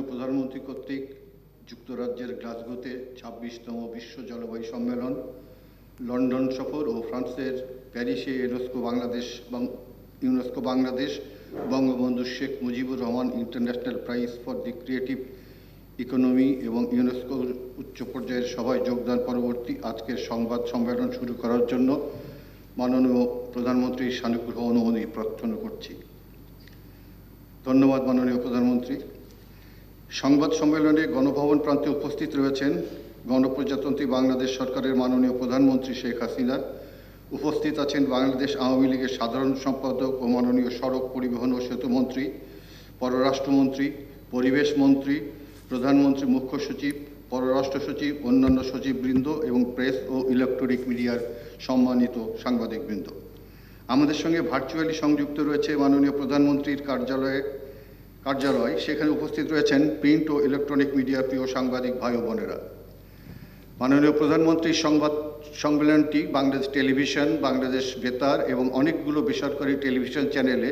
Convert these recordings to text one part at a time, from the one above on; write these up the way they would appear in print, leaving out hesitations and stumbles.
প্রধানমন্ত্রী কর্তৃক যুক্তরাজ্যের গ্লাসগোতে ২৬তম বিশ্ব জলবায়ু সম্মেলন, লন্ডন সফর ও ফ্রান্সের প্যারিসে UNESCO Bangladesh Bangabandhu Sheikh Mujibur Rahman international prize for the creative economy এবং ইউনেস্কোর উচ্চ পর্যায়ের সভায় যোগদান পরবর্তী আজকের সংবাদ সম্মেলন শুরু করার জন্য মাননীয় প্রধানমন্ত্রীর সানুগ্রহ অনুমোদন প্রার্থনা করছি। ধন্যবাদ মাননীয় প্রধানমন্ত্রী। সংবাদ সম্মেলনে গণভবন প্রান্তে উপস্থিত রয়েছেন গণপ্রজাতন্ত্রী বাংলাদেশ সরকারের মাননীয় প্রধানমন্ত্রী শেখ হাসিনা। উপস্থিত আছেন বাংলাদেশ আওয়ামী লীগের সাধারণ সম্পাদক ও মাননীয় সড়ক পরিবহন ও সেতু মন্ত্রী, পররাষ্ট্রমন্ত্রী, পরিবেশ মন্ত্রী, প্রধানমন্ত্রী মুখ্য সচিব, পররাষ্ট্র সচিব, অন্যান্য সচিববৃন্দ এবং প্রেস ও ইলেকট্রনিক মিডিয়ার সম্মানিত সাংবাদিকবৃন্দ। আমাদের সঙ্গে ভার্চুয়ালি সংযুক্ত রয়েছে মাননীয় প্রধানমন্ত্রীর কার্যালয়। সেখানে উপস্থিত রয়েছেন প্রিন্ট ও ইলেকট্রনিক মিডিয়ার প্রিয় সাংবাদিক ভাই ও বোনেরা। মাননীয় প্রধানমন্ত্রীর সংবাদ সম্মেলনটি বাংলাদেশ টেলিভিশন, বাংলাদেশ বেতার এবং অনেকগুলো বেসরকারি টেলিভিশন চ্যানেলে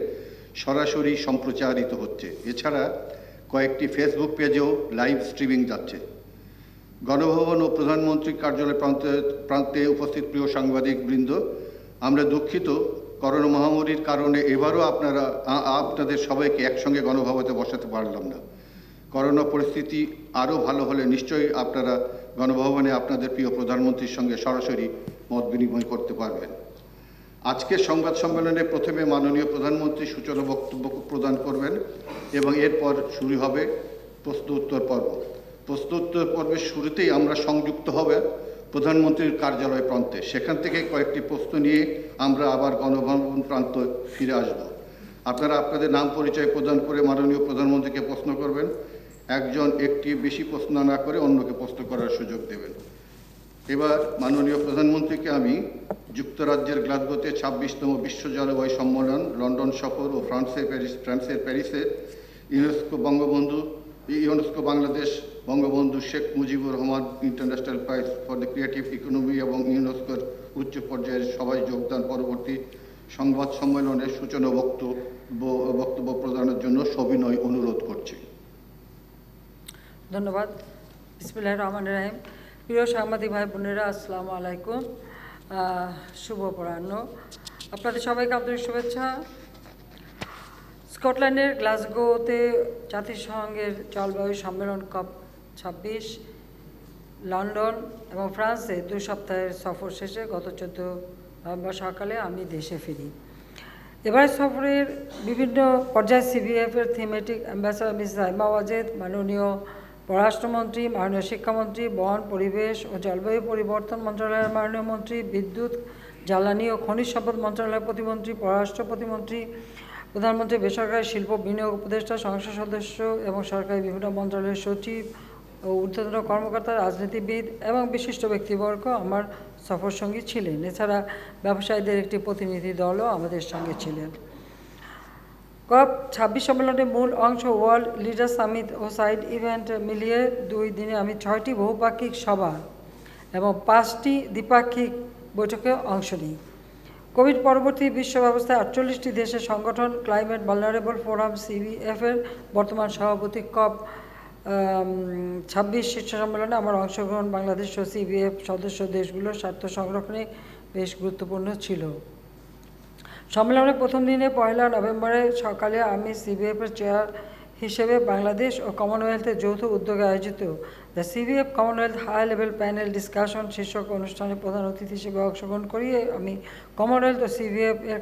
সরাসরি সম্প্রচারিত হচ্ছে। এছাড়া কয়েকটি ফেসবুক পেজেও লাইভ স্ট্রিমিং যাচ্ছে। গণভবন ও প্রধানমন্ত্রীর কার্যালয় প্রান্তে উপস্থিত প্রিয় সাংবাদিকবৃন্দ, আমরা দুঃখিত করোনা মহামারীর কারণে এবারও আপনাদের সবাইকে একসঙ্গে গণভবনে বসাতে পারলাম না। করোনা পরিস্থিতি আরও ভালো হলে নিশ্চয়ই আপনারা গণভবনে আপনাদের প্রিয় প্রধানমন্ত্রীর সঙ্গে সরাসরি মত বিনিময় করতে পারবেন। আজকের সংবাদ সম্মেলনে প্রথমে মাননীয় প্রধানমন্ত্রী সূচনা বক্তব্য প্রদান করবেন এবং এরপর শুরু হবে প্রশ্ন উত্তর পর্ব। প্রশ্ন উত্তর পর্বের শুরুতেই আমরা সংযুক্ত হবে প্রধানমন্ত্রীর কার্যালয় প্রান্তে। সেখান থেকে কয়েকটি প্রশ্ন নিয়ে আমরা আবার গণভবন প্রান্ত ফিরে আসব। আপনারা আপনাদের নাম পরিচয় প্রদান করে মাননীয় প্রধানমন্ত্রীকে প্রশ্ন করবেন। একজন একটি বেশি প্রশ্ন না করে অন্যকে প্রশ্ন করার সুযোগ দেবেন। এবার মাননীয় প্রধানমন্ত্রীকে আমি যুক্তরাজ্যের গ্লাসগোতে ২৬তম বিশ্ব জলবায়ু সম্মেলন, লন্ডন সফর ও ফ্রান্সের প্যারিসে UNESCO Bangladesh Bangabandhu Sheikh Mujibur Rahman international prize for the creative economy এবং ইউনেস্কোর উচ্চ পর্যায়ের সভায় যোগদান পরবর্তী সংবাদ সম্মেলনের সূচনা বক্তব্য প্রদানের জন্য সবিনয় অনুরোধ করছি। ধন্যবাদ। বিসমিল্লাহির রহমানির রহিম। প্রিয় সাংবাদিক ভাই বোনেরা, আসসালামু আলাইকুম। শুভ অপরাহ্ন। আপনাদের সবাইকে আন্তরিক শুভেচ্ছা। স্কটল্যান্ডের গ্লাসগোতে জাতিসংঘের জলবায়ু সম্মেলন COP26, লন্ডন এবং ফ্রান্সে 2 সপ্তাহের সফর শেষে গত 14 নভেম্বর সকালে আমি দেশে ফিরি। এবার সফরের বিভিন্ন পর্যায়ে সিভিএফের thematic ambassador miss Raima Wazed, মাননীয় পররাষ্ট্রমন্ত্রী, মাননীয় শিক্ষামন্ত্রী, বন, পরিবেশ ও জলবায়ু পরিবর্তন মন্ত্রণালয়ের মাননীয় মন্ত্রী, বিদ্যুৎ, জ্বালানি ও খনিজ সম্পদ মন্ত্রণালয়ের প্রতিমন্ত্রী, পররাষ্ট্র প্রতিমন্ত্রী, প্রধানমন্ত্রী, বেসরকারি শিল্প বিনিয়োগ উপদেষ্টা, সংসদ সদস্য এবং সরকারি বিভিন্ন মন্ত্রণালয়ের সচিব ও ঊর্ধ্বতন কর্মকর্তা, রাজনীতিবিদ এবং বিশিষ্ট ব্যক্তিবর্গ আমার সফরসঙ্গী ছিলেন। এছাড়া ব্যবসায়ীদের একটি প্রতিনিধি দলও আমাদের সঙ্গে ছিলেন। COP26 সম্মেলনের মূল অংশ ওয়ার্ল্ড লিডার সামিট ও সাইড ইভেন্ট মিলিয়ে 2 দিনে আমি 6টি বহুপাক্ষিক সভা এবং 5টি দ্বিপাক্ষিক বৈঠকে অংশ নিই। কোভিড পরবর্তী বিশ্ব ব্যবস্থায় 48টি দেশের সংগঠন ক্লাইমেট ভালনারেবল ফোরাম CVF-এর বর্তমান সভাপতি COP26 শীর্ষ সম্মেলনে আমার অংশগ্রহণ বাংলাদেশ ও CVF সদস্য দেশগুলোর স্বার্থ সংরক্ষণে বেশ গুরুত্বপূর্ণ ছিল। সম্মেলনের প্রথম দিনে 1 নভেম্বরে সকালে আমি CVF-এর চেয়ার হিসেবে বাংলাদেশ ও কমনওয়েলথের যৌথ উদ্যোগে আয়োজিত the CVF Commonwealth high level panel discussion শীর্ষক অনুষ্ঠানে প্রধান অতিথি হিসেবে অংশগ্রহণ করি। আমি কমনওয়েলথ ও CVF-এর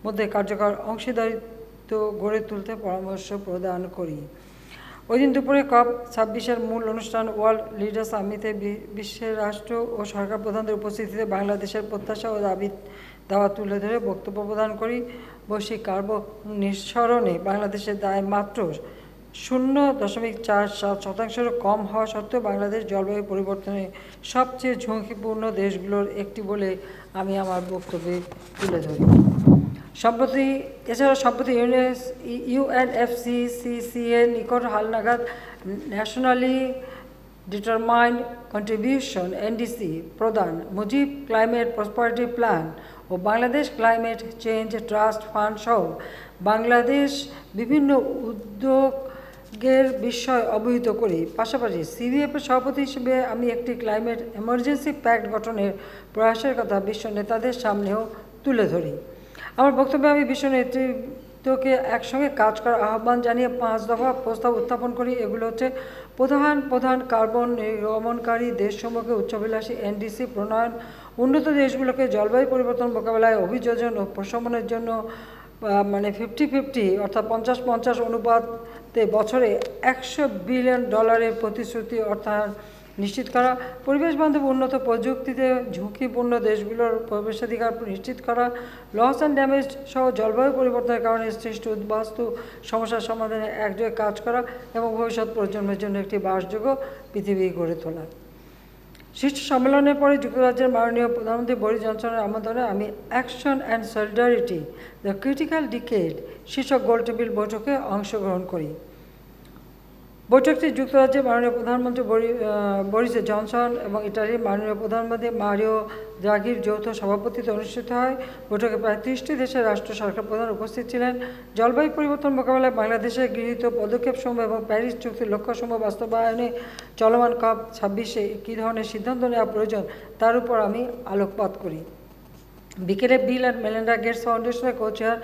মধ্যে কার্যকর অংশীদারিত্ব গড়ে তুলতে পরামর্শ প্রদান করি। ওই দিন দুপুরে COP26-এর মূল অনুষ্ঠান ওয়ার্ল্ড লিডার সামিটে বিশ্বের রাষ্ট্র ও সরকার প্রধানদের উপস্থিতিতে বাংলাদেশের প্রত্যাশা ও দাওয়া তুলে ধরে বক্তব্য প্রদান করি। বৈশ্বিক কার্বন নিঃসরণে বাংলাদেশের দায় মাত্র 0.47% কম হওয়া সত্ত্বেও বাংলাদেশ জলবায়ু পরিবর্তনে সবচেয়ে ঝুঁকিপূর্ণ দেশগুলোর একটি বলে আমি আমার বক্তব্যে তুলে ধরি। এছাড়া সম্প্রতি UNFCCC-এর নিকট হালনাগাদ ন্যাশনালি ডিটারমাইন্ড কন্ট্রিবিউশন NDC প্রদান, মুজিব ক্লাইমেট প্রসপারিটি প্ল্যান ও Bangladesh climate change trust fund সহ বাংলাদেশ বিভিন্ন উদ্যোগ এর বিষয় অবহিত করি। পাশাপাশি সিভিএফের সভাপতি হিসেবে আমি একটি ক্লাইমেট এমার্জেন্সি প্যাক্ট গঠনের প্রয়াসের কথা বিশ্ব নেতাদের সামনেও তুলে ধরি। আমার বক্তব্যে আমি বিশ্ব নেতৃত্বকে একসঙ্গে কাজ করার আহ্বান জানিয়ে 5 দফা প্রস্তাব উত্থাপন করি। এগুলো হচ্ছে প্রধান কার্বন নির্গমনকারী দেশসমূহকে উচ্চাভিলাষী এনডিসি প্রণয়ন, উন্নত দেশগুলোকে জলবায়ু পরিবর্তন মোকাবেলায় অভিযোজন ও প্রশমনের জন্য মানে 50-50 অর্থাৎ 50-50 অনুপাতে বছরে $100 বিলিয়ন প্রতিশ্রুতি অর্থায়ন নিশ্চিত করা, পরিবেশ বান্ধব উন্নত প্রযুক্তিতে ঝুঁকিপূর্ণ দেশগুলোর প্রবেশাধিকার নিশ্চিত করা, লস অ্যান্ড ড্যামেজ সহ জলবায়ু পরিবর্তনের কারণে সৃষ্ট উদ্বাস্তু সমস্যার সমাধানে একযোগে কাজ করা এবং ভবিষ্যৎ প্রজন্মের জন্য একটি বাসযোগ্য পৃথিবী গড়ে তোলা। শীর্ষ সম্মেলনের পরে যুক্তরাজ্যের মাননীয় প্রধানমন্ত্রী বরিস জনসনের আমন্ত্রণে আমি action and solidarity the critical decade শীর্ষক গোলটেবিল বৈঠকে অংশগ্রহণ করি। বৈঠকটি যুক্তরাজ্যের মাননীয় প্রধানমন্ত্রী বরিস জনসন এবং ইটালির মাননীয় প্রধানমন্ত্রী মারিও দ্রাঘির যৌথ সভাপতিত্বে অনুষ্ঠিত হয়। বৈঠকে প্রায় 30টি দেশের রাষ্ট্র সরকার প্রধান উপস্থিত ছিলেন। জলবায়ু পরিবর্তন মোকাবেলায় বাংলাদেশে গৃহীত পদক্ষেপসমূহ এবং প্যারিস চুক্তির লক্ষ্যসমূহ বাস্তবায়নে চলমান COP26-এ কী ধরনের সিদ্ধান্ত নেওয়া প্রয়োজন তার উপর আমি আলোকপাত করি। বিকেলে বিল অ্যান্ড মেলিন্ডা গেটস ফাউন্ডেশনের co-chair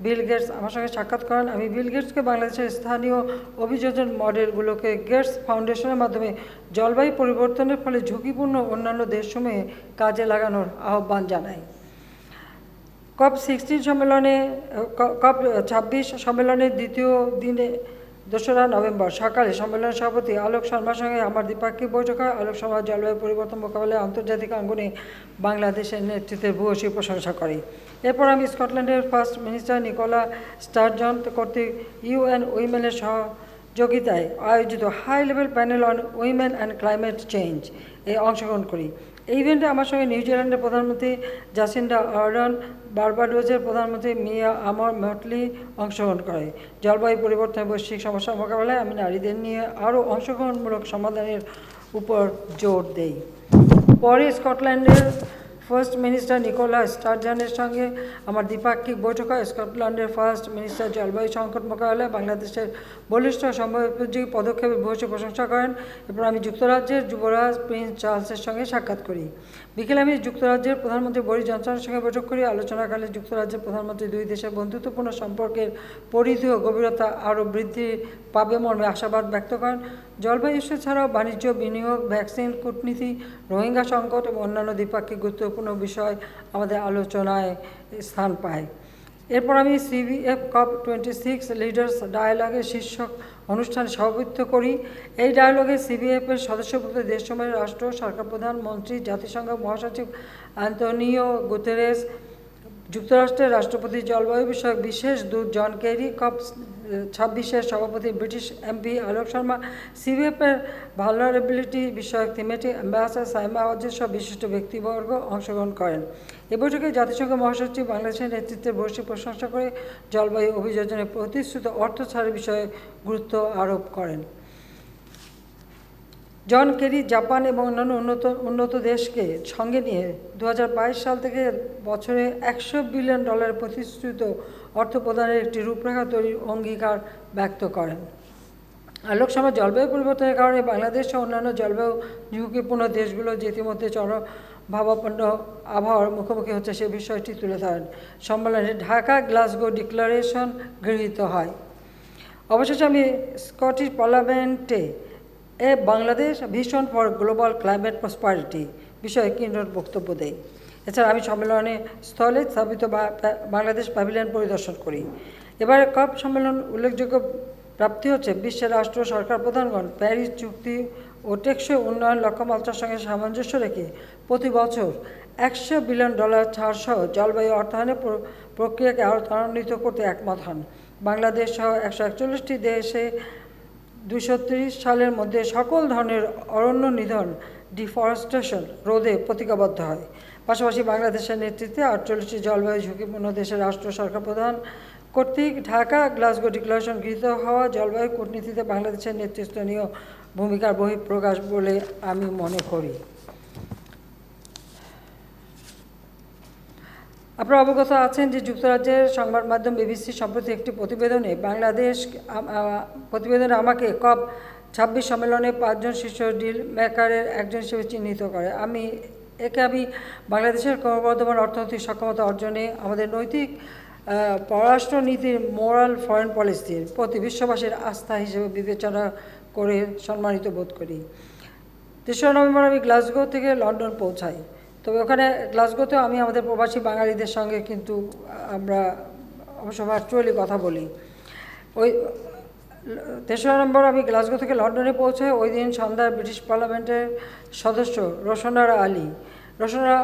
বিল গেটস আমার সঙ্গে সাক্ষাৎ করেন। আমি বিল গেটসকে বাংলাদেশের স্থানীয় অভিযোজন মডেলগুলোকে গেটস ফাউন্ডেশনের মাধ্যমে জলবায়ু পরিবর্তনের ফলে ঝুঁকিপূর্ণ অন্যান্য দেশসমূহে কাজে লাগানোর আহ্বান জানাই। COP26 সম্মেলনের দ্বিতীয় দিনে 2রা নভেম্বর সকালে সম্মেলনের সভাপতি আলোক শর্মার সঙ্গে আমার দ্বিপাক্ষিক বৈঠক হয়। আলোক শর্মা জলবায়ু পরিবর্তন মোকাবেলায় আন্তর্জাতিক অঙ্গনে বাংলাদেশের নেতৃত্বের ভূয়সী প্রশংসা করে। এরপর আমি স্কটল্যান্ডের ফার্স্ট মিনিস্টার নিকোলা স্টারজন কর্তৃক UN উইমেনের সহযোগিতায় আয়োজিত high level panel on women and climate change এ অংশগ্রহণ করি। এই ইভেন্টে আমার সঙ্গে নিউজিল্যান্ডের প্রধানমন্ত্রী জাসিন্ডা আর্ডন, বার্বাডোসের প্রধানমন্ত্রী মিয়া আমর মটলি অংশগ্রহণ করে। জলবায়ু পরিবর্তনের বৈশ্বিক সমস্যা মোকাবেলায় আমি নারীদের নিয়ে আরও অংশগ্রহণমূলক সমাধানের উপর জোর দেই। পরে স্কটল্যান্ডের ফার্স্ট মিনিস্টার নিকোলা স্টারজনের সঙ্গে আমার দ্বিপাক্ষিক বৈঠক হয়। স্কটল্যান্ডের ফার্স্ট মিনিস্টার জলবায়ু সংকট মোকাবেলায় বাংলাদেশের বলিষ্ঠ সময়োপযোগী পদক্ষেপের ভূয়সী প্রশংসা করেন। এরপর আমি যুক্তরাজ্যের যুবরাজ প্রিন্স চার্লসের সঙ্গে সাক্ষাৎ করি। বিকেলে আমি যুক্তরাজ্যের প্রধানমন্ত্রী বরিস জনসনের সঙ্গে বৈঠক করি। আলোচনাকালে যুক্তরাজ্যের প্রধানমন্ত্রী দুই দেশের বন্ধুত্বপূর্ণ সম্পর্কের পরিধি ও গভীরতা আরও বৃদ্ধি পাবে মর্মে আশাবাদ ব্যক্ত করেন। জলবায়ু ইস্যু ছাড়াও বাণিজ্য, বিনিয়োগ, ভ্যাকসিন, কূটনীতি, রোহিঙ্গা সংকট এবং অন্যান্য দ্বিপাক্ষিক গুরুত্বপূর্ণ বিষয় আমাদের আলোচনায় স্থান পায়। এরপর আমি CVF COP26 লিডার্স ডায়ালগের শীর্ষক অনুষ্ঠানে সভাপতিত্ব করি। এই ডায়ালগে CVF-এর সদস্যভুক্ত দেশসমূহের রাষ্ট্র সরকার প্রধান, মন্ত্রী, জাতিসংঘ মহাসচিব আন্তোনিও গুতেরেস, যুক্তরাষ্ট্রের রাষ্ট্রপতি, জলবায়ু বিষয়ক বিশেষ দূত জন কেরি, COP26-এর সভাপতি ব্রিটিশ MP আলোক শর্মা, CVF-এর ভালনারেবিলিটি বিষয়ক থিমেটিক অ্যাম্বাসাডর সাইমা ওয়াজেদ সহ বিশিষ্ট ব্যক্তিবর্গ অংশগ্রহণ করেন। এ বৈঠকে জাতিসংঘ মহাসচিব বাংলাদেশের নেতৃত্বের ভূয়সী প্রশংসা করে জলবায়ু অভিযোজনের প্রতিশ্রুত অর্থ ছাড়ের বিষয়ে গুরুত্ব আরোপ করেন। জন কেরি জাপান এবং অন্যান্য উন্নত দেশকে সঙ্গে নিয়ে 2022 সাল থেকে বছরে $100 বিলিয়ন প্রতিশ্রুত অর্থ প্রদানের একটি রূপরেখা তৈরির অঙ্গীকার ব্যক্ত করেন। আলোক শর্মা জলবায়ু পরিবর্তনের কারণে বাংলাদেশ সহ অন্যান্য জলবায়ু ঝুঁকিপূর্ণ দেশগুলো যে ইতিমধ্যে ভাবাপন্ন আবহাওয়ার মুখোমুখি হচ্ছে সে বিষয়টি তুলে ধরেন। সম্মেলনে ঢাকা গ্লাসগো ডিক্লারেশন গৃহীত হয়। অবশেষে আমি স্কটিশ পার্লামেন্টে Bangladesh vision for global climate prosperity বিষয়ে কিনোট বক্তব্য দেই। এছাড়া আমি সম্মেলনে স্থলে স্থাপিত বাংলাদেশ প্যাভিলিয়ন পরিদর্শন করি। এবারে COP সম্মেলন উল্লেখযোগ্য প্রাপ্তি হচ্ছে বিশ্বের রাষ্ট্র সরকার প্রধানগণ প্যারিস চুক্তি ও টেকসই উন্নয়ন লক্ষ্যমাত্রার সঙ্গে সামঞ্জস্য রেখে প্রতি বছর $100 বিলিয়ন ছাড় সহ জলবায়ু অর্থায়নের প্রক্রিয়াকে আরও ত্বরান্বিত করতে একমত হন। বাংলাদেশ সহ 141টি দেশে 2030 সালের মধ্যে সকল ধরনের অরণ্য নিধন ডিফরেস্টেশন রোধে প্রতিজ্ঞাবদ্ধ হয়। পাশাপাশি বাংলাদেশের নেতৃত্বে 48টি জলবায়ু ঝুঁকিপূর্ণ দেশের রাষ্ট্র সরকার প্রধান কর্তৃক ঢাকা গ্লাসগো ডিক্লারেশন গৃহীত হওয়া জলবায়ু কূটনীতিতে বাংলাদেশের নেতৃস্থানীয় ভূমিকার বহিঃপ্রকাশ বলে আমি মনে করি। আপনারা অবগত আছেন যে যুক্তরাজ্যের সংবাদ মাধ্যম বিবিসি সম্প্রতি একটি প্রতিবেদনে প্রতিবেদনে আমাকে COP26 সম্মেলনে 5 জন শীর্ষ ডিল মেকারের একজন হিসেবে চিহ্নিত করে। আমি বাংলাদেশের ক্রমবর্ধমান অর্থনৈতিক সক্ষমতা অর্জনে আমাদের নৈতিক পররাষ্ট্র নীতির মোরাল ফরেন পলিসির প্রতি বিশ্ববাসীর আস্থা হিসেবে বিবেচনা করে সম্মানিত বোধ করি। 3 নভেম্বর আমি গ্লাসগো থেকে লন্ডন পৌঁছাই। তবে ওখানে গ্লাসগোতেও আমি আমাদের প্রবাসী বাঙালিদের সঙ্গে কিন্তু আমরা অবশ্য ভার্চুয়ালি কথা বলি। ওই 3 নভেম্বর আমি গ্লাসগো থেকে লন্ডনে পৌঁছাই। ওই দিন সন্ধ্যায় ব্রিটিশ পার্লামেন্টের সদস্য রোশনারা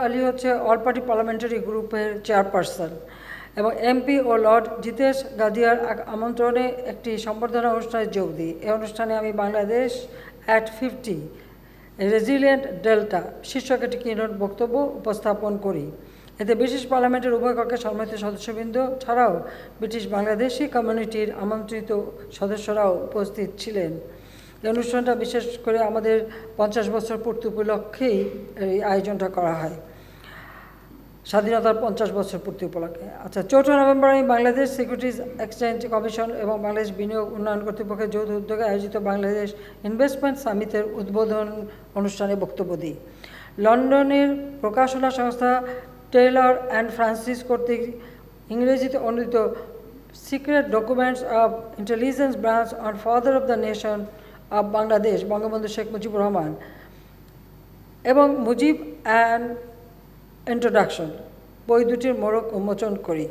আলী হচ্ছে অল পার্টি পার্লামেন্টারি গ্রুপের চেয়ারপারসন এবং এমপি ও লর্ড জিতেশ গাদিয়ার আমন্ত্রণে একটি সম্বর্ধনা অনুষ্ঠানে যোগ দিই। এই অনুষ্ঠানে আমি বাংলাদেশ at 50 রেজিলিয়েন্ট ডেল্টা শীর্ষক একটি কিনোট বক্তব্য উপস্থাপন করি। এতে ব্রিটিশ পার্লামেন্টের উভয় কক্ষের সম্মানিত সদস্যবৃন্দ ছাড়াও ব্রিটিশ বাংলাদেশি কমিউনিটির আমন্ত্রিত সদস্যরাও উপস্থিত ছিলেন। এই অনুষ্ঠানটা বিশেষ করে আমাদের 50 বছর পূর্তি উপলক্ষেই এই আয়োজনটা করা হয়, স্বাধীনতার 50 বছর পূর্তি উপলক্ষে। আচ্ছা, 4 নভেম্বর আমি বাংলাদেশ সিকিউরিটিজ এক্সচেঞ্জ কমিশন এবং বাংলাদেশ বিনিয়োগ উন্নয়ন কর্তৃপক্ষের যৌথ উদ্যোগে আয়োজিত বাংলাদেশ ইনভেস্টমেন্ট সামিটের উদ্বোধন অনুষ্ঠানে বক্তব্য দিই। লন্ডনের প্রকাশনা সংস্থা টেইলর অ্যান্ড ফ্রান্সিস কর্তৃক ইংরেজিতে অনুদিত secret documents of intelligence branch on father of the nation of Bangladesh Bangabandhu Sheikh Mujibur Rahman এবং মুজিব অ্যান্ড ইন্ট্রোডাকশন বই দুটির মোড়ক উন্মোচন করি।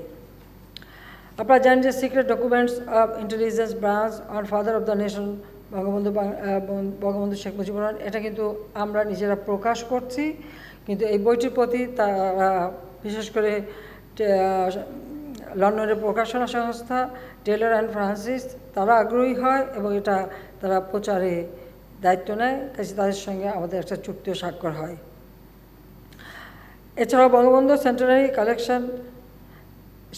আপনারা জানেন যে secret documents of intelligence branch on father of the nation Bangabandhu Sheikh Mujibur Rahman, এটা কিন্তু আমরা নিজেরা প্রকাশ করছি, কিন্তু এই বইটির প্রতি তারা বিশেষ করে লন্ডনের প্রকাশনা সংস্থা টেইলর অ্যান্ড ফ্রান্সিস তারা আগ্রহী হয় এবং এটা তারা প্রচারে দায়িত্ব নেয়, কাজে তাদের সঙ্গে আমাদের একটা চুক্তিও স্বাক্ষর হয়। এছাড়াও বঙ্গবন্ধু সেন্টারি কালেকশন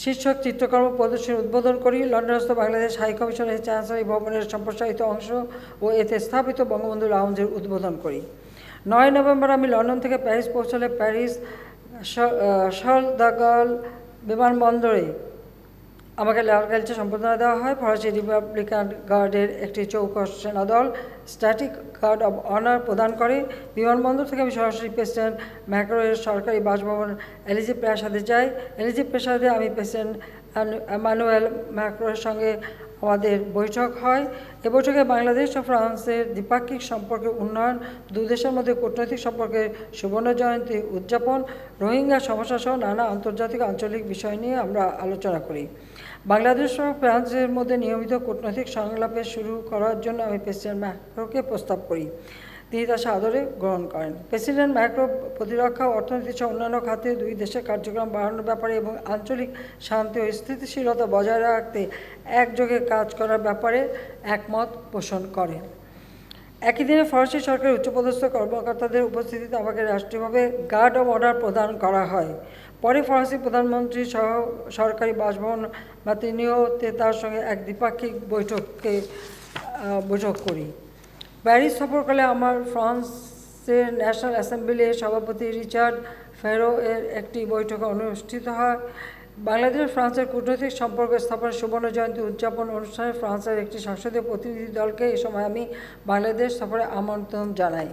শীর্ষক চিত্রকর্ম প্রদর্শনী উদ্বোধন করি। লন্ডনস্থ বাংলাদেশ হাই কমিশনের চ্যান্সেলর ভবনের সম্প্রসারিত অংশ ও এতে স্থাপিত বঙ্গবন্ধু লাউঞ্জের উদ্বোধন করি। 9 নভেম্বর আমি লন্ডন থেকে প্যারিস পৌঁছালে প্যারিস শার্ল দ্য গল বিমানবন্দরে আমাকে লাল গালিচা সম্বর্ধনা দেওয়া হয়। ফরাসি রিপাবলিকান গার্ডের একটি চৌকস সেনাদল স্ট্যাটিক গার্ড অব অনার প্রদান করে। বিমানবন্দর থেকে আমি সরাসরি প্রেসিডেন্ট ম্যাক্রোর সরকারি বাসভবন এলিজি প্রাসাদে যাই। এলিজি প্রাসাদে আমি প্রেসিডেন্ট এমানুয়েল ম্যাক্রোর সঙ্গে আমাদের বৈঠক হয়। এ বৈঠকে বাংলাদেশ ও ফ্রান্সের দ্বিপাক্ষিক সম্পর্কের উন্নয়ন, দুই দেশের মধ্যে কূটনৈতিক সম্পর্কের সুবর্ণ জয়ন্তী উদযাপন, রোহিঙ্গা সমস্যা সহ নানা আন্তর্জাতিক আঞ্চলিক বিষয় নিয়ে আমরা আলোচনা করি। বাংলাদেশ ও ফ্রান্সের মধ্যে নিয়মিত কূটনৈতিক সংলাপে শুরু করার জন্য আমি প্রেসিডেন্ট ম্যাক্রোকে প্রস্তাব করি। তিনি তা সাদরে গ্রহণ করেন। প্রেসিডেন্ট ম্যাক্রো প্রতিরক্ষা, অর্থনীতি সহ অন্যান্য খাতে দুই দেশের কার্যক্রম বাড়ানোর ব্যাপারে এবং আঞ্চলিক শান্তি ও স্থিতিশীলতা বজায় রাখতে একযোগে কাজ করার ব্যাপারে একমত পোষণ করেন। একই দিনে ফরাসি সরকারের উচ্চপদস্থ কর্মকর্তাদের উপস্থিতিতে আমাকে রাষ্ট্রীয়ভাবে গার্ড অব অনার প্রদান করা হয়। পরে ফরাসি প্রধানমন্ত্রী সহ সরকারি বাসভবন বা তিনিও তার সঙ্গে এক দ্বিপাক্ষিক বৈঠক করি। প্যারিস সফরকালে আমার ফ্রান্সের ন্যাশনাল অ্যাসেম্বলির সভাপতি রিচার্ড ফেরো এর একটি বৈঠক অনুষ্ঠিত হয়। বাংলাদেশ ফ্রান্সের কূটনৈতিক সম্পর্ক স্থাপনের সুবর্ণ জয়ন্তী উদযাপন অনুষ্ঠানে ফ্রান্সের একটি সংসদীয় প্রতিনিধি দলকে এই সময় আমি বাংলাদেশ সফরে আমন্ত্রণ জানাই।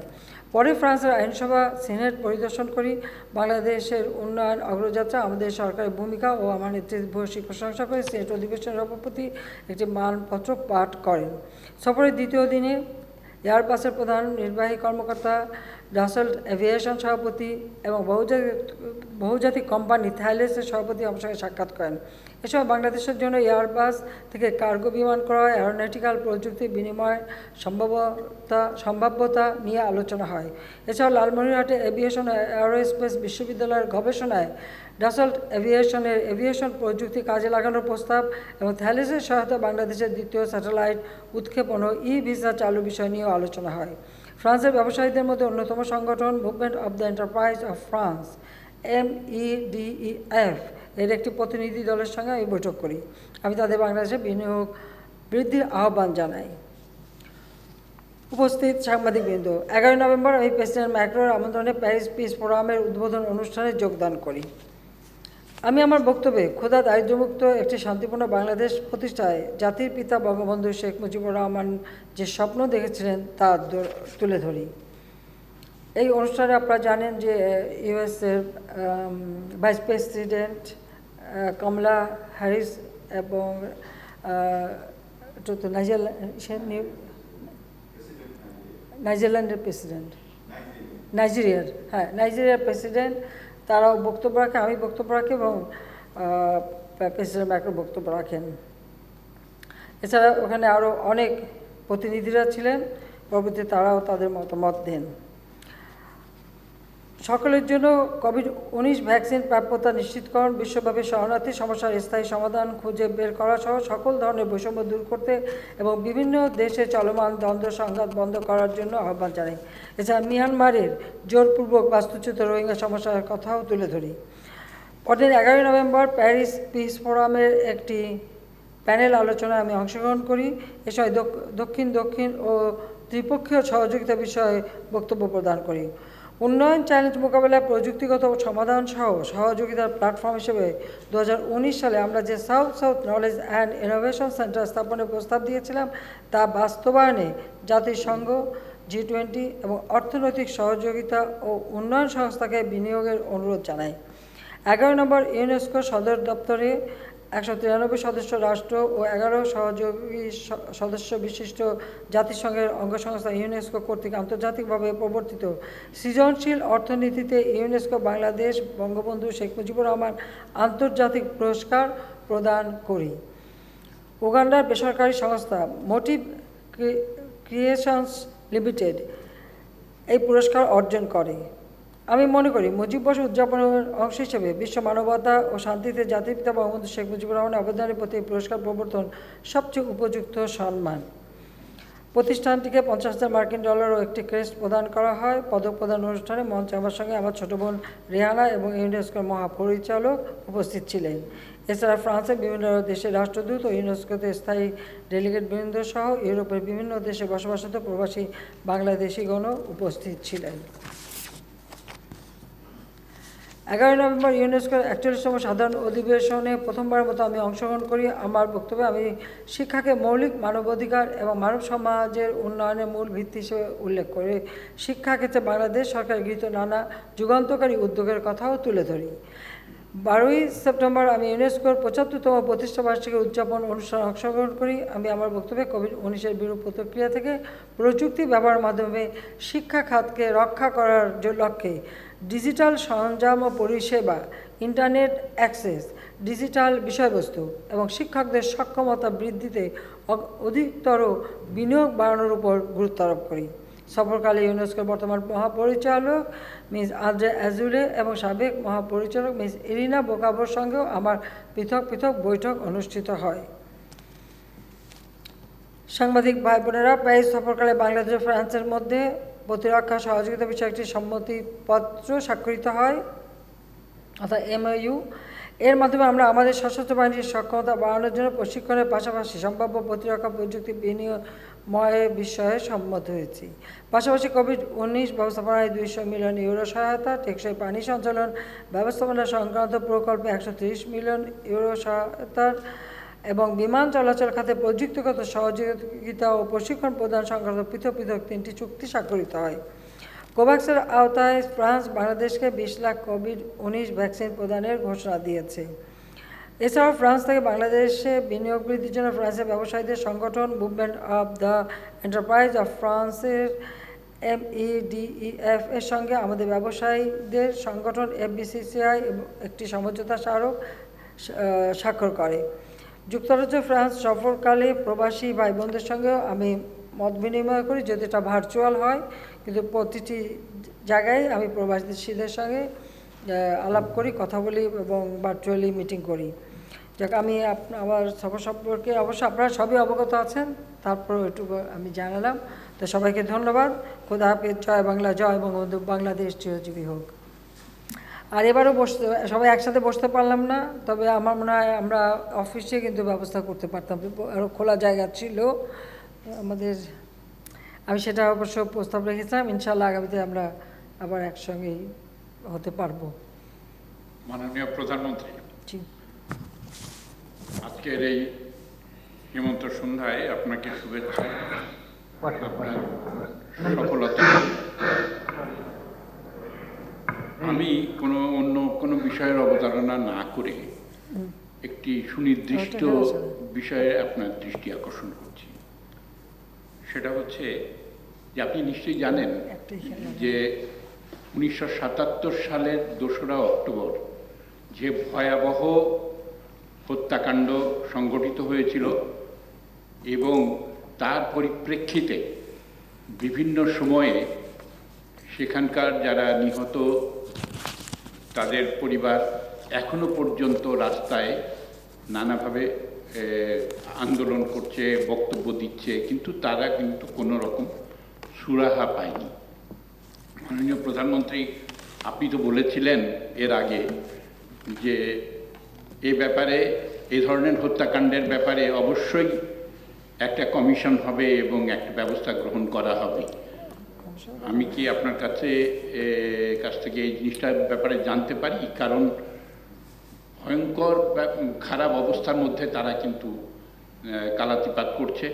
পরে ফ্রান্সের আইনসভা সিনেট পরিদর্শন করি। বাংলাদেশের উন্নয়ন অগ্রযাত্রা, আমাদের সরকারের ভূমিকা ও আমার নেতৃত্বে ভূয়সী প্রশংসা করে সিনেট অধিবেশনের সভাপতি একটি মানপত্র পাঠ করেন। সফরের দ্বিতীয় দিনে এয়ারবাসের প্রধান নির্বাহী কর্মকর্তা, ডাসল্ট এভিয়েশন সভাপতি এবং বহুজাতিক কোম্পানি থাইলেসের সভাপতি আমার সঙ্গে সাক্ষাৎ করেন। এসময় বাংলাদেশের জন্য এয়ারবাস থেকে কার্গো বিমান ক্রয়, অ্যারোনটিক্যাল প্রযুক্তি বিনিময় সম্ভাব্যতা নিয়ে আলোচনা হয়। এছাড়াও লালমনিরহাটে এভিয়েশন ও এয়ারোস্পেস বিশ্ববিদ্যালয়ের গবেষণায় ডাসল্ট এভিয়েশনের এভিয়েশন প্রযুক্তি কাজে লাগানোর প্রস্তাব এবং থাইলেসের সহায়তা বাংলাদেশের দ্বিতীয় স্যাটেলাইট উৎক্ষেপণ ও ভিসা চালু বিষয় নিয়েও আলোচনা হয়। ফ্রান্সের ব্যবসায়ীদের মধ্যে অন্যতম সংগঠন movement of the enterprise of France MEDEF এর একটি প্রতিনিধি দলের সঙ্গে আমি বৈঠক করি। আমি তাদের বাংলাদেশে বিনিয়োগ বৃদ্ধির আহ্বান জানাই। উপস্থিত সাংবাদিকবৃন্দ, 11 নভেম্বর আমি প্রেসিডেন্ট ম্যাক্রোর আমন্ত্রণে প্যারিস পিস ফোরামের উদ্বোধন অনুষ্ঠানে যোগদান করি। আমি আমার বক্তব্যে ক্ষুধা দারিদ্র্যমুক্ত একটি শান্তিপূর্ণ বাংলাদেশ প্রতিষ্ঠায় জাতির পিতা বঙ্গবন্ধু শেখ মুজিবুর রহমান যে স্বপ্ন দেখেছিলেন তা তুলে ধরি। এই অনুষ্ঠানে আপনারা জানেন যে ইউএসের ভাইস প্রেসিডেন্ট কমলা হ্যারিস এবং নাইজেরল্যান্ডের প্রেসিডেন্ট নাইজেরিয়ার প্রেসিডেন্ট তারাও বক্তব্য রাখে, আমি বক্তব্য রাখি এবং প্রেসিডেন্ট ম্যাক্রো বক্তব্য রাখেন। এছাড়া ওখানে আরও অনেক প্রতিনিধিরা ছিলেন, পরবর্তীতে তারাও তাদের মতামত দেন। সকলের জন্য কোভিড-19 ভ্যাকসিন প্রাপ্যতা নিশ্চিতকরণ, বিশ্বব্যাপী শরণার্থী সমস্যার স্থায়ী সমাধান খুঁজে বের করা সহ সকল ধরনের বৈষম্য দূর করতে এবং বিভিন্ন দেশে চলমান দ্বন্দ্ব সংঘাত বন্ধ করার জন্য আহ্বান জানাই। এছাড়া মিয়ানমারের জোরপূর্বক বাস্তুচ্যুত রোহিঙ্গা সমস্যার কথাও তুলে ধরি। পরদিন 11 নভেম্বর প্যারিস পিস ফোরামের একটি প্যানেল আলোচনায় আমি অংশগ্রহণ করি। এ সময় দক্ষিণ ও ত্রিপক্ষীয় সহযোগিতা বিষয়ে বক্তব্য প্রদান করি। উন্নয়ন চ্যালেঞ্জ মোকাবেলায় প্রযুক্তিগত সমাধান সহ সহযোগিতার প্ল্যাটফর্ম হিসেবে 2019 সালে আমরা যে south knowledge and innovation centre স্থাপনের প্রস্তাব দিয়েছিলাম তা বাস্তবায়নে জাতিসংঘ, G20 এবং অর্থনৈতিক সহযোগিতা ও উন্নয়ন সংস্থাকে বিনিয়োগের অনুরোধ জানাই। 11 নম্বর ইউনেস্কো সদর দপ্তরে 193 সদস্য রাষ্ট্র ও 11 সহযোগী সদস্য বিশিষ্ট জাতিসংঘের অঙ্গসংস্থা ইউনেস্কো কর্তৃক আন্তর্জাতিকভাবে প্রবর্তিত সৃজনশীল অর্থনীতিতে ইউনেস্কো বাংলাদেশ বঙ্গবন্ধু শেখ মুজিবুর রহমান আন্তর্জাতিক পুরস্কার প্রদান করি। উগান্ডার বেসরকারি সংস্থা মোটিভ ক্রিয়েশনস লিমিটেড এই পুরস্কার অর্জন করে। আমি মনে করি মুজিব বর্ষ উদযাপনের অংশ হিসেবে বিশ্ব মানবতা ও শান্তিতে জাতির পিতা বঙ্গবন্ধু শেখ মুজিবুর রহমানের অবদানের প্রতি পুরস্কার প্রবর্তন সবচেয়ে উপযুক্ত সম্মান। প্রতিষ্ঠানটিকে $50,000 ও একটি ক্রেস্ট প্রদান করা হয়। পদক প্রদান অনুষ্ঠানে মঞ্চে আমার সঙ্গে আমার ছোট বোন রেহানা এবং ইউনেস্কোর মহাপরিচালক উপস্থিত ছিলেন। এছাড়া ফ্রান্সের বিভিন্ন দেশের রাষ্ট্রদূত ও ইউনেস্কোতে স্থায়ী ডেলিগেট বৃন্দ সহ ইউরোপের বিভিন্ন দেশে বসবাসরত প্রবাসী বাংলাদেশিগণও উপস্থিত ছিলেন। 11 নভেম্বর ইউনেস্কোর 41তম সাধারণ অধিবেশনে প্রথমবারের মতো আমি অংশগ্রহণ করি। আমার বক্তব্যে আমি শিক্ষাকে মৌলিক মানবাধিকার এবং মানব সমাজের উন্নয়নের মূল ভিত্তি হিসেবে উল্লেখ করে শিক্ষা ক্ষেত্রে বাংলাদেশ সরকার গৃহীত নানা যুগান্তকারী উদ্যোগের কথাও তুলে ধরি। 12 সেপ্টেম্বর আমি ইউনেস্কোর 75তম প্রতিষ্ঠাবার্ষিকী উদযাপন অনুষ্ঠানে অংশগ্রহণ করি। আমি আমার বক্তব্যে কোভিড-19 বিরূপ প্রতিক্রিয়া থেকে প্রযুক্তি ব্যবহারের মাধ্যমে শিক্ষা খাতকে রক্ষা করার লক্ষ্যে ডিজিটাল সরঞ্জাম ও পরিষেবা, ইন্টারনেট অ্যাক্সেস, ডিজিটাল বিষয়বস্তু এবং শিক্ষকদের সক্ষমতা বৃদ্ধিতে অধিকতর বিনিয়োগ বাড়ানোর উপর গুরুত্ব আরোপ করি। সফরকালে ইউনেস্কোর বর্তমান মহাপরিচালক মিস আদ্রে অ্যাজুলে এবং সাবেক মহাপরিচালক মিস ইরিনা বোকাবোর সঙ্গেও আমার পৃথক বৈঠক অনুষ্ঠিত হয়। সাংবাদিক ভাই বোনেরা, প্যারিস সফরকালে বাংলাদেশ ও ফ্রান্সের মধ্যে প্রতিরক্ষা সহযোগিতা বিষয়ে একটি সম্মতিপত্র স্বাক্ষরিত হয়, অর্থাৎ MOU। এর মাধ্যমে আমরা আমাদের সশস্ত্র বাহিনীর সক্ষমতা বাড়ানোর জন্য প্রশিক্ষণের পাশাপাশি সম্ভাব্য প্রতিরক্ষা প্রযুক্তি বিনিময়ের বিষয়ে সম্মত হয়েছি। পাশাপাশি কোভিড-19 ব্যবস্থাপনায় €200 মিলিয়ন সহায়তা, টেকসই পানি সঞ্চালন ব্যবস্থাপনা সংক্রান্ত প্রকল্পে €130 মিলিয়ন সহায়তার এবং বিমান চলাচল খাতে প্রযুক্তিগত সহযোগিতা ও প্রশিক্ষণ প্রদান সংক্রান্ত পৃথক 3টি চুক্তি স্বাক্ষরিত হয়। কোভ্যাক্সের আওতায় ফ্রান্স বাংলাদেশকে 20 লাখ কোভিড-19 ভ্যাকসিন প্রদানের ঘোষণা দিয়েছে। এছাড়াও ফ্রান্স থেকে বাংলাদেশে বিনিয়োগ বৃদ্ধির জন্য ফ্রান্সের ব্যবসায়ীদের সংগঠন movement of the enterprise of ফ্রান্সের MEDEF এর সঙ্গে আমাদের ব্যবসায়ীদের সংগঠন FBCCI একটি সমঝোতা স্মারক স্বাক্ষর করে। যুক্তরাজ্য ফ্রান্স সফরকালে প্রবাসী ভাই বোনদের সঙ্গেও আমি মত বিনিময় করি, যদি এটা ভার্চুয়াল হয়, কিন্তু প্রতিটি জায়গায় আমি প্রবাসীদের সঙ্গে আলাপ করি, কথা বলি এবং ভার্চুয়ালি মিটিং করি। যাক, আমি আমার সফর সম্পর্কে অবশ্য আপনারা সবই অবগত আছেন, তারপর একটু আমি জানালাম। তো সবাইকে ধন্যবাদ। খোদা হাফেজ। জয় বাংলা, জয় বঙ্গবন্ধু, বাংলাদেশ চিরজীবী হোক। আর এবারও সবাই একসাথে বসতে পারলাম না, তবে আমার মনে হয় আমরা অফিসে কিন্তু ব্যবস্থা করতে পারতাম, আরও খোলা জায়গা ছিল আমাদের। আমি সেটা অবশ্য প্রস্তাব রেখেছিলাম। ইনশাআল্লাহ আগামীতে আমরা আবার একসঙ্গেই হতে পারবো। মাননীয় প্রধানমন্ত্রী, আজকের এই হেমন্ত সন্ধ্যায় আপনাকে শুভেচ্ছা, আপনার সফলতা। আমি অন্য কোনো বিষয়ের অবতারণা না করে একটি সুনির্দিষ্ট বিষয়ে আপনার দৃষ্টি আকর্ষণ করছি। সেটা হচ্ছে যে আপনি নিশ্চয়ই জানেন যে 1977 সালের 2রা অক্টোবর যে ভয়াবহ হত্যাকাণ্ড সংঘটিত হয়েছিল এবং তার পরিপ্রেক্ষিতে বিভিন্ন সময়ে সেখানকার যারা নিহত তাদের পরিবার এখনো পর্যন্ত রাস্তায় নানাভাবে আন্দোলন করছে, বক্তব্য দিচ্ছে, কিন্তু তারা কিন্তু কোনো রকম সুরাহা পায়নি। মাননীয় প্রধানমন্ত্রী, আপনি তো বলেছিলেন এর আগে যে এই ব্যাপারে, এই ধরনের হত্যাকাণ্ডের ব্যাপারে অবশ্যই একটা কমিশন হবে এবং একটা ব্যবস্থা গ্রহণ করা হবে। আমি কি আপনার কাছ থেকে এই জিনিসটার ব্যাপারে জানতে পারি? কারণ ভয়ঙ্কর খারাপ অবস্থার মধ্যে তারা কিন্তু কালাতিপাত করছে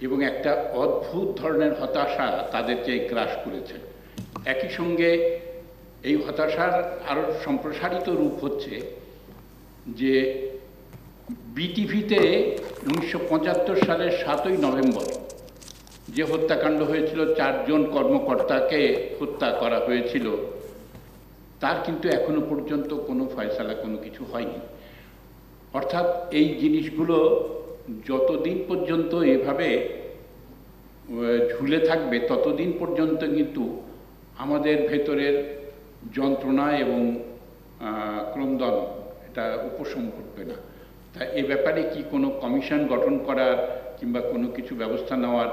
এবং একটা অদ্ভুত ধরনের হতাশা তাদেরকে গ্রাস করেছে। একই সঙ্গে এই হতাশার আরও সম্প্রসারিত রূপ হচ্ছে যে বিটিভিতে 1975 সালের 7ই নভেম্বর যে হত্যাকাণ্ড হয়েছিল, 4 জন কর্মকর্তাকে হত্যা করা হয়েছিল, তার কিন্তু এখনো পর্যন্ত কোনো ফয়সালা, কোনো কিছু হয়নি। অর্থাৎ এই জিনিসগুলো যতদিন পর্যন্ত এভাবে ঝুলে থাকবে ততদিন পর্যন্ত কিন্তু আমাদের ভেতরের যন্ত্রণা এবং ক্রন্দন এটা উপশম ঘটবে না। তা এ ব্যাপারে কি কোনো কমিশন গঠন করার কিংবা কোনো কিছু ব্যবস্থা নেওয়ার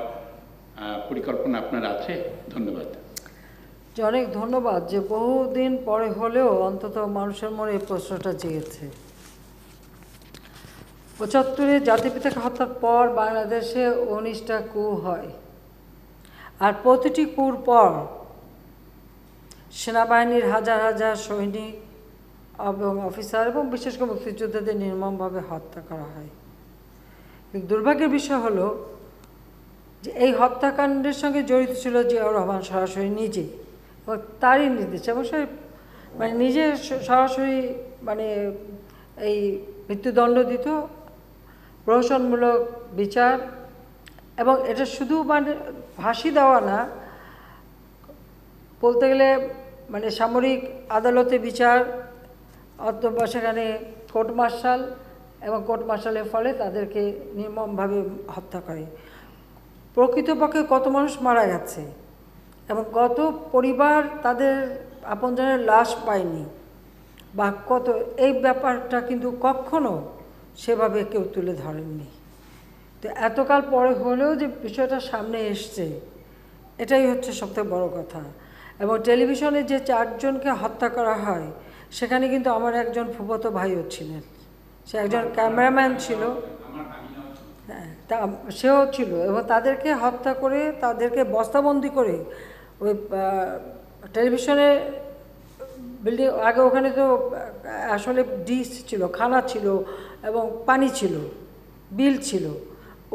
পরিকল্পনা আপনার আছে? ধন্যবাদ। অনেক ধন্যবাদ যে বহুদিন পরে হলেও অন্তত মানুষের মনে এই প্রশ্নটা জেগেছে। 75-এ জাতিপিতাকে হত্যার পর বাংলাদেশে 19টা কূ হয়, আর প্রতিটি কূর পর সেনাবাহিনীর হাজার হাজার সৈনিক এবং অফিসার এবং বিশেষ করে মুক্তিযোদ্ধাদের নির্মমভাবে হত্যা করা হয়। কিন্তু দুর্ভাগ্যের বিষয় হলো যে এই হত্যাকাণ্ডের সঙ্গে জড়িত ছিল জিয়াউর রহমান সরাসরি নিজে, এবং তারই নির্দেশ, এবং সে নিজে সরাসরি এই মৃত্যুদণ্ড দিত, প্রহসনমূলক বিচার, এবং এটা শুধু ফাঁসি দেওয়া না, বলতে গেলে সামরিক আদালতে বিচার, অথবা সেখানে কোর্ট মার্শাল, এবং কোর্ট মার্শালের ফলে তাদেরকে নির্মমভাবে হত্যা করে। প্রকৃতপক্ষে কত মানুষ মারা গেছে এবং কত পরিবার তাদের আপনজনের লাশ পায়নি বা কত, এই ব্যাপারটা কিন্তু কখনো সেভাবে কেউ তুলে ধরেননি। তো এতকাল পরে হলেও যে বিষয়টা সামনে এসছে, এটাই হচ্ছে সবথেকে বড় কথা। এবং টেলিভিশনে যে 4 জনকে হত্যা করা হয়, সেখানে কিন্তু আমার একজন ফুফাতো ভাইও ছিলেন, সে একজন ক্যামেরাম্যান ছিল, হ্যাঁ, তা সেও ছিল, এবং তাদেরকে হত্যা করে তাদেরকে বস্তাবন্দি করে ওই টেলিভিশনের বিল্ডিং, আগে ওখানে তো আসলে ডিশ ছিল, খানা ছিল এবং পানি ছিল, বিল ছিল,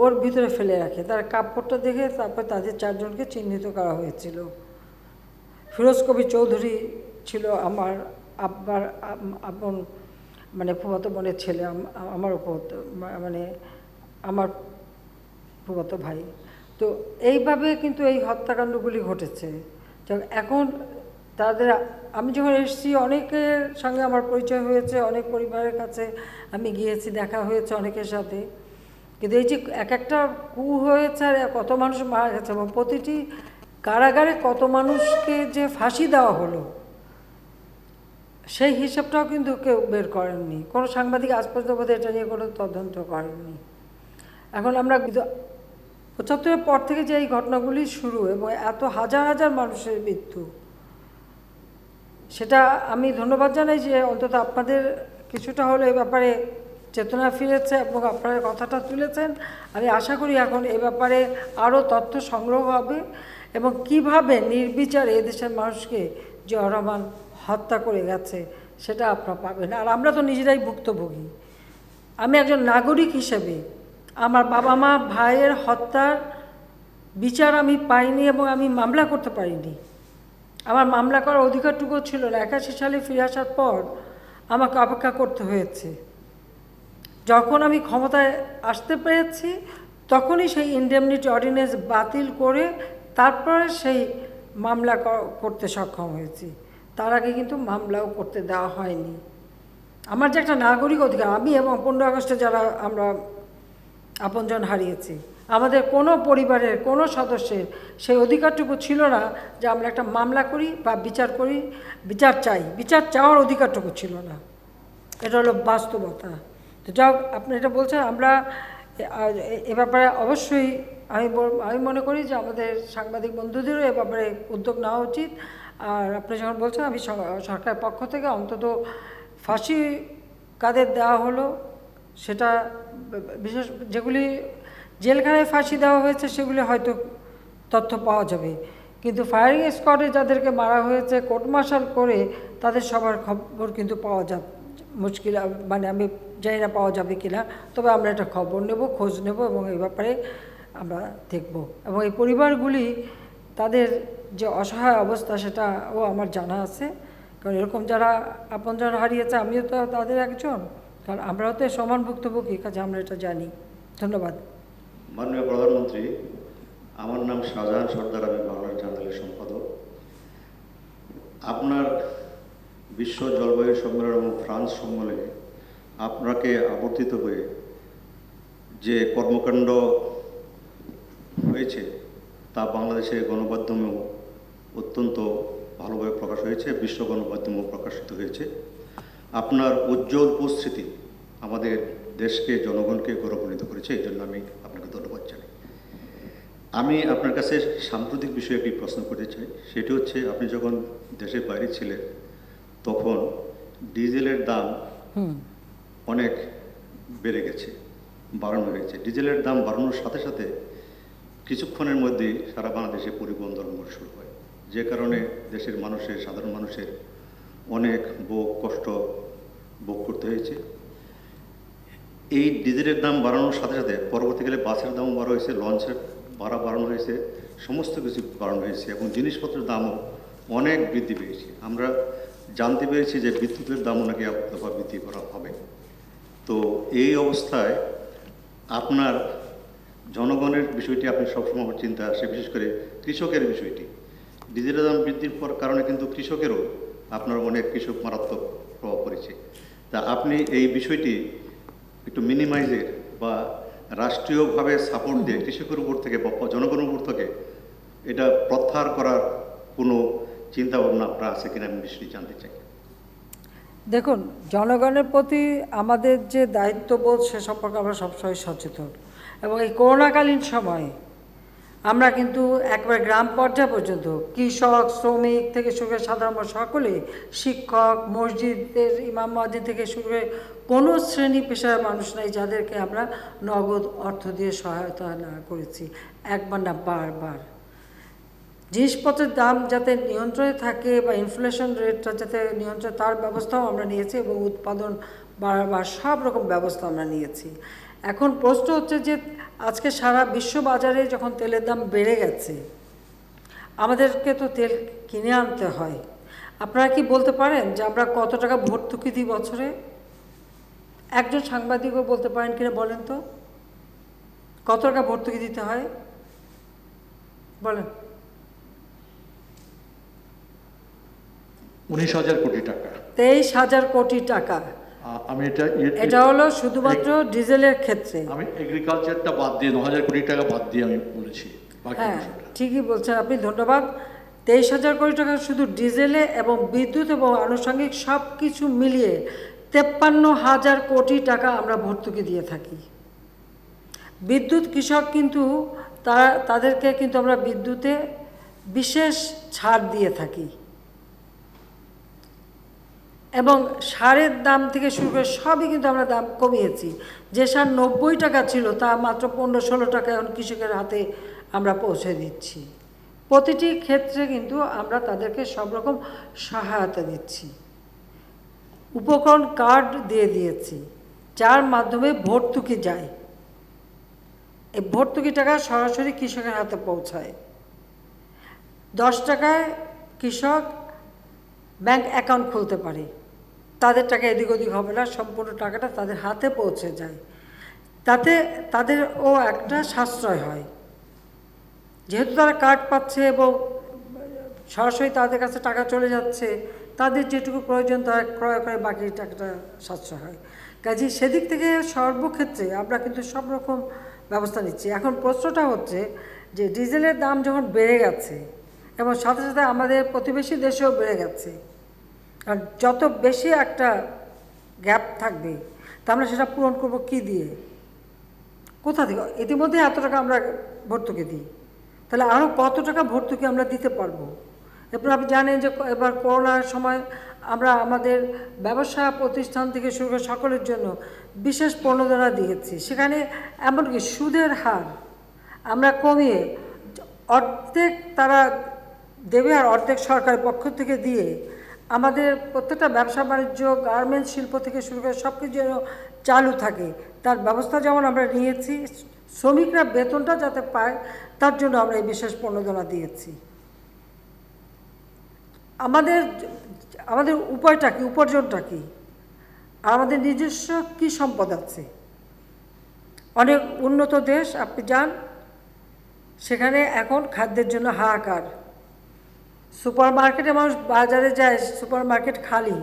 ওর ভিতরে ফেলে রাখে। তার কাপড়টা দেখে তারপর তাদের 4 জনকে চিহ্নিত করা হয়েছিল। ফিরোজ কবির চৌধুরী ছিল আমার আব্বার আপন ফুফাতো বোনের ছেলে, আমার উপর আমার ফুফাতো ভাই। তো এইভাবে কিন্তু এই হত্যাকাণ্ডগুলি ঘটেছে। এখন তাদের, আমি যখন এসেছি অনেকের সঙ্গে আমার পরিচয় হয়েছে, অনেক পরিবারের কাছে আমি গিয়েছি, দেখা হয়েছে অনেকের সাথে, কিন্তু এই যে একটা কূ হয়েছে আর কত মানুষ মারা গেছে, এবং প্রতিটি কারাগারে কত মানুষকে যে ফাঁসি দেওয়া হলো, সেই হিসাবটাও কিন্তু কেউ বের করেননি। কোনো সাংবাদিক আজ পর্যন্ত বোধহয় এটা নিয়ে কোনো তদন্ত করেননি। এখন আমরা 75-এর পর থেকে যে এই ঘটনাগুলি শুরু এবং এত হাজার হাজার মানুষের মৃত্যু, সেটা আমি ধন্যবাদ জানাই যে অন্তত আপনাদের কিছুটা হলো এই ব্যাপারে চেতনা ফিরেছে এবং আপনারা কথাটা তুলেছেন। আমি আশা করি এখন এ ব্যাপারে আরও তথ্য সংগ্রহ হবে এবং কিভাবে নির্বিচারে এদেশের মানুষকে জিয়াউর রহমান হত্যা করে গেছে সেটা আপনারা পাবেন। আর আমরা তো নিজেরাই ভুক্তভোগী, আমি একজন নাগরিক হিসেবে আমার বাবা মা ভাইয়ের হত্যার বিচার আমি পাইনি এবং আমি মামলা করতে পারিনি। আমার মামলা করার অধিকারটুকু ছিল না। 81 সালে ফিরে আসার পর আমাকে অপেক্ষা করতে হয়েছে। যখন আমি ক্ষমতায় আসতে পেরেছি তখনই সেই ইনডেমনিটি অর্ডিন্যান্স বাতিল করে তারপরে সেই মামলা করতে সক্ষম হয়েছি। তার আগে কিন্তু মামলাও করতে দেওয়া হয়নি। আমার যে একটা নাগরিক অধিকার, আমি এবং 15 আগস্টে যারা আমরা আপনজন হারিয়েছি, আমাদের কোনো পরিবারের কোনো সদস্যের সেই অধিকারটুকু ছিল না যে আমরা একটা মামলা করি বা বিচার করি, বিচার চাই। বিচার চাওয়ার অধিকারটুকু ছিল না। এটা হলো বাস্তবতা। তো যাক, আপনি এটা বলছেন, আমরা এ ব্যাপারে অবশ্যই আমি মনে করি যে আমাদের সাংবাদিক বন্ধুদেরও এ ব্যাপারে উদ্যোগ নেওয়া উচিত। আর আপনি যখন বলছেন, আমি সরকারের পক্ষ থেকে অন্তত ফাঁসি কাদের দেওয়া হলো সেটা বিশেষ যেগুলি জেলখানায় ফাঁসি দেওয়া হয়েছে সেগুলি হয়তো তথ্য পাওয়া যাবে, কিন্তু ফায়ারিং স্কোয়াডে যাদেরকে মারা হয়েছে কোর্ট মার্শাল করে তাদের সবার খবর কিন্তু পাওয়া যাবে মুশকিল। মানে আমি জানি না পাওয়া যাবে কি না, তবে আমরা একটা খবর নেব, খোঁজ নেব এবং এই ব্যাপারে আমরা দেখব। এবং এই পরিবারগুলি তাদের যে অসহায় অবস্থা সেটাও আমার জানা আছে, কারণ এরকম যারা আপনজন হারিয়েছে আমিও তো তাদের একজন, কারণ আমরাও তো সমান ভুক্তভোগী, কাজে আমরা এটা জানি। ধন্যবাদ। মাননীয় প্রধানমন্ত্রী, আমার নাম শাহজাহান সর্দার, আমি বাংলার জার্নালের সম্পাদক। আপনার বিশ্ব জলবায়ু সম্মেলন এবং ফ্রান্স সম্মেলনে আপনাকে আবর্তিত হয়ে যে কর্মকাণ্ড হয়েছে তা বাংলাদেশের গণমাধ্যমেও অত্যন্ত ভালোভাবে প্রকাশ হয়েছে, বিশ্ব গণমাধ্যমেও প্রকাশিত হয়েছে। আপনার উজ্জ্বল উপস্থিতি আমাদের দেশকে, জনগণকে গৌরবান্বিত করেছে, এই জন্য আমি আপনাকে ধন্যবাদ জানাই। আমি আপনার কাছে সাম্প্রতিক বিষয়ে একটি প্রশ্ন করতে চাই। সেটি হচ্ছে, আপনি যখন দেশের বাইরে ছিলেন তখন ডিজেলের দাম অনেক বেড়ে গেছে, বাড়ানো হয়েছে। ডিজেলের দাম বাড়ানোর সাথে সাথে কিছুক্ষণের মধ্যেই সারা বাংলাদেশে পরিবহন ধর্মঘট শুরু হয়, যে কারণে দেশের মানুষের, সাধারণ মানুষের অনেক কষ্ট ভোগ করতে হয়েছে। এই ডিজেলের দাম বাড়ানোর সাথে সাথে পরবর্তীকালে বাসের দামও বাড়া হয়েছে, লঞ্চের ভাড়া বাড়ানো হয়েছে, সমস্ত কিছু বাড়ানো হয়েছে এবং জিনিসপত্রের দামও অনেক বৃদ্ধি পেয়েছে। আমরা জানতে পেরেছি যে বিদ্যুতের দামও নাকি দফা বৃদ্ধি করা হবে। তো এই অবস্থায় আপনার জনগণের বিষয়টি আপনি সবসময় চিন্তা আসে, বিশেষ করে কৃষকের বিষয়টি। ডিজেলের দাম বৃদ্ধির কারণে কিন্তু কৃষকেরও, আপনার অনেক কৃষক মারাত্মক প্রভাব পড়েছে। তা আপনি এই বিষয়টি একটু মিনিমাইজের বা রাষ্ট্রীয়ভাবে সাপোর্ট দিয়ে কৃষকের উপর থেকে বা জনগণের উপর থেকে এটা প্রত্যাহার করার কোনো চিন্তা ভাবনা আপনার আছে কিনা, আমি বিষয়টি জানতে চাই। দেখুন, জনগণের প্রতি আমাদের যে দায়িত্ববোধ সে সম্পর্কে আমরা সবসময় সচেতন, এবং এই করোনাকালীন সময়ে আমরা কিন্তু একবারে গ্রাম পর্যায় পর্যন্ত কৃষক, শ্রমিক থেকে শুরু করে সাধারণ সকলে, শিক্ষক, মসজিদের ইমাম মুয়াজ্জিন থেকে শুরু করে কোনো শ্রেণী পেশার মানুষ নাই যাদেরকে আমরা নগদ অর্থ দিয়ে সহায়তা না করেছি, একবার না বারবার। জিনিসপত্রের দাম যাতে নিয়ন্ত্রণে থাকে বা ইনফ্লেশন রেটটা যাতে নিয়ন্ত্রণে, তার ব্যবস্থাও আমরা নিয়েছি এবং উৎপাদন বাড়াবার সব রকম ব্যবস্থা আমরা নিয়েছি। এখন প্রশ্ন হচ্ছে যে আজকে সারা বিশ্ব বাজারে যখন তেলের দাম বেড়ে গেছে, আমাদেরকে তো তেল কিনে আনতে হয়। আপনারা কি বলতে পারেন যে আমরা কত টাকা ভর্তুকি দিই বছরে? একজন সাংবাদিকও বলতে পারেন কিনা বলেন তো, কত টাকা ভর্তুকি দিতে হয় বলেন? 19,000 কোটি টাকা। 23,000 কোটি টাকা। আমি এটা হলো শুধুমাত্র ডিজেলের ক্ষেত্রে। আমি এগ্রিকালচারটা বাদ দিয়ে 9,000 কোটি টাকা বাদ দিয়ে আমি বলেছি। হ্যাঁ, ঠিকই বলছেন আপনি, ধন্যবাদ। 23,000 কোটি টাকা শুধু ডিজেলে এবং বিদ্যুৎ এবং আনুষঙ্গিক সব কিছু মিলিয়ে 53,000 কোটি টাকা আমরা ভর্তুকি দিয়ে থাকি। বিদ্যুৎ কৃষক কিন্তু তাদেরকে কিন্তু আমরা বিদ্যুতে বিশেষ ছাড় দিয়ে থাকি, এবং সারের দাম থেকে শুরু করে সবই কিন্তু আমরা দাম কমিয়েছি। যে সার 90 টাকা ছিল তা মাত্র 15-16 টাকা এখন কৃষকের হাতে আমরা পৌঁছে দিচ্ছি। প্রতিটি ক্ষেত্রে কিন্তু আমরা তাদেরকে সব রকম সহায়তা দিচ্ছি। উপকরণ কার্ড দিয়ে দিয়েছি, যার মাধ্যমে ভর্তুকি যায়। এই ভর্তুকি টাকা সরাসরি কৃষকের হাতে পৌঁছায়। 10 টাকায় কৃষক ব্যাংক অ্যাকাউন্ট খুলতে পারে, তাদের টাকা এদিক ওদিক হবে না, সম্পূর্ণ টাকাটা তাদের হাতে পৌঁছে যায়। তাতে তাদেরও একটা সাশ্রয় হয়, যেহেতু তারা কার্ড পাচ্ছে এবং সরাসরি তাদের কাছে টাকা চলে যাচ্ছে, তাদের যেটুকু প্রয়োজন তারা ক্রয় করে বাকি টাকাটা সাশ্রয় হয়। কাজে সেদিক থেকে সর্বক্ষেত্রে আমরা কিন্তু সব রকম ব্যবস্থা নিচ্ছি। এখন প্রশ্নটা হচ্ছে যে ডিজেলের দাম যখন বেড়ে গেছে এবং সাথে সাথে আমাদের প্রতিবেশী দেশেও বেড়ে গেছে, আর যত বেশি একটা গ্যাপ থাকবে তা আমরা সেটা পূরণ করবো কী দিয়ে, কোথা থেকে? ইতিমধ্যে এত টাকা আমরা ভর্তুকি দিই, তাহলে আরও কত টাকা ভর্তুকি আমরা দিতে পারবো? এরপর আপনি জানেন যে এবার করোনার সময় আমরা আমাদের ব্যবসা প্রতিষ্ঠান থেকে শুরু করে সকলের জন্য বিশেষ প্রণোদনা দিয়েছি। সেখানে এমনকি সুদের হার আমরা কমিয়ে অর্ধেক তারা দেবে আর অর্ধেক সরকারের পক্ষ থেকে দিয়ে আমাদের প্রত্যেকটা ব্যবসা বাণিজ্য, গার্মেন্টস শিল্প থেকে শুরু করে সব কিছু যেন চালু থাকে তার ব্যবস্থা যেমন আমরা নিয়েছি। শ্রমিকরা বেতনটা যাতে পায় তার জন্য আমরা এই বিশেষ প্রণোদনা দিয়েছি। আমাদের উপায়টা কি, উপার্জনটা কি, আর আমাদের নিজস্ব কি সম্পদ আছে? অনেক উন্নত দেশ আপনি যান, সেখানে এখন খাদ্যের জন্য হাহাকার। সুপার মার্কেটে মানুষ বাজারে যায়, সুপার মার্কেট খালি,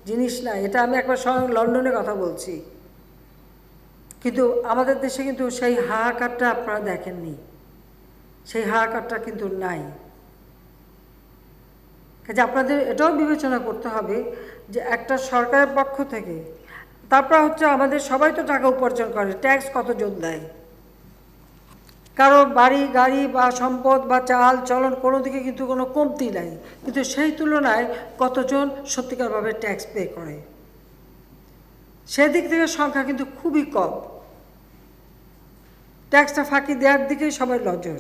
জিনিস নাই। এটা আমি একবার স্বয়ং লন্ডনের কথা বলছি। কিন্তু আমাদের দেশে কিন্তু সেই হাহাকারটা আপনারা দেখেননি, সেই হাহাকারটা কিন্তু নাই। কাজে আপনাদের এটাও বিবেচনা করতে হবে যে একটা সরকারের পক্ষ থেকে, তারপর হচ্ছে আমাদের সবাই তো টাকা উপার্জন করে, ট্যাক্স কতজন দেয়? কারো বাড়ি গাড়ি বা সম্পদ বা চাল চলন কোনো দিকে কিন্তু কোনো কমতি নাই, কিন্তু সেই তুলনায় কতজন সত্যিকারভাবে ট্যাক্স পে করে? সেদিক থেকে সংখ্যা কিন্তু খুবই কম। ট্যাক্সটা ফাঁকি দেওয়ার দিকেই সবাই নজর,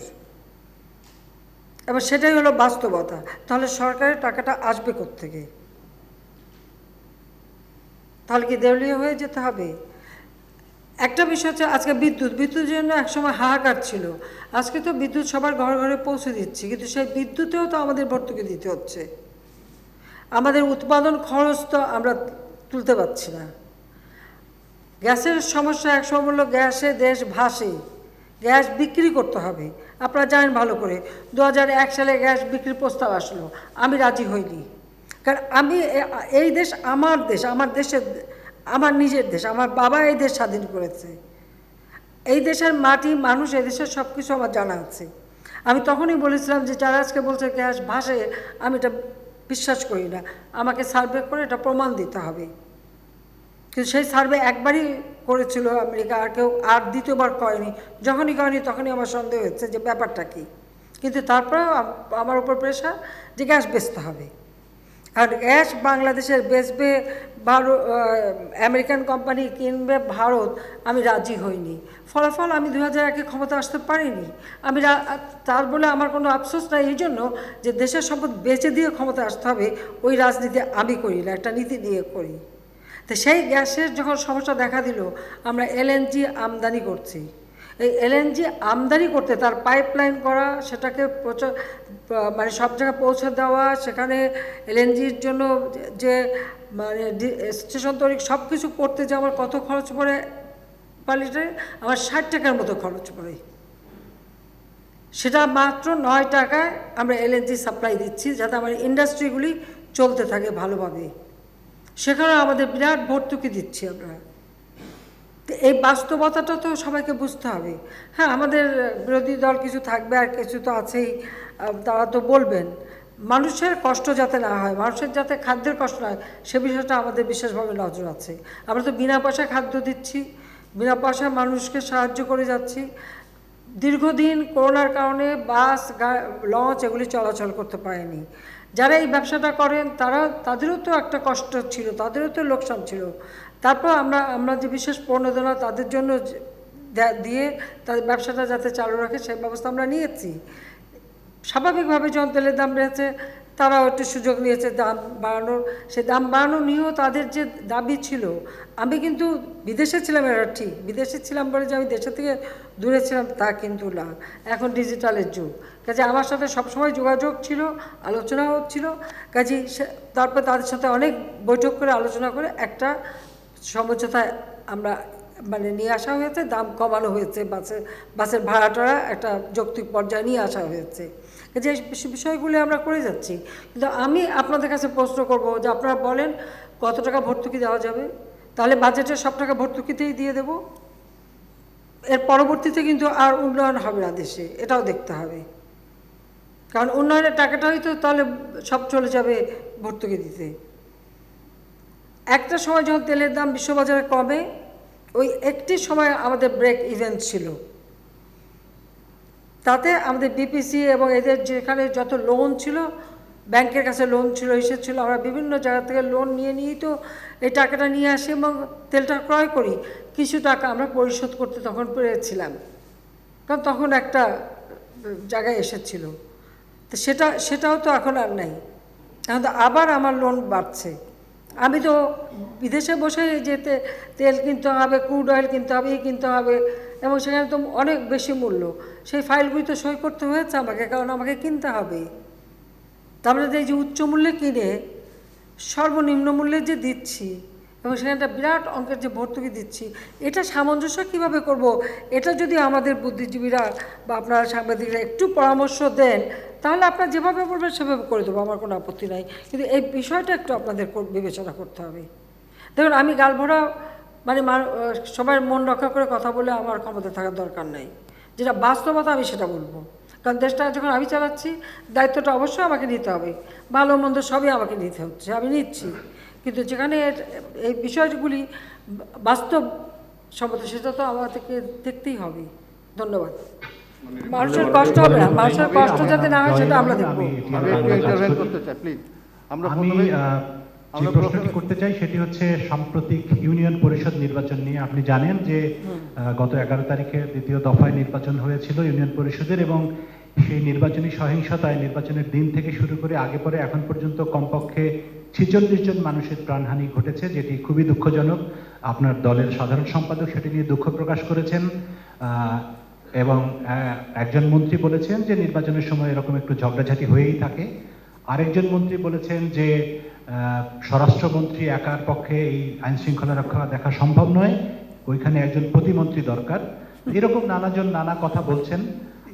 এবং সেটাই হলো বাস্তবতা। তাহলে সরকারের টাকাটা আসবে কোত্থেকে? তাহলে কি দেউলিয়া হয়ে যেতে হবে? একটা বিষয় হচ্ছে আজকে বিদ্যুতের জন্য একসময় হাহাকার ছিল, আজকে তো বিদ্যুৎ সবার ঘরে ঘরে পৌঁছে দিচ্ছি, কিন্তু সেই বিদ্যুতেও তো আমাদের ভর্তুকি দিতে হচ্ছে। আমাদের উৎপাদন খরচ তো আমরা তুলতে পারছি না। গ্যাসের সমস্যা একসময় বলল গ্যাসে দেশ ভাসে, গ্যাস বিক্রি করতে হবে। আপনারা জানেন ভালো করে 2001 সালে গ্যাস বিক্রির প্রস্তাব আসলো, আমি রাজি হইনি। কারণ এই দেশ আমার দেশ, আমার দেশের, আমার নিজের দেশ, আমার বাবা এই দেশ স্বাধীন করেছে। এই দেশের মাটি, মানুষ, এই দেশের সব কিছু আমার জানা আছে। আমি তখনই বলেছিলাম যে যারা আজকে বলছে গ্যাস ভাসে, আমি এটা বিশ্বাস করি না, আমাকে সার্ভে করে এটা প্রমাণ দিতে হবে। কিন্তু সেই সার্ভে একবারই করেছিল আমেরিকা, আর দ্বিতীয়বার করেনি। যখনই করেনি তখনই আমার সন্দেহ হচ্ছে যে ব্যাপারটা কী। কিন্তু তারপরেও আমার উপর প্রেশার যে গ্যাস বেচতে হবে, আর গ্যাস বাংলাদেশের বেচবে আমেরিকান কোম্পানি কিনবে ভারত, আমি রাজি হইনি। ফলাফল আমি 2001-এ ক্ষমতা আসতে পারিনি। তার বলে আমার কোনো আফসোস নাই এই জন্য যে দেশের সম্পদ বেচে দিয়ে ক্ষমতা আসতে হবে, ওই রাজনীতি আমি করি না, একটা নীতি নিয়ে করি। তো সেই গ্যাসের যখন সমস্যা দেখা দিল, আমরা এলএনজি আমদানি করছি। এই এলএনজি আমদানি করতে তার পাইপলাইন করা, সেটাকে মানে সব জায়গায় পৌঁছে দেওয়া, সেখানে এলএনজির জন্য যে মানে স্টেশন তৈরি সব কিছু করতে যে আমার কত খরচ পড়ে, পালিটে আমার 60 টাকার মতো খরচ পড়ে। সেটা মাত্র 9 টাকায় আমরা এলএনজি সাপ্লাই দিচ্ছি, যাতে আমার ইন্ডাস্ট্রিগুলি চলতে থাকে ভালোভাবে। সেখানে আমাদের বিরাট ভর্তুকি দিচ্ছি আমরা। তো এই বাস্তবতাটা তো সবাইকে বুঝতে হবে। হ্যাঁ, আমাদের বিরোধী দল কিছু থাকবে, আর কিছু তো আছেই, তারা তো বলবেন মানুষের কষ্ট যাতে না হয়, মানুষের যাতে খাদ্যের কষ্ট না হয়, সে বিষয়টা আমাদের বিশেষভাবে নজর আছে। আমরা তো বিনা পয়সায় খাদ্য দিচ্ছি, বিনা পয়সায় মানুষকে সাহায্য করে যাচ্ছি। দীর্ঘদিন করোনার কারণে বাস, লঞ্চ এগুলি চলাচল করতে পারেনি। যারা এই ব্যবসাটা করেন তাদেরও তো একটা কষ্ট ছিল, তাদেরও তো লোকসান ছিল। তারপর আমরা যে বিশেষ প্রণোদনা তাদের জন্য দিয়ে তাদের ব্যবসাটা যাতে চালু রাখে সেই ব্যবস্থা আমরা নিয়েছি। স্বাভাবিকভাবে যখন তেলের দাম বেড়েছে তারাও একটু সুযোগ নিয়েছে দাম বাড়ানোর। সে দাম বাড়ানো নিয়েও তাদের যে দাবি ছিল, আমি কিন্তু বিদেশে ছিলাম, এটা ঠিক, বিদেশে ছিলাম বলে যে আমি দেশের থেকে দূরে ছিলাম তা কিন্তু না। এখন ডিজিটালের যুগ, কাজে আমার সাথে সবসময় যোগাযোগ ছিল, আলোচনা হচ্ছিল। কাজে তারপর তাদের সাথে অনেক বৈঠক করে আলোচনা করে একটা সমঝোতায় আমরা মানে নিয়ে আসা হয়েছে, দাম কমানো হয়েছে, বাসের ভাড়াটা একটা যৌক্তিক পর্যায়ে নিয়ে আসা হয়েছে। যে বিষয়গুলি আমরা করে যাচ্ছি। কিন্তু আমি আপনাদের কাছে প্রশ্ন করব যে আপনারা বলেন কত টাকা ভর্তুকি দেওয়া যাবে, তাহলে বাজেটের সব টাকা ভর্তুকিতেই দিয়ে দেব। এর পরবর্তীতে কিন্তু আর উন্নয়ন হবে না দেশে, এটাও দেখতে হবে। কারণ উন্নয়নের টাকাটাই তো তাহলে সব চলে যাবে ভর্তুকি দিতে। একটা সময় যখন তেলের দাম বিশ্ববাজারে কমে, ওই একটি সময় আমাদের ব্রেক ইভেন্ট ছিল, তাতে আমাদের বিপিসি এবং এদের যেখানে যত লোন ছিল, ব্যাংকের কাছে লোন ছিল, এসেছিলো, আমরা বিভিন্ন জায়গা থেকে লোন নিয়েই তো এই টাকাটা নিয়ে আসি এবং তেলটা ক্রয় করি। কিছু টাকা আমরা পরিশোধ করতে তখন পেরেছিলাম, কারণ তখন একটা জায়গায় এসেছিল। তো সেটাও তো এখন আর নাই। এখন তো আবার আমার লোন বাড়ছে। আমি তো বিদেশে বসে যেতে তেল কিনতে হবে, ক্রুড অয়েল কিনতে হবে, কিনতে হবে, এবং সেখানে তো অনেক বেশি মূল্য। সেই ফাইলগুলি তো সই করতে হয়েছে আমাকে, কারণ আমাকে কিনতে হবে। তারপরে এই যে উচ্চ মূল্যে কিনে সর্বনিম্ন মূল্যে যে দিচ্ছি এবং সেখানে একটা বিরাট অঙ্কের যে ভর্তুকি দিচ্ছি, এটা সামঞ্জস্য কীভাবে করব? এটা যদি আমাদের বুদ্ধিজীবীরা বা আপনারা সাংবাদিকরা একটু পরামর্শ দেন, তাহলে আপনারা যেভাবে বলবেন সেভাবে করে দেবো, আমার কোনো আপত্তি নাই। কিন্তু এই বিষয়টা একটু আপনাদের বিবেচনা করতে হবে। দেখুন, আমি গালভরা মানে সবার মন রক্ষা করে কথা বলে আমার ক্ষমতা থাকার দরকার নাই। যেটা বাস্তবতা আমি সেটা বলবো, কারণ দেশটা যখন আমি চালাচ্ছি, দায়িত্বটা অবশ্যই আমাকে নিতে হবে। ভালো মন্দ সবই আমাকে নিতে হচ্ছে, আমি নিচ্ছি। কিন্তু যেখানে এই বিষয়গুলি বাস্তব সম্মত, সেটা তো আমাদেরকে দেখতেই হবে। ধন্যবাদ। মানুষের কষ্ট হবে না, মানুষের কষ্ট যাতে না হয় সেটা আমরা দেখবো। আমি যে প্রশ্নটি করতে চাই সেটি হচ্ছে সাম্প্রতিক ইউনিয়ন পরিষদ নির্বাচন নিয়ে। আপনি জানেন যে গত 11 তারিখে দ্বিতীয় দফায় নির্বাচন হয়েছিল ইউনিয়ন পরিষদের, এবং সেই নির্বাচনী সহিংসতায় নির্বাচনের দিন থেকে শুরু করে আগে পরে এখন পর্যন্ত কমপক্ষে 46 জন মানুষের প্রাণহানি ঘটেছে, যেটি খুবই দুঃখজনক। আপনার দলের সাধারণ সম্পাদক সেটি নিয়ে দুঃখ প্রকাশ করেছেন, এবং একজন মন্ত্রী বলেছেন যে নির্বাচনের সময় এরকম একটু ঝগড়াঝাটি হয়েই থাকে। আরেকজন মন্ত্রী বলেছেন যে স্বরাষ্ট্রমন্ত্রী একার পক্ষে এই আইন শৃঙ্খলা রক্ষা দেখা সম্ভব নয়, ওইখানে একজন প্রতিমন্ত্রী দরকার। এরকম নানাজন নানা কথা বলছেন।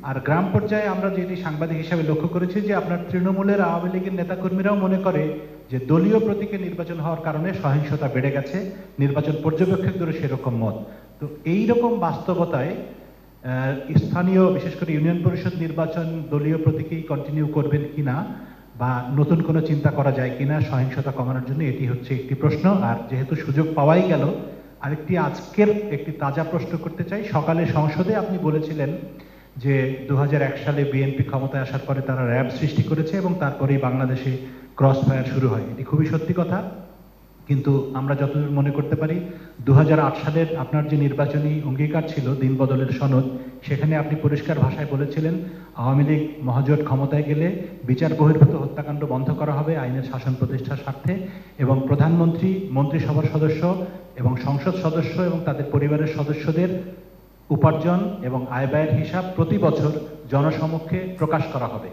আর গ্রাম পর্যায়ে আমরা যেটি সাংবাদিক হিসাবে লক্ষ্য করেছি যে আপনার তৃণমূলের আওয়ামী লীগের নেতাকর্মীরাও মনে করে যে দলীয় প্রতীকে নির্বাচন হওয়ার কারণে সহিংসতা বেড়ে গেছে, নির্বাচন পর্যবেক্ষকদেরও সেরকম মত। তো এইরকম বাস্তবতায় স্থানীয় বিশেষ করে ইউনিয়ন পরিষদ নির্বাচন দলীয় প্রতীকেই কন্টিনিউ করবেন কিনা, বা নতুন কোনো চিন্তা করা যায় কিনা সহিংসতা কমানোর জন্য, এটি হচ্ছে একটি প্রশ্ন। আর যেহেতু সুযোগ পাওয়াই গেল, আরেকটি আজকের একটি তাজা প্রশ্ন করতে চাই। সকালে সংসদে আপনি বলেছিলেন যে 2001 সালে বিএনপি ক্ষমতায় আসার পরে তারা র্যাব সৃষ্টি করেছে এবং তারপরেই বাংলাদেশে ক্রস ফায়ার শুরু হয়। এটি খুবই সত্যি কথা, কিন্তু আমরা যতদূর মনে করতে পারি 2008 সালের আপনার যে নির্বাচনী অঙ্গীকার ছিল দিন বদলের সনদ, সেখানে আপনি পরিষ্কার ভাষায় বলেছিলেন আওয়ামী লীগ মহাজোট ক্ষমতায় গেলে বিচার বহির্ভূত হত্যাকাণ্ড বন্ধ করা হবে আইনের শাসন প্রতিষ্ঠার স্বার্থে, এবং প্রধানমন্ত্রী, মন্ত্রিসভার সদস্য এবং সংসদ সদস্য এবং তাদের পরিবারের সদস্যদের উপার্জন এবং আয় ব্যয়ের হিসাব প্রতি বছর জনসমক্ষে প্রকাশ করা হবে।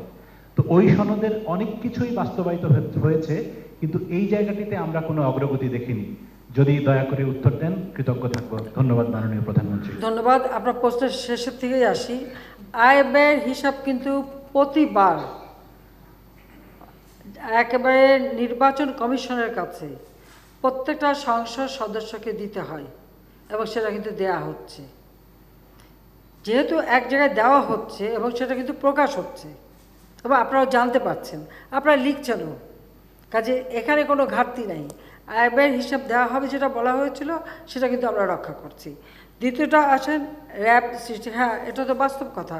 তো ওই সনদের অনেক কিছুই বাস্তবায়িত হয়েছে, কিন্তু এই জায়গাটিতে আমরা কোনো অগ্রগতি দেখিনি। যদি দয়া করে উত্তর দেন কৃতজ্ঞ থাকবো। ধন্যবাদ মাননীয় প্রধানমন্ত্রী। ধন্যবাদ। আপনার প্রশ্নের শেষের থেকেই আসি। আয় ব্যয়ের হিসাব কিন্তু প্রতিবার একেবারে নির্বাচন কমিশনের কাছে প্রত্যেকটা সংসদ সদস্যকে দিতে হয়, এবং সেটা কিন্তু দেয়া হচ্ছে। যেহেতু এক জায়গায় দেওয়া হচ্ছে এবং সেটা কিন্তু প্রকাশ হচ্ছে এবং আপনারাও জানতে পারছেন, আপনারা লিখছেনও, কাজে এখানে কোনো ঘাটতি নাই। আয় ব্যয়ের হিসাব দেওয়া হবে যেটা বলা হয়েছিল সেটা কিন্তু আমরা রক্ষা করছি। দ্বিতীয়টা আসেন র্যাব সৃষ্টি, হ্যাঁ এটা তো বাস্তব কথা।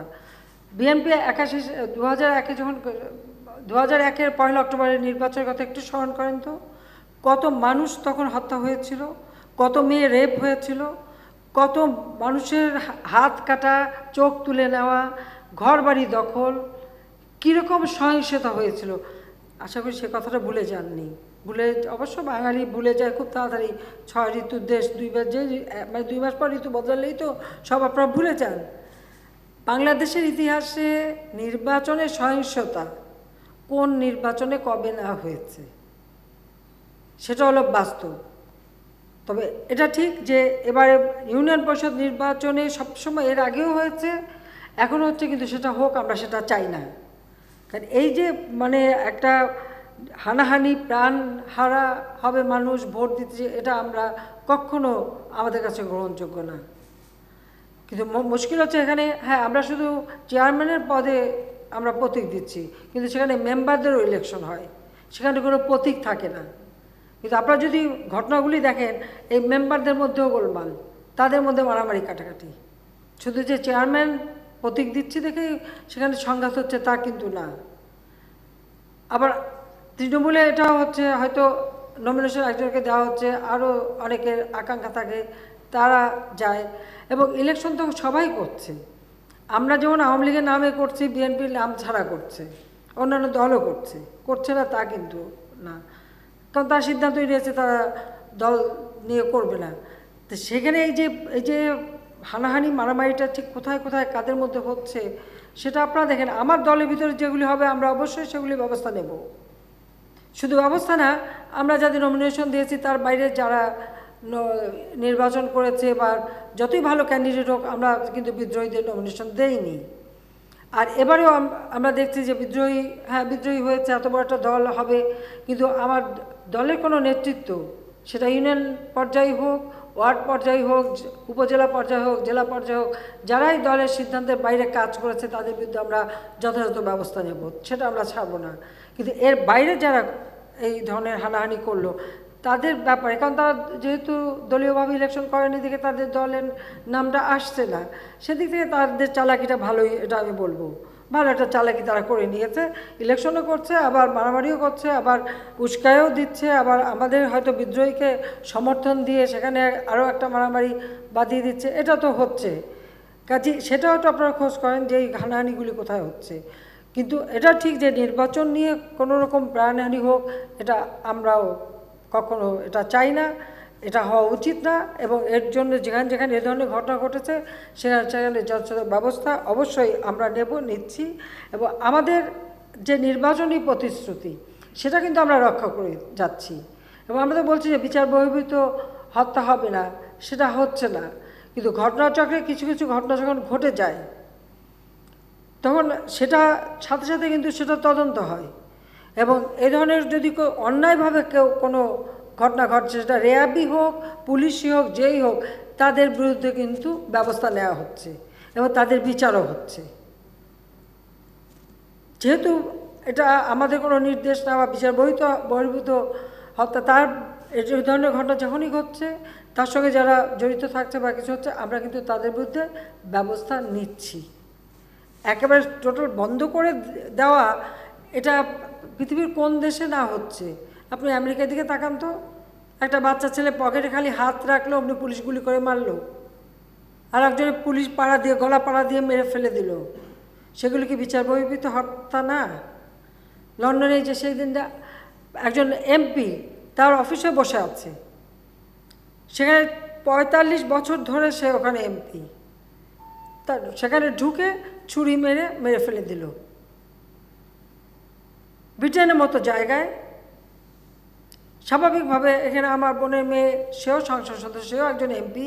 বিএনপি 2001-এ যখন 2001-এর 1 অক্টোবরের নির্বাচনের কথা একটু স্মরণ করেন তো, কত মানুষ তখন হত্যা হয়েছিল, কত মেয়ে রেপ হয়েছিল, কত মানুষের হাত কাটা, চোখ তুলে নেওয়া, ঘর বাড়ি দখল, কীরকম সহিংসতা হয়েছিল। আশা করি সে কথাটা ভুলে যাননি। অবশ্য বাঙালি ভুলে যায় খুব তাড়াতাড়ি, 6 ঋতুর দেশ, 2 মাস মানে 2 মাস পর ঋতু বদলালেই তো সব আপনারা ভুলে যান। বাংলাদেশের ইতিহাসে নির্বাচনের সহিংসতা কোন নির্বাচনে কবে না হয়েছে সেটা হলো বাস্তব। তবে এটা ঠিক যে এবারে ইউনিয়ন পরিষদ নির্বাচনে সবসময় এর আগেও হয়েছে, এখন হচ্ছে, কিন্তু সেটা হোক, আমরা সেটা চাই না। কারণ এই যে মানে একটা হানাহানি, প্রাণ হারা হবে মানুষ ভোট দিতে, এটা আমরা কখনো আমাদের কাছে গ্রহণযোগ্য না। কিন্তু মুশকিল হচ্ছে এখানে, হ্যাঁ আমরা শুধু চেয়ারম্যানের পদে আমরা প্রতীক দিচ্ছি, কিন্তু সেখানে মেম্বারদেরও ইলেকশন হয়, সেখানে কোনো প্রতীক থাকে না। কিন্তু আপনারা যদি ঘটনাগুলি দেখেন, এই মেম্বারদের মধ্যেও গোলমাল, তাদের মধ্যে মারামারি কাটাকাটি। শুধু যে চেয়ারম্যান প্রতীক দিচ্ছি দেখে সেখানে সংঘাত হচ্ছে তা কিন্তু না। আবার তৃণমূলে এটাও হচ্ছে, হয়তো নমিনেশন একজনকে দেওয়া হচ্ছে, আরও অনেকের আকাঙ্ক্ষা থাকে, তারা যায়, এবং ইলেকশন তো সবাই করছে। আমরা যেমন আওয়ামী লীগের নামে করছি, বিএনপির নাম ছাড়া করছে, অন্যান্য দলও করছে না তা কিন্তু না, কারণ তার সিদ্ধান্তই নিয়েছে তারা দল নিয়ে করবে না। তো সেখানে এই যে হানাহানি মারামারিটা ঠিক কোথায় কোথায় কাদের মধ্যে হচ্ছে সেটা আপনারা দেখেন। আমার দলের ভিতরে যেগুলি হবে আমরা অবশ্যই সেগুলি ব্যবস্থা নেব। শুধু ব্যবস্থা না, আমরা যাদের নমিনেশন দিয়েছি তার বাইরে যারা নির্বাচন করেছে বা যতই ভালো ক্যান্ডিডেট হোক, আমরা কিন্তু বিদ্রোহীদের নমিনেশন দেইনি। আর এবারেও আমরা দেখছি যে বিদ্রোহী হয়েছে, এত বড় একটা দল হবে, কিন্তু আমার দলের কোনো নেতৃত্ব, সেটা ইউনিয়ন পর্যায়ে হোক, ওয়ার্ড পর্যায়ে হোক, উপজেলা পর্যায়ে হোক, জেলা পর্যায়ে হোক, যারাই দলের সিদ্ধান্তের বাইরে কাজ করেছে তাদের বিরুদ্ধে আমরা যথাযথ ব্যবস্থা নেব, সেটা আমরা ছাড়ব না। কিন্তু এর বাইরে যারা এই ধরনের হানাহানি করলো তাদের ব্যাপারে, কারণ তারা যেহেতু দলীয়ভাবে ইলেকশন করেনি দিকে তাদের দলের নামটা আসছে না, সেদিক থেকে তাদের চালাকিটা ভালোই, এটা আমি বলবো ভালো একটা চালাকি তারা করে নিয়েছে। ইলেকশনও করছে, আবার মারামারিও করছে, আবার উস্কায়ও দিচ্ছে, আবার আমাদের হয়তো বিদ্রোহীকে সমর্থন দিয়ে সেখানে আরও একটা মারামারি বাঁধিয়ে দিচ্ছে, এটা তো হচ্ছে। কাজে সেটাও তো আপনারা খোঁজ করেন যে এই হানাহানিগুলি কোথায় হচ্ছে। কিন্তু এটা ঠিক যে নির্বাচন নিয়ে কোনো রকম প্রাণহানি হোক, এটা আমরাও কখনো এটা চাই না, এটা হওয়া উচিত না। এবং এর জন্য যেখানে এ ধরনের ঘটনা ঘটেছে সেখানে যথাযথ ব্যবস্থা অবশ্যই আমরা নিচ্ছি। এবং আমাদের যে নির্বাচনী প্রতিশ্রুতি সেটা কিন্তু আমরা রক্ষা করে যাচ্ছি। এবং আমরা তো বলছি যে বিচার বহির্ভূত হত্যা হবে না, সেটা হচ্ছে না। কিন্তু ঘটনাচক্রে কিছু কিছু ঘটনা যখন ঘটে যায় তখন সেটা সাথে সাথে কিন্তু সেটা তদন্ত হয়, এবং এ ধরনের যদি অন্যায়ভাবে কেউ কোনো ঘটনা ঘটছে, সেটা র্যাবই হোক, পুলিশই হোক, যেই হোক, তাদের বিরুদ্ধে কিন্তু ব্যবস্থা নেওয়া হচ্ছে এবং তাদের বিচারও হচ্ছে। যেহেতু এটা আমাদের কোনো নির্দেশ না বা বিচার বহির্ভূত হত্যা, তার এই ধরনের ঘটনা যখনই ঘটছে তার সঙ্গে যারা জড়িত থাকছে বা কিছু হচ্ছে, আমরা কিন্তু তাদের বিরুদ্ধে ব্যবস্থা নিচ্ছি। একেবারে টোটাল বন্ধ করে দেওয়া, এটা পৃথিবীর কোন দেশে না হচ্ছে? আপনি আমেরিকার দিকে তাকান তো, একটা বাচ্চা ছেলে পকেটে খালি হাত রাখলো, আপনি পুলিশ গুলি করে মারলো, আর একজনের পুলিশ গলা পাড়া দিয়ে মেরে ফেলে দিল। সেগুলো কি বিচার বহির্ভূত হত্যা না? লন্ডনে যে সেই দিনটা একজন এমপি তার অফিসে বসে আছে, সেখানে 45 বছর ধরে সে ওখানে এমপি, তার সেখানে ঢুকে ছুরি মেরে ফেলে দিল। ব্রিটেনের মতো জায়গায় স্বাভাবিকভাবে, এখানে আমার বোনের মেয়ে, সেও সংসদ সদস্য, সেও একজন এমপি।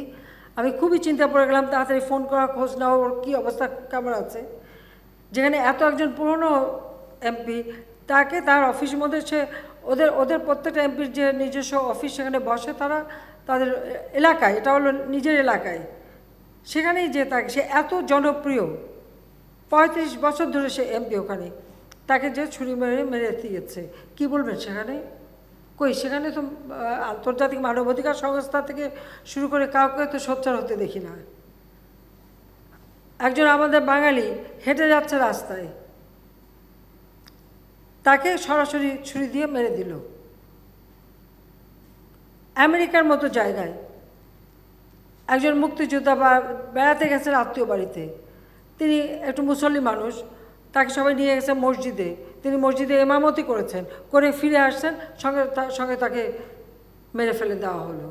আমি খুবই চিন্তা পড়ে গেলাম, তাড়াতাড়ি ফোন করা, খোঁজ নেওয়া ওর কী অবস্থা, কেমন আছে। যেখানে একজন পুরনো এমপি, তাকে তার অফিসের মধ্যে সে ওদের প্রত্যেকটা এমপির যে নিজস্ব অফিস, সেখানে বসে তারা তাদের এলাকায়, এটা হলো নিজের এলাকায়, সেখানেই যে তাকে, সে এত জনপ্রিয়, 35 বছর ধরে সে এমপি, ওখানে তাকে যে ছুরি মেরে দিয়েছে। কী বলবেন সেখানে? সেখানে তো আন্তর্জাতিক মানবাধিকার সংস্থা থেকে শুরু করে কাউকে তো সোচ্চার হতে দেখি না। একজন আমাদের বাঙালি হেঁটে যাচ্ছে রাস্তায়, তাকে সরাসরি ছুরি দিয়ে মেরে দিল। আমেরিকার মতো জায়গায় একজন মুক্তিযোদ্ধা বা বেড়াতে গেছেন আত্মীয় বাড়িতে, তিনি একটু মুসল্লি মানুষ, তাকে সবাই নিয়ে গেছে মসজিদে, তিনি মসজিদে ইমামতি করেছেন, করে ফিরে আসছেন, সঙ্গে তাকে মেরে ফেলে দেওয়া হলো।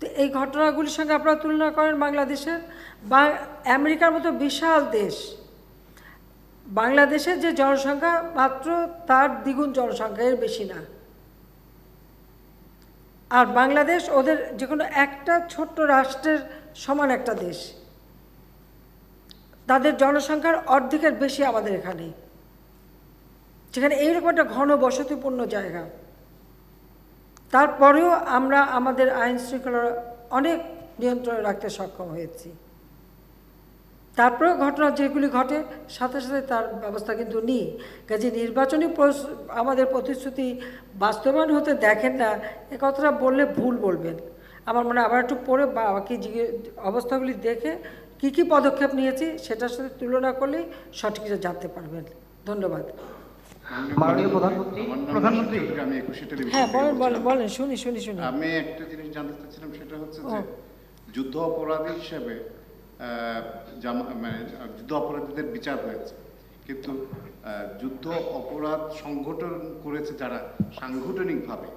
তো এই ঘটনাগুলির সঙ্গে আপনারা তুলনা করেন বাংলাদেশের বা আমেরিকার মতো বিশাল দেশ, বাংলাদেশের যে জনসংখ্যা মাত্র তার দ্বিগুণ জনসংখ্যা, এর বেশি না। আর বাংলাদেশ ওদের যে কোনো একটা ছোট্ট রাষ্ট্রের সমান একটা দেশ, তাদের জনসংখ্যার অর্ধেকের বেশি আমাদের এখানে, যেখানে এইরকম একটা ঘন বসতিপূর্ণ জায়গা। তারপরেও আমরা আমাদের আইন শৃঙ্খলা অনেক নিয়ন্ত্রণে রাখতে সক্ষম হয়েছি। তারপরেও ঘটনা যেগুলি ঘটে সাথে সাথে তার ব্যবস্থা কিন্তু নিই। কাজে নির্বাচনী আমাদের প্রতিশ্রুতি বাস্তবায়ন হতে দেখেন না, এ কথাটা বললে ভুল বলবেন। আমার মনে হয় আবার একটু পরে বাকি অবস্থাগুলি দেখে কি কি পদক্ষেপ নিয়েছি সেটার সাথে তুলনা করলেই সঠিকটা জানতে পারবেন। ধন্যবাদ। মাননীয় প্রধানমন্ত্রী। আমি 21 টেলিভিশন হ্যাঁ, থেকে বলেন বলছিলাম। শুনি। আমি একটা জিনিস জানতে চাচ্ছিলাম, সেটা হচ্ছে যে যুদ্ধ অপরাধী হিসেবে যুদ্ধ অপরাধীদের বিচার হয়েছে, কিন্তু যুদ্ধ অপরাধ সংগঠন করেছে যারা সাংগঠনিকভাবে,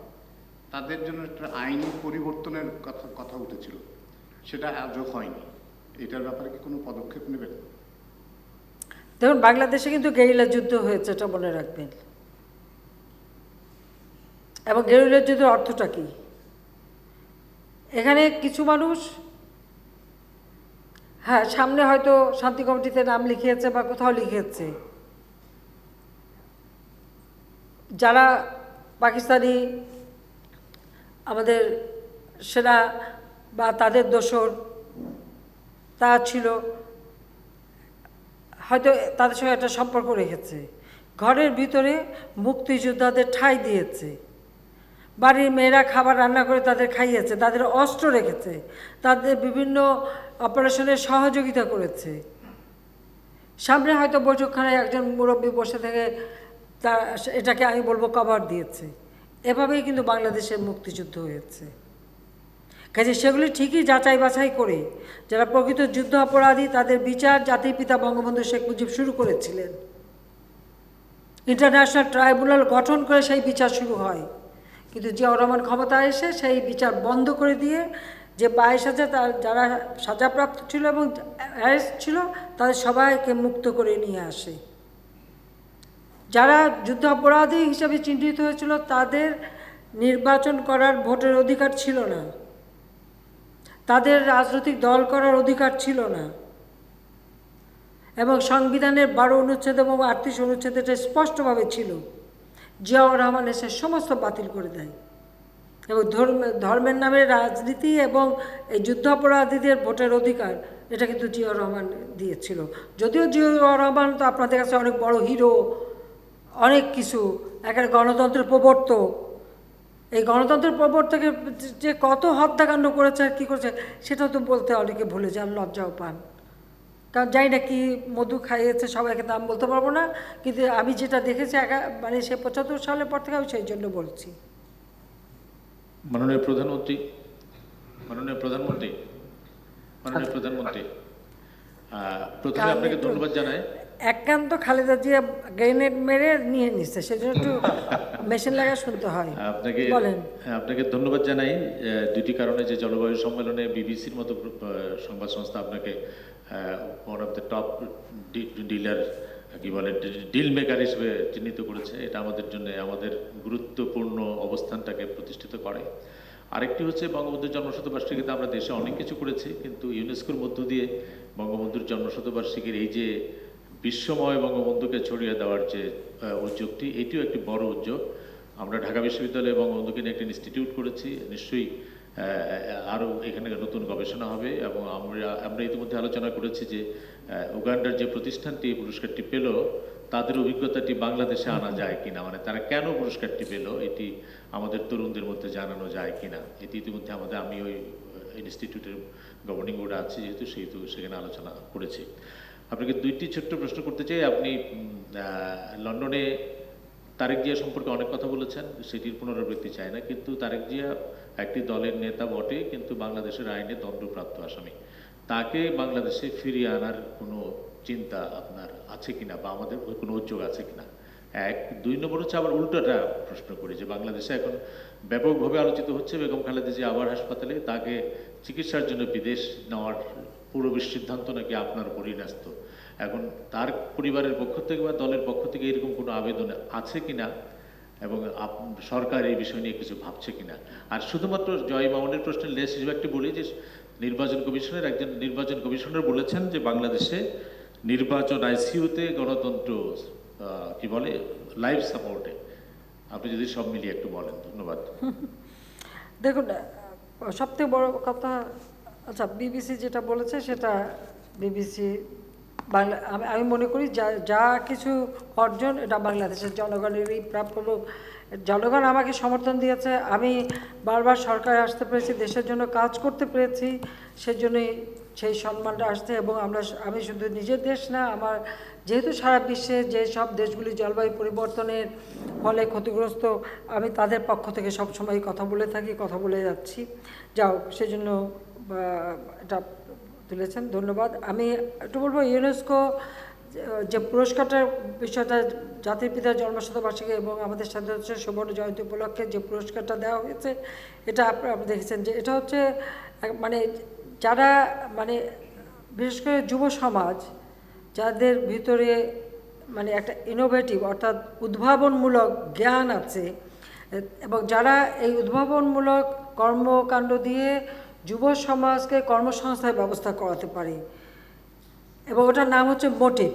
তাদের জন্য একটা আইনি পরিবর্তনের কথা উঠেছিল, সেটা আজও হয়নি। এটার ব্যাপারে কি কোনো পদক্ষেপ নেবেন? দেখুন, বাংলাদেশে কিন্তু গেরিলা যুদ্ধ হয়েছে, এটা মনে রাখবেন। এবং গেরিলা যুদ্ধের অর্থটা কি? এখানে কিছু মানুষ হ্যাঁ সামনে হয়তো শান্তি কমিটিতে নাম লিখিয়েছে বা কোথাও লিখিয়েছে, যারা পাকিস্তানি আমাদের সেনা বা তাদের দোসর তা ছিল, হয়তো তাদের সঙ্গে একটা সম্পর্ক রেখেছে, ঘরের ভিতরে মুক্তিযোদ্ধাদের ঠাঁই দিয়েছে, বাড়ির মেয়েরা খাবার রান্না করে তাদের খাইয়েছে, তাদের অস্ত্র রেখেছে, তাদের বিভিন্ন অপারেশনে সহযোগিতা করেছে। সামনে হয়তো বৈঠকখানায় একজন মুরব্বী বসে থেকে এটাকে আমি বলবো কভার দিয়েছে। এভাবেই কিন্তু বাংলাদেশের মুক্তিযুদ্ধ হয়েছে। কাজে সেগুলি ঠিকই যাচাই বাছাই করে যারা প্রকৃত যুদ্ধ অপরাধী তাদের বিচার জাতির পিতা বঙ্গবন্ধু শেখ মুজিব শুরু করেছিলেন। ইন্টারন্যাশনাল ট্রাইব্যুনাল গঠন করে সেই বিচার শুরু হয়, কিন্তু জিয়াউর রহমান ক্ষমতায় এসে সেই বিচার বন্ধ করে দিয়ে যে 22,000 যারা সাজাপ্রাপ্ত ছিল এবং অ্যারেস্ট ছিল তাদের সবাইকে মুক্ত করে নিয়ে আসে। যারা যুদ্ধ অপরাধী হিসেবে চিহ্নিত হয়েছিল তাদের নির্বাচন করার ভোটের অধিকার ছিল না, তাদের রাজনৈতিক দল করার অধিকার ছিল না, এবং সংবিধানের 12 অনুচ্ছেদ এবং 38 অনুচ্ছেদ এটা স্পষ্টভাবে ছিল। জিয়াউর রহমান এসে সমস্ত বাতিল করে দেয় এবং ধর্মের নামে রাজনীতি এবং এই যুদ্ধাপরাধীদের ভোটের অধিকার এটা কিন্তু জিয়াউর রহমান দিয়েছিল। যদিও জিয়াউর রহমান তো আপনাদের কাছে অনেক বড় হিরো, অনেক কিছু, একেবারে গণতন্ত্রের প্রবর্তক। এই গণতন্ত্রের প্রবর্তকে যে কত হত্যাকাণ্ড করেছে আর কী করেছে সেটাও তো বলতে অনেকে ভুলে যান, লজ্জাও পান। কারণ জানি না কি মধু খাইয়েছে, সবাইকে নাম বলতে পারবো না, কিন্তু আমি যেটা দেখেছি মানে সে 75 সালের পর থেকে আমি সেই জন্য বলছি। মাননীয় প্রধানমন্ত্রী, প্রথমে আপনাকে ধন্যবাদ জানাই। একান্ত খালেদা জিয়া গ্রেনেড মেরে নিয়ে নিচ্ছে, সেজন্য একটু মেশিন লাগা শুনতে হয়। আপনাকে ধন্যবাদ জানাই দুটি কারণে, যে জলবায়ু সম্মেলনে বিবিসির মতো সংবাদ সংস্থা আপনাকে one of the top dealer কি বলে ডিল মেকার হিসেবে চিহ্নিত করেছে। এটা আমাদের জন্য আমাদের গুরুত্বপূর্ণ অবস্থানটাকে প্রতিষ্ঠিত করে। আরেকটি হচ্ছে বঙ্গবন্ধুর জন্মশতবার্ষিকীতে আমরা দেশে অনেক কিছু করেছি, কিন্তু ইউনেস্কোর মধ্য দিয়ে বঙ্গবন্ধুর জন্মশতবার্ষিকীর এই যে বিশ্বময় বঙ্গবন্ধুকে ছড়িয়ে দেওয়ার যে উদ্যোগটি, এটিও একটি বড় উদ্যোগ। আমরা ঢাকা বিশ্ববিদ্যালয়ে বঙ্গবন্ধুকে নিয়ে একটি ইনস্টিটিউট করেছি, নিশ্চয়ই আরও এখানে নতুন গবেষণা হবে। এবং আমরা ইতিমধ্যে আলোচনা করেছি যে উগান্ডার যে প্রতিষ্ঠানটি এই পুরস্কারটি পেল তাদের অভিজ্ঞতাটি বাংলাদেশে আনা যায় কিনা, মানে তারা কেন পুরস্কারটি পেল এটি আমাদের তরুণদের মধ্যে জানানো যায় কিনা, এটি ইতিমধ্যে আমি ওই ইনস্টিটিউটের গভর্নিং বোর্ডে আছি যেহেতু সেখানে আলোচনা করেছি। আপনাকে দুইটি ছোট্ট প্রশ্ন করতে চাই। আপনি লন্ডনে তারেক জিয়া সম্পর্কে অনেক কথা বলেছেন, সেটির পুনরাবৃত্তি চাই না, কিন্তু তারেক জিয়া একটি দলের নেতা বটে, কিন্তু বাংলাদেশের আইনে দণ্ডপ্রাপ্ত আসামি। তাকে বাংলাদেশে ফিরিয়ে আনার কোনো চিন্তা আপনার আছে কিনা বা আমাদের কোনো উদ্যোগ আছে কিনা? এক। 2 নম্বর হচ্ছে আবার উল্টোটা প্রশ্ন করি যে বাংলাদেশে এখন ব্যাপকভাবে আলোচিত হচ্ছে বেগম খালেদা জিয়া আবার হাসপাতালে, তাকে চিকিৎসার জন্য বিদেশ নেওয়ার পুরো সিদ্ধান্ত নাকি আপনার উপরই ন্যস্ত। এখন তার পরিবারের পক্ষ থেকে বা দলের পক্ষ থেকে এরকম কোনো আবেদন আছে কিনা এবং সরকার এই বিষয় নিয়ে কিছু ভাবছে কিনা? আর শুধুমাত্র জয় মামুনের প্রশ্নের লেস হিসেবে একটি বলি যে একজন নির্বাচন কমিশনার বলেছেন যে বাংলাদেশে নির্বাচন আইসিইউতে গণতন্ত্র কি বলে লাইফ সাপোর্টে। আপনি যদি সব মিলিয়ে একটু বলেন। ধন্যবাদ। দেখুন, সবথেকে বড় কথা, আচ্ছা বিবিসি যেটা বলেছে সেটা বিবিসি বাংলা, আমি মনে করি যা কিছু অর্জন এটা বাংলাদেশের জনগণেরই প্রাপ্য। জনগণ আমাকে সমর্থন দিয়েছে, আমি বারবার সরকারে আসতে পেরেছি, দেশের জন্য কাজ করতে পেরেছি, সেজন্যই সেই সম্মানটা আসছে। এবং আমি শুধু নিজের দেশ না, আমার যেহেতু সারা বিশ্বে যে সব দেশগুলি জলবায়ু পরিবর্তনের ফলে ক্ষতিগ্রস্ত, আমি তাদের পক্ষ থেকে সবসময় কথা বলে থাকি, কথা বলে যাচ্ছি। যাও, সেজন্য এটা তুলেছেন, ধন্যবাদ। আমি একটু বলবো, ইউনেস্কো যে পুরস্কারটার বিষয়টা, জাতির পিতার জন্মশতবার্ষিকী এবং আমাদের স্বাধীনতা সুবর্ণ জয়ন্তী উপলক্ষে যে পুরস্কারটা দেওয়া হয়েছে, এটা আপনি দেখেছেন যে এটা হচ্ছে মানে যারা মানে বিশেষ করে যুব সমাজ, যাদের ভিতরে মানে একটা ইনোভেটিভ অর্থাৎ উদ্ভাবনমূলক জ্ঞান আছে এবং যারা এই উদ্ভাবনমূলক কর্মকাণ্ড দিয়ে যুব সমাজকে কর্মসংস্থানের ব্যবস্থা করাতে পারে, এবং ওটার নাম হচ্ছে মোটিভ।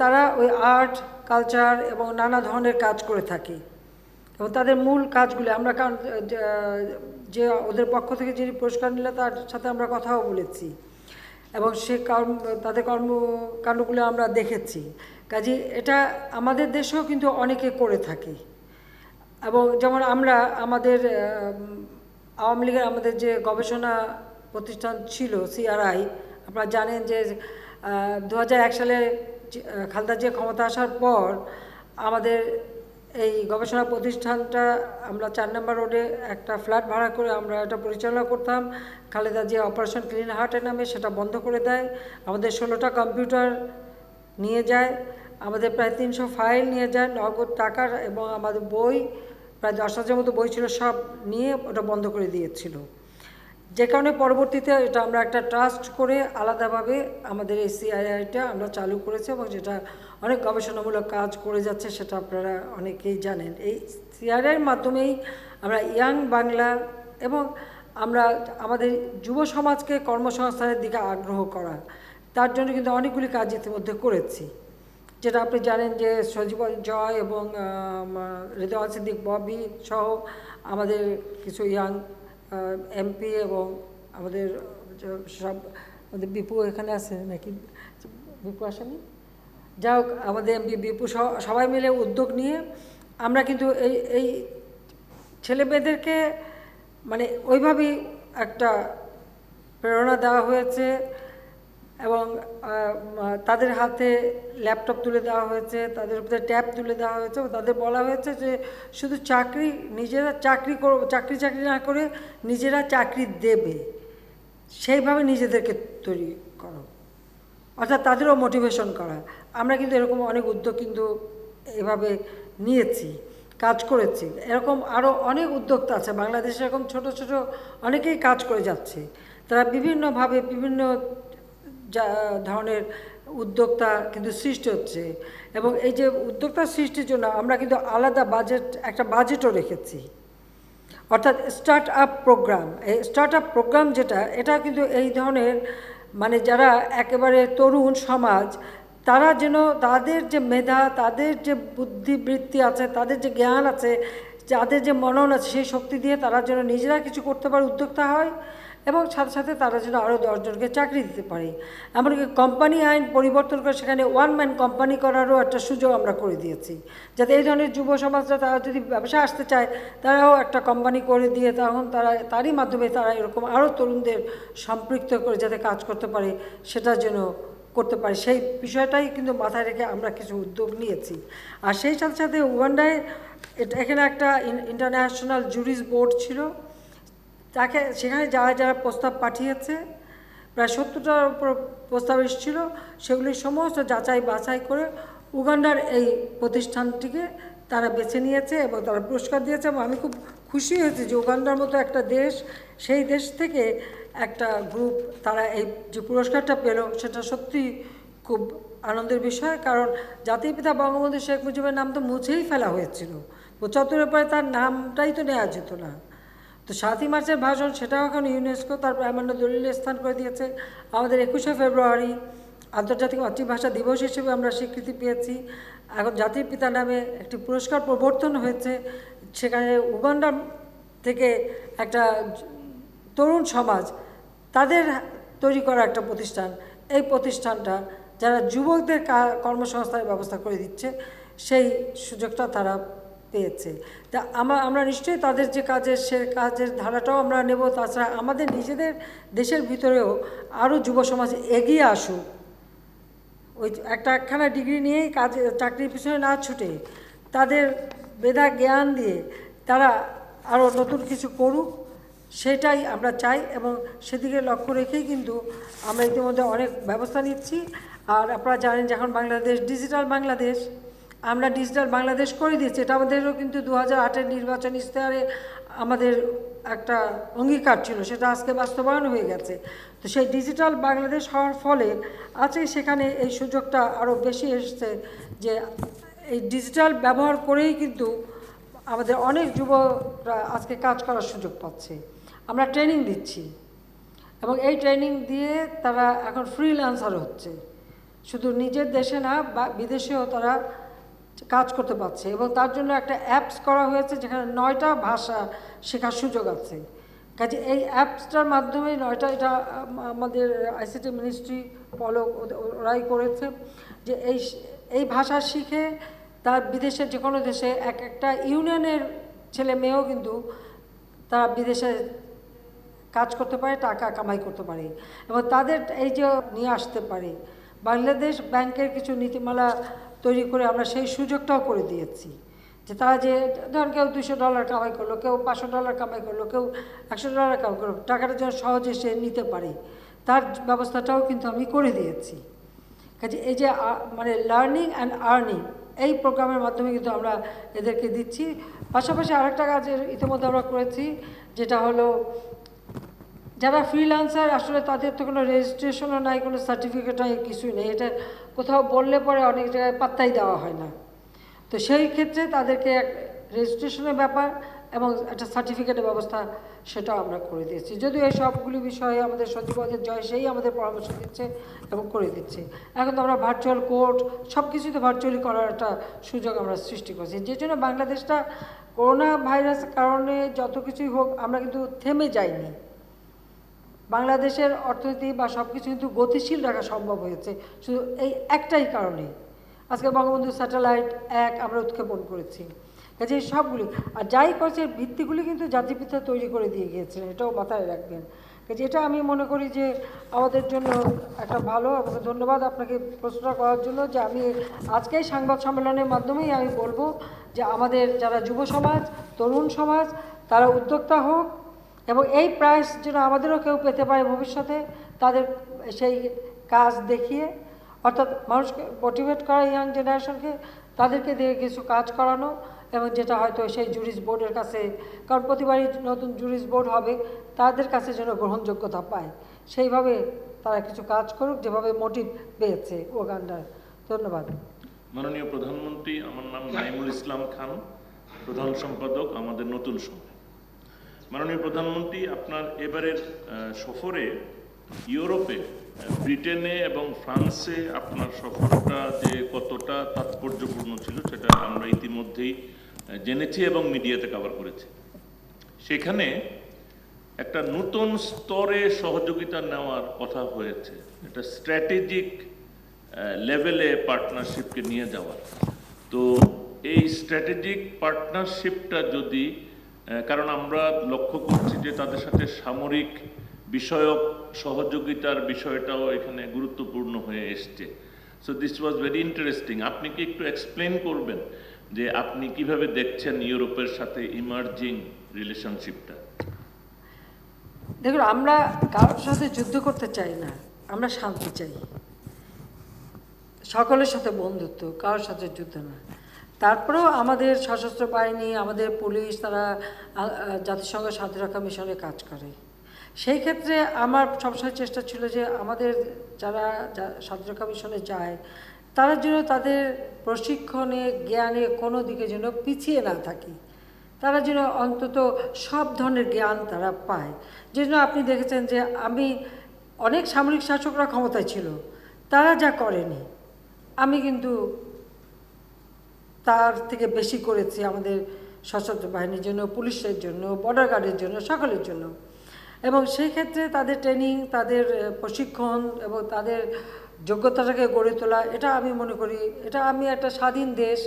তারা ওই আর্ট, কালচার এবং নানা ধরনের কাজ করে থাকে এবং তাদের মূল কাজগুলি আমরা, কারণ যে ওদের পক্ষ থেকে যিনি পুরস্কার নিলে তার সাথে আমরা কথাও বলেছি এবং সে তাদের কর্মকাণ্ডগুলো আমরা দেখেছি। কাজে এটা আমাদের দেশেও কিন্তু অনেকে করে থাকে। এবং যেমন আমরা আমাদের আওয়ামী লীগের আমাদের যে গবেষণা প্রতিষ্ঠান ছিল CRI, আপনারা জানেন যে 2001 সালে খালেদা জিয়া ক্ষমতা আসার পর আমাদের এই গবেষণা প্রতিষ্ঠানটা আমরা 4 নম্বর রোডে একটা ফ্ল্যাট ভাড়া করে আমরা এটা পরিচালনা করতাম। খালেদা জিয়া অপারেশন ক্লিন হার্টের নামে সেটা বন্ধ করে দেয়। আমাদের 16টা কম্পিউটার নিয়ে যায়, আমাদের প্রায় 300 ফাইল নিয়ে যায়, নগদ টাকার, এবং আমাদের বই প্রায় 10,000 মতো বই ছিল, সব নিয়ে ওটা বন্ধ করে দিয়েছিল। যে কারণে পরবর্তীতে এটা আমরা একটা ট্রাস্ট করে আলাদাভাবে আমাদের এই CRIটা আমরা চালু করেছি এবং যেটা অনেক গবেষণামূলক কাজ করে যাচ্ছে, সেটা আপনারা অনেকেই জানেন। এই CRIর মাধ্যমেই আমরা ইয়াং বাংলা এবং আমরা আমাদের যুব সমাজকে কর্মসংস্থানের দিকে আগ্রহ করা, তার জন্য কিন্তু অনেকগুলি কাজ ইতিমধ্যে করেছি, যেটা আপনি জানেন যে সজীব জয় এবং রেদওয়ান সিদ্দিক ববি সহ আমাদের কিছু ইয়াং MP এবং আমাদের সব, আমাদের বিপু এখানে আছে নাকি, বিপু আসেনি, যাই হোক আমাদের MP বিপু সবাই মিলে উদ্যোগ নিয়ে আমরা কিন্তু এই ছেলেমেয়েদেরকে মানে ওইভাবেই একটা প্রেরণা দেওয়া হয়েছে এবং তাদের হাতে ল্যাপটপ তুলে দেওয়া হয়েছে, তাদের উপরে ট্যাব তুলে দেওয়া হয়েছে, তাদের বলা হয়েছে যে শুধু নিজেরা চাকরি না করে নিজেরা চাকরি দেবে, সেইভাবে নিজেদেরকে তৈরি করো, অর্থাৎ তাদেরও মোটিভেশন করা। আমরা কিন্তু এরকম অনেক উদ্যোগ কিন্তু এভাবে নিয়েছি, কাজ করেছি। এরকম আরও অনেক উদ্যোক্তা আছে বাংলাদেশে, এরকম ছোট ছোট অনেকেই কাজ করে যাচ্ছে। তারা বিভিন্নভাবে বিভিন্ন ধরনের উদ্যোক্তা কিন্তু সৃষ্টি হচ্ছে এবং এই যে উদ্যোক্তা সৃষ্টির জন্য আমরা কিন্তু আলাদা একটা বাজেটও রেখেছি, অর্থাৎ স্টার্ট আপ প্রোগ্রাম। এই স্টার্ট আপ প্রোগ্রাম যেটা, এটা কিন্তু এই ধরনের মানে যারা একেবারে তরুণ সমাজ, তারা যেন তাদের যে মেধা, তাদের যে বুদ্ধিবৃত্তি আছে, তাদের যে জ্ঞান আছে, যাদের যে মনন আছে, সেই শক্তি দিয়ে তারা যেন নিজেরা কিছু করতে পারে, উদ্যোক্তা হয় এবং সাথে সাথে তারা যেন আরও 10 জনকে চাকরি দিতে পারে। এমনকি কোম্পানি আইন পরিবর্তন করে সেখানে 1 ম্যান কোম্পানি করারও একটা সুযোগ আমরা করে দিয়েছি, যাতে এই ধরনের যুব সমাজরা তারা যদি ব্যবসা আসতে চায় তারাও একটা কোম্পানি করে দিয়ে তখন তারই মাধ্যমে তারা এরকম আরও তরুণদের সম্পৃক্ত করে যাতে কাজ করতে পারে, সেটার জন্য করতে পারে, সেই বিষয়টাই কিন্তু মাথায় রেখে আমরা কিছু উদ্যোগ নিয়েছি। আর সেই সাথে সাথে উগান্ডায় এখানে একটা ইন্টারন্যাশনাল জুরিস বোর্ড ছিল, সেখানে যারা যারা প্রস্তাব পাঠিয়েছে প্রায় 70টার উপর প্রস্তাব এসেছিল, সেগুলি সমস্ত যাচাই বাছাই করে উগান্ডার এই প্রতিষ্ঠানটিকে তারা বেছে নিয়েছে এবং তারা পুরস্কার দিয়েছে। এবং আমি খুব খুশি হয়েছি যে উগান্ডার মতো একটা দেশ, সেই দেশ থেকে একটা গ্রুপ তারা এই যে পুরস্কারটা পেল, সেটা সত্যি খুব আনন্দের বিষয়। কারণ জাতির পিতা বঙ্গবন্ধু শেখ মুজিবের নাম তো মুছেই ফেলা হয়েছিল, 75-এর পরে তার নামটাই তো নেওয়া যেত না। তো 7ই মার্চের ভাষণ, সেটাও এখন ইউনেস্কো তার প্রামাণ্য দলিলে স্থান করে দিয়েছে। আমাদের 21শে ফেব্রুয়ারি আন্তর্জাতিক মাতৃভাষা দিবস হিসেবে আমরা স্বীকৃতি পেয়েছি। এখন জাতির পিতা নামে একটি পুরস্কার প্রবর্তন হয়েছে, সেখানে উগান্ডা থেকে একটা তরুণ সমাজ তাদের তৈরি করা একটা প্রতিষ্ঠান, এই প্রতিষ্ঠানটা যারা যুবকদের কর্মসংস্থানের ব্যবস্থা করে দিচ্ছে, সেই সুযোগটা তারা পেয়েছে। তা আমরা নিশ্চয়ই তাদের যে কাজের ধারাটাও আমরা নেব। তাছাড়া আমাদের নিজেদের দেশের ভিতরেও আরও যুব সমাজ এগিয়ে আসুক, ওই একখানা ডিগ্রি নিয়েই চাকরির পিছনে না ছুটে তাদের মেধা জ্ঞান দিয়ে তারা আরও নতুন কিছু করুক, সেটাই আমরা চাই। এবং সেদিকে লক্ষ্য রেখেই কিন্তু আমরা ইতিমধ্যে অনেক ব্যবস্থা নিচ্ছি। আর আপনারা জানেন যে এখন বাংলাদেশ ডিজিটাল বাংলাদেশ, আমরা ডিজিটাল বাংলাদেশ করে দিয়েছি। এটা আমাদেরও কিন্তু 2008-এর নির্বাচন ইশতেহারে আমাদের একটা অঙ্গীকার ছিল, সেটা আজকে বাস্তবায়ন হয়ে গেছে। তো সেই ডিজিটাল বাংলাদেশ হওয়ার ফলে আজকে সেখানে এই সুযোগটা আরও বেশি এসছে যে এই ডিজিটাল ব্যবহার করেই কিন্তু আমাদের অনেক যুবকরা আজকে কাজ করার সুযোগ পাচ্ছে। আমরা ট্রেনিং দিচ্ছি এবং এই ট্রেনিং দিয়ে তারা এখন ফ্রিল্যান্সার হচ্ছে, শুধু নিজের দেশে না বিদেশেও তারা কাজ করতে পারছে। এবং তার জন্য একটা অ্যাপস করা হয়েছে যেখানে 9টা ভাষা শেখার সুযোগ আছে। কাজে এই অ্যাপসটার মাধ্যমে 9টা, এটা আমাদের আইসিটি মিনিস্ট্রি ওরাই করেছে, যে এই ভাষা শিখে তার বিদেশের যে কোনো দেশে একটা ইউনিয়নের ছেলে মেয়েও কিন্তু তারা বিদেশে কাজ করতে পারে, টাকা কামাই করতে পারে এবং তাদের এই যে নিয়ে আসতে পারে। বাংলাদেশ ব্যাংকের কিছু নীতিমালা তৈরি করে আমরা সেই সুযোগটাও করে দিয়েছি, যে তারা যে ধরুন কেউ $200 কামাই করলো, কেউ $500 কামাই করলো, কেউ $100 কামাই করলো, টাকাটা যেন সহজে সে নিতে পারে, তার ব্যবস্থাটাও কিন্তু আমি করে দিয়েছি। কাজে এই যে মানে লার্নিং অ্যান্ড আর্নিং, এই প্রোগ্রামের মাধ্যমে কিন্তু আমরা এদেরকে দিচ্ছি। পাশাপাশি আরেকটা কাজের ইতিমধ্যে আমরা করেছি, যেটা হলো যারা ফ্রিল্যান্সার, আসলে তাদের তো কোনো রেজিস্ট্রেশনও নাই, কোনো সার্টিফিকেট নাই, কিছুই নেই। এটা কোথাও বললে পরে অনেক জায়গায় পাত্তাই দেওয়া হয় না। তো সেই ক্ষেত্রে তাদেরকে এক রেজিস্ট্রেশনের ব্যাপার এবং একটা সার্টিফিকেটের ব্যবস্থা, সেটাও আমরা করে দিয়েছি। যদিও এই সবগুলি বিষয়ে আমাদের সচিবালয়ের জয় সেই আমাদের পরামর্শ দিচ্ছে এবং করে দিচ্ছে। এখন তো আমরা ভার্চুয়াল কোর্ট সব কিছুই তো ভার্চুয়ালি করার একটা সুযোগ আমরা সৃষ্টি করছি, যে জন্য বাংলাদেশটা করোনা ভাইরাসের কারণে যত কিছুই হোক আমরা কিন্তু থেমে যাইনি। বাংলাদেশের অর্থনীতি বা সব কিছু কিন্তু গতিশীল রাখা সম্ভব হয়েছে শুধু এই একটাই কারণে। আজকে বঙ্গবন্ধু স্যাটেলাইট 1 আমরা উৎক্ষেপণ করেছি। কাজে সবগুলি আর যাই করছে ভিত্তিগুলি কিন্তু জাতিপিতা তৈরি করে দিয়ে গিয়েছিলেন, এটাও মাথায় রাখবেন। কাজে এটা আমি মনে করি যে আমাদের জন্য একটা ভালো, আপনাকে ধন্যবাদ আপনাকে প্রশ্নটা করার জন্য, যে আমি আজকে সংবাদ সম্মেলনের মাধ্যমেই আমি বলবো যে আমাদের যারা যুব সমাজ, তরুণ সমাজ, তারা উদ্যোক্তা হোক এবং এই প্রাইজ যেন আমাদেরও কেউ পেতে পারে ভবিষ্যতে, তাদের সেই কাজ দেখিয়ে, অর্থাৎ মানুষকে মোটিভেট করা, ইয়াং জেনারেশনকে তাদেরকে দিয়ে কিছু কাজ করানো, এবং যেটা হয়তো সেই জুরিস বোর্ডের কাছে, কারণ প্রতিবারই নতুন জুরিস বোর্ড হবে, তাদের কাছে যেন গ্রহণযোগ্যতা পায়, সেইভাবে তারা কিছু কাজ করুক যেভাবে মোটিভ পেয়েছে উগান্ডার। ধন্যবাদ। মাননীয় প্রধানমন্ত্রী, আমার নাম নাইমুল ইসলাম খান, প্রধান সম্পাদক আমাদের নতুন সময়। মাননীয় প্রধানমন্ত্রী, আপনার এবারের সফরে ইউরোপে, ব্রিটেনে এবং ফ্রান্সে আপনার সফরটা যে কতটা তাৎপর্যপূর্ণ ছিল সেটা আমরা ইতিমধ্যেই জেনেছি এবং মিডিয়াতে কভার করেছি। সেখানে একটা নতুন স্তরে সহযোগিতা নেওয়ার কথা হয়েছে, এটা স্ট্র্যাটেজিক লেভেলে পার্টনারশিপকে নিয়ে যাওয়ার। তো এই স্ট্র্যাটেজিক পার্টনারশিপটা যদি, কারণ আমরা লক্ষ্য করছি যে তাদের সাথে সামরিক বিষয়ক সহযোগিতার বিষয়টাও এখানে গুরুত্বপূর্ণ হয়ে এসছে। So this was very interesting. আপনি কি একটু এক্সপ্লেন করবেন যে আপনি কিভাবে দেখছেন ইউরোপের সাথে ইমার্জিং রিলেশনশিপটা? দেখুন, আমরা কারোর সাথে যুদ্ধ করতে চাই না, আমরা শান্তি চাই, সকলের সাথে বন্ধুত্ব, কারোর সাথে যুদ্ধ না। তারপরেও আমাদের সশস্ত্র বাহিনী, আমাদের পুলিশ, তারা জাতিসংঘ শান্তিরক্ষা মিশনে কাজ করে। সেই ক্ষেত্রে আমার সবসময় চেষ্টা ছিল যে আমাদের যারা শান্তিরক্ষা মিশনে যায় তারা যেন তাদের প্রশিক্ষণে, জ্ঞানে কোনো দিকে যেন পিছিয়ে না থাকে, তারা যেন অন্তত সব ধরনের জ্ঞান তারা পায়। যেজন্য আপনি দেখেছেন যে অনেক সামরিক শাসকরা ক্ষমতায় ছিল, তারা যা করেনি আমি কিন্তু তার থেকে বেশি করেছি আমাদের সশস্ত্র বাহিনীর জন্য, পুলিশের জন্য, বর্ডার গার্ডের জন্য, সকলের জন্য। এবং সেই ক্ষেত্রে তাদের ট্রেনিং, তাদের প্রশিক্ষণ এবং তাদের যোগ্যতাটাকে গড়ে তোলা, এটা আমি মনে করি, এটা আমি একটা স্বাধীন দেশ,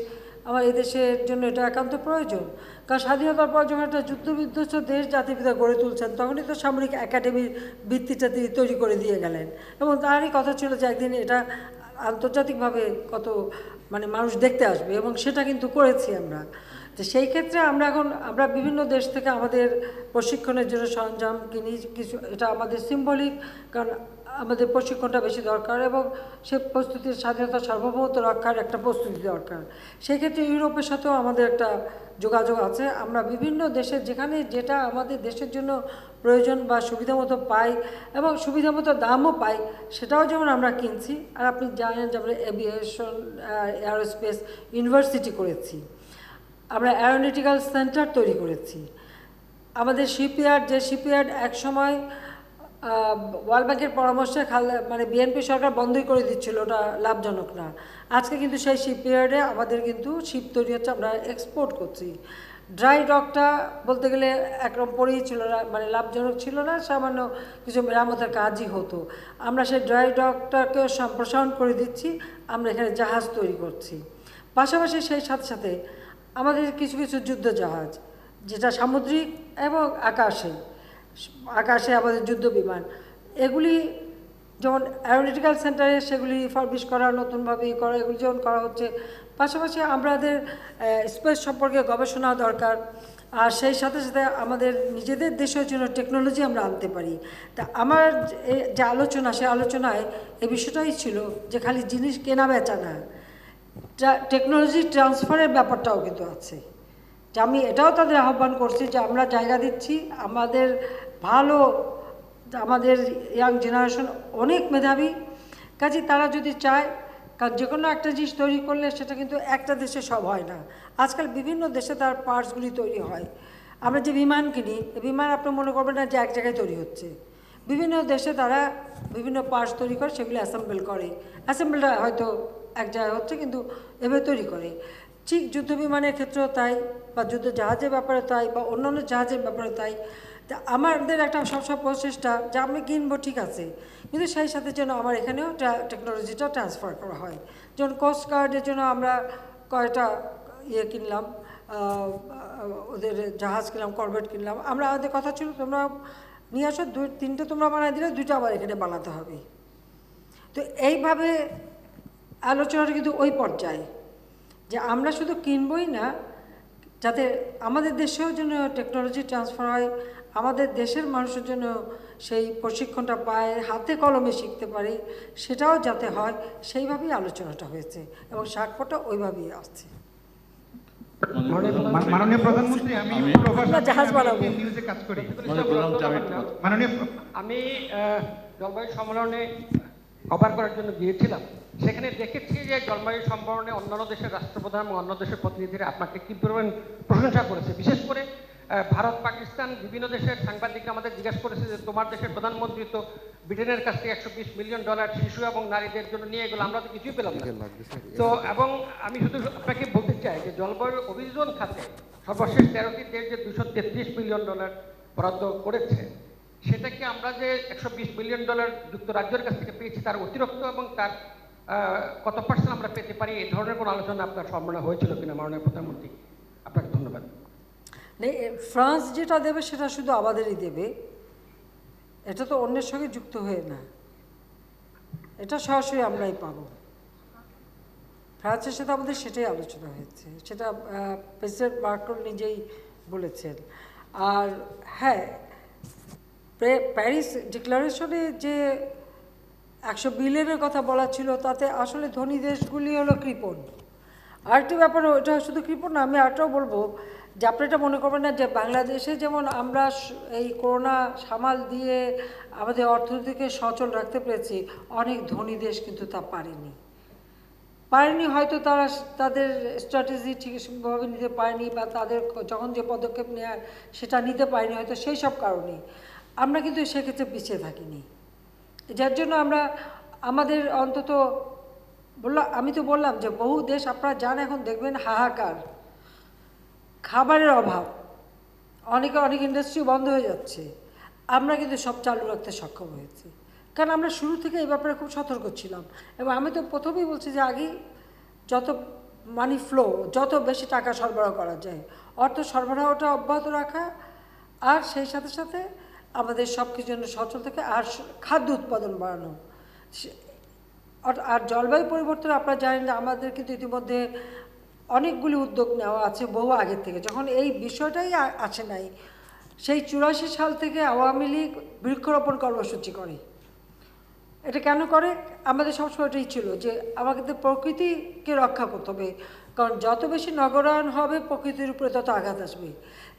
আমার এই দেশের জন্য এটা একান্ত প্রয়োজন। কারণ স্বাধীনতার পর যখন একটা যুদ্ধবিধ্বস্ত দেশ জাতিপিতা গড়ে তুলছেন, তখনই তো সামরিক একাডেমির ভিত্তিটা তিনি তৈরি করে দিয়ে গেলেন। এবং তারই কথা ছিল যে একদিন এটা আন্তর্জাতিকভাবে কত মানুষ দেখতে আসবে, এবং সেটা কিন্তু করেছি আমরা। তো সেই ক্ষেত্রে আমরা বিভিন্ন দেশ থেকে আমাদের প্রশিক্ষণের জন্য সরঞ্জাম কিনি কিছু, এটা আমাদের সিম্বলিক, কারণ আমাদের প্রশিক্ষণটা বেশি দরকার এবং সে প্রস্তুতির স্বাধীনতা সার্বভৌমত্ব রক্ষার একটা প্রস্তুতি দরকার। সেক্ষেত্রে ইউরোপের সাথেও আমাদের একটা যোগাযোগ আছে। আমরা বিভিন্ন দেশের যেখানে যেটা আমাদের দেশের জন্য প্রয়োজন বা সুবিধা মতো পাই এবং সুবিধা মতো দামও পাই, সেটাও যেমন আমরা কিনছি। আর আপনি জানেন যে আমরা এভিয়েশন এয়ারোস্পেস ইউনিভার্সিটি করেছি, আমরা অ্যারোনটিক্যাল সেন্টার তৈরি করেছি। আমাদের শিপইয়ার্ড, যে শিপইয়ার্ড একসময় ওয়ার্ল্ড ব্যাংকের পরামর্শে বিএনপি সরকার বন্ধই করে দিচ্ছিল, ওটা লাভজনক না। আজকে কিন্তু সেই শিপইয়ার্ডে আমাদের কিন্তু শিপ তৈরি হচ্ছে, আমরা এক্সপোর্ট করছি। ড্রাই ডকটা বলতে গেলে একরকম পড়েই ছিল না, লাভজনক ছিল না, সামান্য কিছু মেরামতের কাজই হতো। আমরা সেই ড্রাই ডকটাকে সম্প্রসারণ করে দিচ্ছি, আমরা এখানে জাহাজ তৈরি করছি। পাশাপাশি সেই সাথে সাথে আমাদের কিছু কিছু যুদ্ধ জাহাজ, যেটা সামুদ্রিক এবং আকাশে আমাদের যুদ্ধ বিমান, এগুলি যেমন অ্যারোনটিক্যাল সেন্টারে সেগুলি রিফারবিশ করা, নতুনভাবে করা, এগুলি যেমন করা হচ্ছে। পাশাপাশি আমাদের স্পেস সম্পর্কে গবেষণা দরকার, আর সেই সাথে সাথে আমাদের নিজেদের দেশের জন্য টেকনোলজি আমরা আনতে পারি। তা আমার যে আলোচনা, সে আলোচনায় এই বিষয়টাই ছিল যে খালি জিনিস কেনা বেচা না, টেকনোলজি ট্রান্সফারের ব্যাপারটাও কিন্তু আছে। যে আমি এটাও তাদের আহ্বান করছি যে আমরা জায়গা দিচ্ছি, আমাদের আমাদের ইয়াং জেনারেশন অনেক মেধাবী, কাজে তারা যদি চায়, কারণ যে কোনো একটা জিনিস তৈরি করলে সেটা কিন্তু একটা দেশে সব হয় না, আজকাল বিভিন্ন দেশে তার পার্টসগুলি তৈরি হয়। আমরা যে বিমান কিনি, বিমান আপনি মনে করবেন না যে এক জায়গায় তৈরি হচ্ছে, বিভিন্ন দেশে তারা বিভিন্ন পার্টস তৈরি করে, সেগুলি অ্যাসেম্বল করে, অ্যাসেম্বলটা হয়তো এক জায়গায় হচ্ছে কিন্তু এভাবে তৈরি করে। ঠিক যুদ্ধ বিমানের ক্ষেত্রেও তাই, বা যুদ্ধ জাহাজের ব্যাপারে তাই, বা অন্যান্য জাহাজের ব্যাপারে তাই। তা আমাদের একটা সবসময় প্রচেষ্টা যে আমি কিনবো ঠিক আছে, কিন্তু সেই সাথে যেন আমার এখানেও টেকনোলজিটা ট্রান্সফার করা হয়। যেমন কোস্ট গার্ডের জন্য আমরা কয়টা কিনলাম, ওদের জাহাজ কিনলাম, করভেট কিনলাম। আমাদের কথা ছিল তোমরা নিয়ে আসো, 2-3টে তোমরা বানাই দিলে 2টা আবার এখানে বানাতে হবে। তো এইভাবে আলোচনাটা কিন্তু ওই পর্যায়ে যে আমরা শুধু কিনবই না, যাতে আমাদের দেশেও যেন টেকনোলজি ট্রান্সফার হয়, আমাদের দেশের মানুষের জন্য সেই প্রশিক্ষণটা পায়, হাতে কলমে শিখতে পারে, সেটাও যাতে হয়, সেইভাবেই আলোচনাটা হয়েছে এবং সাক্ষ্যটা ওইভাবেই আসছে। মাননীয় প্রধানমন্ত্রী, আমি জাহাজ বানাবো, নিউজে কাজ করি। আমি জলবায়ু সম্মেলনে কভার করার জন্য গিয়েছিলাম, সেখানে দেখেছি যে জলবায়ু সম্মেলনে অন্যান্য দেশের রাষ্ট্রপ্রধান এবং অন্য দেশের প্রতিনিধিরা আপনাকে কি পরিমাণ প্রশংসা করেছে। বিশেষ করে ভারত, পাকিস্তান, বিভিন্ন দেশের সাংবাদিকরা আমাদের জিজ্ঞাসা করেছে যে তোমার দেশের প্রধানমন্ত্রী তো ব্রিটেনের কাছ থেকে $120 মিলিয়ন শিশু এবং নারীদের জন্য নিয়ে গেলো, আমরা তো কিছুই পেলাম না। তো এবং আমি শুধু আপনাকে বলতে চাই যে জলবায়ু অভিযোজন খাতে সর্বশেষ 13টি দেশ যে $233 মিলিয়ন বরাদ্দ করেছে, সেটাকে আমরা যে $120 মিলিয়ন যুক্তরাজ্যের কাছ থেকে পেয়েছি তার অতিরিক্ত এবং তার কত % আমরা পেতে পারি, এই ধরনের কোনো আলোচনা আপনার সম্ভাবনা হয়েছিল কিনা মাননীয় প্রধানমন্ত্রী? আপনাকে ধন্যবাদ। ফ্রান্স যেটা দেবে সেটা শুধু আমাদেরই দেবে, এটা তো অন্যের সঙ্গে যুক্ত হয়ে না, এটা সরাসরি আমরাই পাবো। ফ্রান্সের সাথে আমাদের সেটাই আলোচনা হয়েছে, সেটা প্রেসিডেন্ট মার্কন নিজেই বলেছেন। আর হ্যাঁ, প্যারিস ডিক্লারেশনে যে 100 বিলিয়নের কথা বলা ছিল, তাতে আসলে ধনী দেশগুলি হলো কৃপণ। আরেকটি ব্যাপার, ওটা শুধু কৃপণ না, আমি আরেকটাও বলবো যে আপনি এটা মনে করবেন না যে বাংলাদেশে যেমন আমরা এই করোনা সামাল দিয়ে আমাদের অর্থনীতিকে সচল রাখতে পেরেছি, অনেক ধনী দেশ কিন্তু তা পারেনি। হয়তো তারা তাদের স্ট্র্যাটেজি ঠিকভাবে নিতে পারেনি, বা তাদের যখন যে পদক্ষেপ নেওয়ার সেটা নিতে পারেনি হয়তো সেই সব কারণে। আমরা কিন্তু সেক্ষেত্রে পিছিয়ে থাকিনি, যার জন্য আমরা আমাদের অন্তত আমি তো বললাম যে বহু দেশ আপনারা যান এখন দেখবেন হাহাকার, খাবারের অভাব, অনেক ইন্ডাস্ট্রি বন্ধ হয়ে যাচ্ছে। আমরা কিন্তু সব চালু রাখতে সক্ষম হয়েছি, কারণ আমরা শুরু থেকে এই ব্যাপারে খুব সতর্ক ছিলাম। এবং আমি তো প্রথমেই বলছি যে আগেই যত মানি ফ্লো, যত বেশি টাকা সরবরাহ করা যায়, অর্থ সরবরাহটা অব্যাহত রাখা, আর সেই সাথে সাথে আমাদের সব কিছুর জন্য সচল থেকে আর খাদ্য উৎপাদন বাড়ানো। আর জলবায়ু পরিবর্তন আপনারা জানেন যে আমাদের কিন্তু ইতিমধ্যে অনেকগুলি উদ্যোগ নেওয়া আছে বহু আগের থেকে, যখন এই বিষয়টাই আসে নাই। সেই 84 সাল থেকে আওয়ামী লীগ বৃক্ষরোপণ কর্মসূচি করে। এটা কেন করে? আমাদের সবসময় এটাই ছিল যে আমাদের প্রকৃতিকে রক্ষা করতে হবে, কারণ যত বেশি নগরায়ন হবে প্রকৃতির উপরে তত আঘাত আসবে।